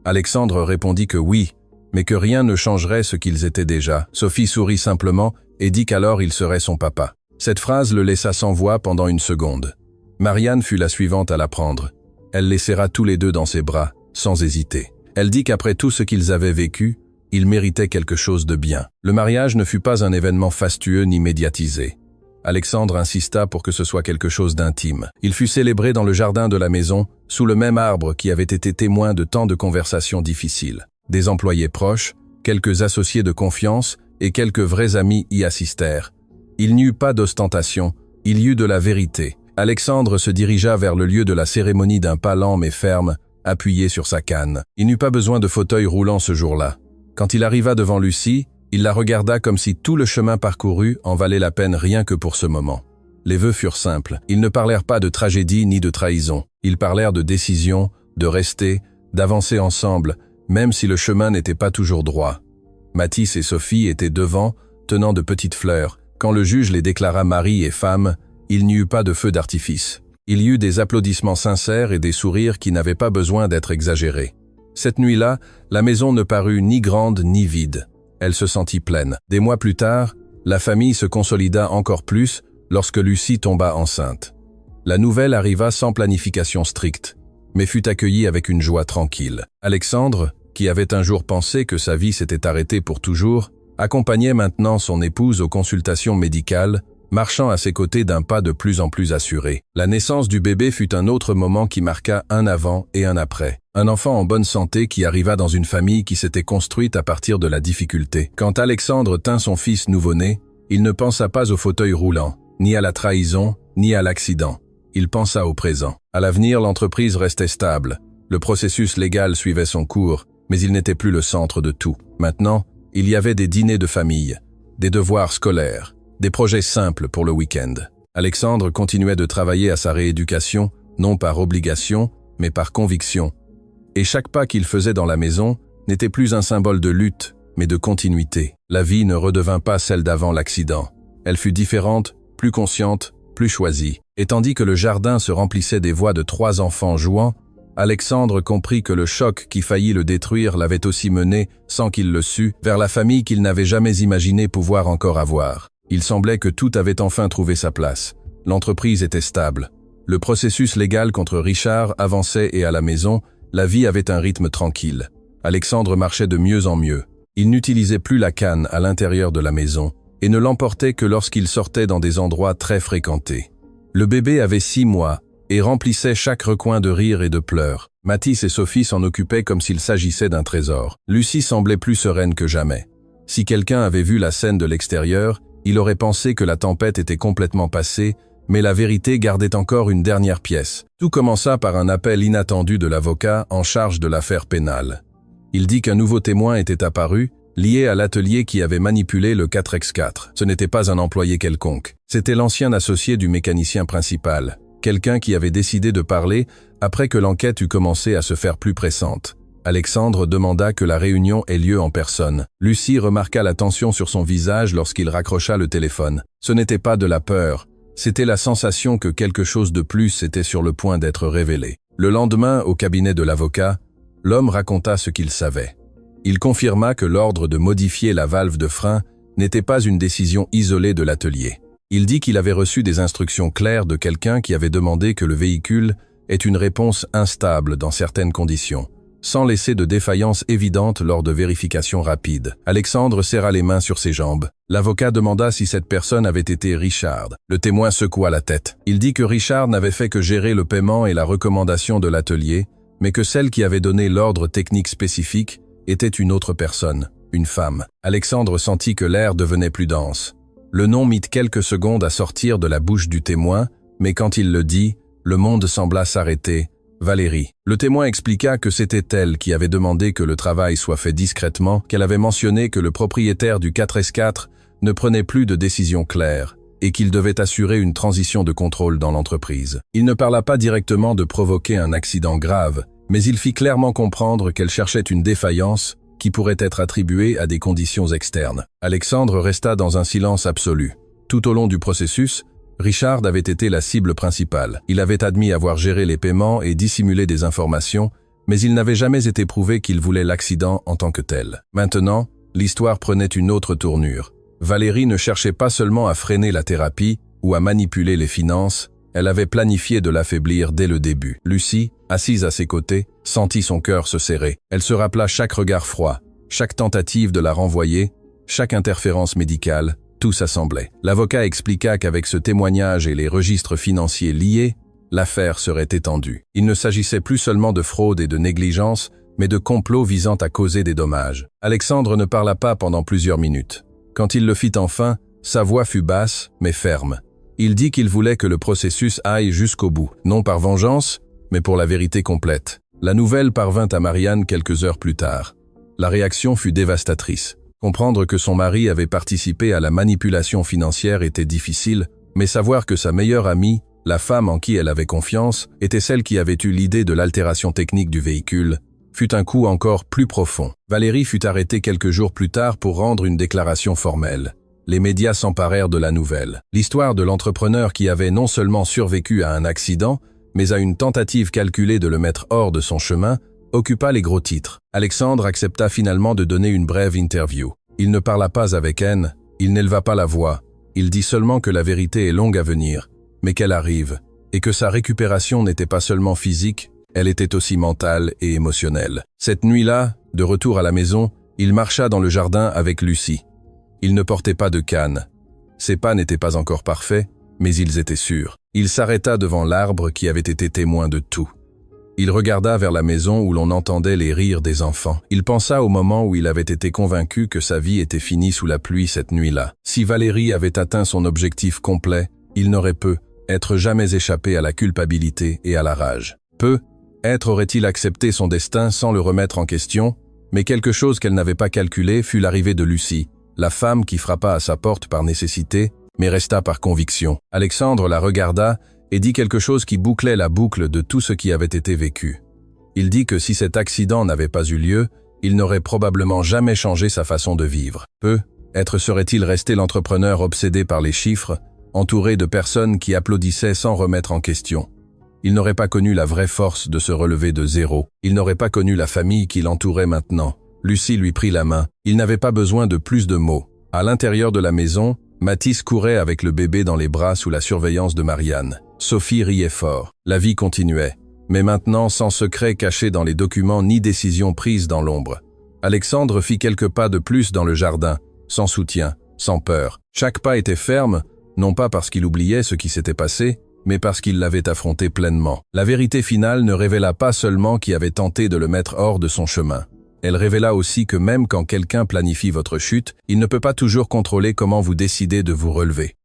Alexandre répondit que oui, mais que rien ne changerait ce qu'ils étaient déjà. Sophie sourit simplement et dit qu'alors il serait son papa. Cette phrase le laissa sans voix pendant une seconde. Marianne fut la suivante à la prendre. Elle les serra tous les deux dans ses bras, sans hésiter. Elle dit qu'après tout ce qu'ils avaient vécu, ils méritaient quelque chose de bien. Le mariage ne fut pas un événement fastueux ni médiatisé. Alexandre insista pour que ce soit quelque chose d'intime. Il fut célébré dans le jardin de la maison, sous le même arbre qui avait été témoin de tant de conversations difficiles. Des employés proches, quelques associés de confiance et quelques vrais amis y assistèrent. Il n'y eut pas d'ostentation, il y eut de la vérité. Alexandre se dirigea vers le lieu de la cérémonie d'un pas lent mais ferme, appuyé sur sa canne. Il n'eut pas besoin de fauteuil roulant ce jour-là. Quand il arriva devant Lucie, il la regarda comme si tout le chemin parcouru en valait la peine rien que pour ce moment. Les vœux furent simples. Ils ne parlèrent pas de tragédie ni de trahison. Ils parlèrent de décision, de rester, d'avancer ensemble, même si le chemin n'était pas toujours droit. Mathis et Sophie étaient devant, tenant de petites fleurs. Quand le juge les déclara mari et femme, il n'y eut pas de feu d'artifice. Il y eut des applaudissements sincères et des sourires qui n'avaient pas besoin d'être exagérés. Cette nuit-là, la maison ne parut ni grande ni vide. Elle se sentit pleine. Des mois plus tard, la famille se consolida encore plus lorsque Lucie tomba enceinte. La nouvelle arriva sans planification stricte, mais fut accueillie avec une joie tranquille. Alexandre, qui avait un jour pensé que sa vie s'était arrêtée pour toujours, accompagnait maintenant son épouse aux consultations médicales, marchant à ses côtés d'un pas de plus en plus assuré. La naissance du bébé fut un autre moment qui marqua un avant et un après. Un enfant en bonne santé qui arriva dans une famille qui s'était construite à partir de la difficulté. Quand Alexandre tint son fils nouveau-né, il ne pensa pas au fauteuil roulant, ni à la trahison, ni à l'accident. Il pensa au présent. À l'avenir, l'entreprise restait stable. Le processus légal suivait son cours, mais il n'était plus le centre de tout. Maintenant, il y avait des dîners de famille, des devoirs scolaires, des projets simples pour le week-end. Alexandre continuait de travailler à sa rééducation, non par obligation, mais par conviction. Et chaque pas qu'il faisait dans la maison n'était plus un symbole de lutte, mais de continuité. La vie ne redevint pas celle d'avant l'accident. Elle fut différente, plus consciente, plus choisie. Et tandis que le jardin se remplissait des voix de 3 enfants jouant, Alexandre comprit que le choc qui faillit le détruire l'avait aussi mené, sans qu'il le sût, vers la famille qu'il n'avait jamais imaginé pouvoir encore avoir. Il semblait que tout avait enfin trouvé sa place. L'entreprise était stable. Le processus légal contre Richard avançait et à la maison, la vie avait un rythme tranquille. Alexandre marchait de mieux en mieux. Il n'utilisait plus la canne à l'intérieur de la maison et ne l'emportait que lorsqu'il sortait dans des endroits très fréquentés. Le bébé avait 6 mois et remplissait chaque recoin de rires et de pleurs. Mathis et Sophie s'en occupaient comme s'il s'agissait d'un trésor. Lucie semblait plus sereine que jamais. Si quelqu'un avait vu la scène de l'extérieur, il aurait pensé que la tempête était complètement passée, mais la vérité gardait encore une dernière pièce. Tout commença par un appel inattendu de l'avocat en charge de l'affaire pénale. Il dit qu'un nouveau témoin était apparu, lié à l'atelier qui avait manipulé le 4x4. Ce n'était pas un employé quelconque. C'était l'ancien associé du mécanicien principal, quelqu'un qui avait décidé de parler après que l'enquête eut commencé à se faire plus pressante. Alexandre demanda que la réunion ait lieu en personne. Lucie remarqua la tension sur son visage lorsqu'il raccrocha le téléphone. Ce n'était pas de la peur, c'était la sensation que quelque chose de plus était sur le point d'être révélé. Le lendemain, au cabinet de l'avocat, l'homme raconta ce qu'il savait. Il confirma que l'ordre de modifier la valve de frein n'était pas une décision isolée de l'atelier. Il dit qu'il avait reçu des instructions claires de quelqu'un qui avait demandé que le véhicule ait une réponse instable dans certaines conditions, sans laisser de défaillance évidente lors de vérifications rapides. Alexandre serra les mains sur ses jambes. L'avocat demanda si cette personne avait été Richard. Le témoin secoua la tête. Il dit que Richard n'avait fait que gérer le paiement et la recommandation de l'atelier, mais que celle qui avait donné l'ordre technique spécifique était une autre personne, une femme. Alexandre sentit que l'air devenait plus dense. Le nom mit quelques secondes à sortir de la bouche du témoin, mais quand il le dit, le monde sembla s'arrêter. Valérie. Le témoin expliqua que c'était elle qui avait demandé que le travail soit fait discrètement, qu'elle avait mentionné que le propriétaire du 4S4 ne prenait plus de décisions claires et qu'il devait assurer une transition de contrôle dans l'entreprise. Il ne parla pas directement de provoquer un accident grave, mais il fit clairement comprendre qu'elle cherchait une défaillance qui pourrait être attribuée à des conditions externes. Alexandre resta dans un silence absolu. Tout au long du processus, Richard avait été la cible principale. Il avait admis avoir géré les paiements et dissimulé des informations, mais il n'avait jamais été prouvé qu'il voulait l'accident en tant que tel. Maintenant, l'histoire prenait une autre tournure. Valérie ne cherchait pas seulement à freiner la thérapie ou à manipuler les finances, elle avait planifié de l'affaiblir dès le début. Lucie, assise à ses côtés, sentit son cœur se serrer. Elle se rappela chaque regard froid, chaque tentative de la renvoyer, chaque interférence médicale, tout s'assemblait. L'avocat expliqua qu'avec ce témoignage et les registres financiers liés, l'affaire serait étendue. Il ne s'agissait plus seulement de fraude et de négligence, mais de complot visant à causer des dommages. Alexandre ne parla pas pendant plusieurs minutes. Quand il le fit enfin, sa voix fut basse, mais ferme. Il dit qu'il voulait que le processus aille jusqu'au bout, non par vengeance, mais pour la vérité complète. La nouvelle parvint à Marianne quelques heures plus tard. La réaction fut dévastatrice. Comprendre que son mari avait participé à la manipulation financière était difficile, mais savoir que sa meilleure amie, la femme en qui elle avait confiance, était celle qui avait eu l'idée de l'altération technique du véhicule, fut un coup encore plus profond. Valérie fut arrêtée quelques jours plus tard pour rendre une déclaration formelle. Les médias s'emparèrent de la nouvelle. L'histoire de l'entrepreneur qui avait non seulement survécu à un accident, mais à une tentative calculée de le mettre hors de son chemin, occupa les gros titres. Alexandre accepta finalement de donner une brève interview. Il ne parla pas avec haine, il n'éleva pas la voix, il dit seulement que la vérité est longue à venir, mais qu'elle arrive, et que sa récupération n'était pas seulement physique, elle était aussi mentale et émotionnelle. Cette nuit-là, de retour à la maison, il marcha dans le jardin avec Lucie. Il ne portait pas de canne. Ses pas n'étaient pas encore parfaits, mais ils étaient sûrs. Il s'arrêta devant l'arbre qui avait été témoin de tout. Il regarda vers la maison où l'on entendait les rires des enfants. Il pensa au moment où il avait été convaincu que sa vie était finie sous la pluie cette nuit-là. Si Valérie avait atteint son objectif complet, il n'aurait peu, être jamais échappé à la culpabilité et à la rage. Être aurait-il accepté son destin sans le remettre en question, mais quelque chose qu'elle n'avait pas calculé fut l'arrivée de Lucie, la femme qui frappa à sa porte par nécessité, mais resta par conviction. Alexandre la regarda et dit quelque chose qui bouclait la boucle de tout ce qui avait été vécu. Il dit que si cet accident n'avait pas eu lieu, il n'aurait probablement jamais changé sa façon de vivre. Être serait-il resté l'entrepreneur obsédé par les chiffres, entouré de personnes qui applaudissaient sans remettre en question. Il n'aurait pas connu la vraie force de se relever de zéro. Il n'aurait pas connu la famille qui l'entourait maintenant. Lucie lui prit la main. Il n'avait pas besoin de plus de mots. À l'intérieur de la maison, Mathis courait avec le bébé dans les bras sous la surveillance de Marianne. Sophie riait fort. La vie continuait. Mais maintenant sans secret caché dans les documents ni décision prise dans l'ombre. Alexandre fit quelques pas de plus dans le jardin, sans soutien, sans peur. Chaque pas était ferme, non pas parce qu'il oubliait ce qui s'était passé, mais parce qu'il l'avait affronté pleinement. La vérité finale ne révéla pas seulement qui avait tenté de le mettre hors de son chemin. Elle révéla aussi que même quand quelqu'un planifie votre chute, il ne peut pas toujours contrôler comment vous décidez de vous relever.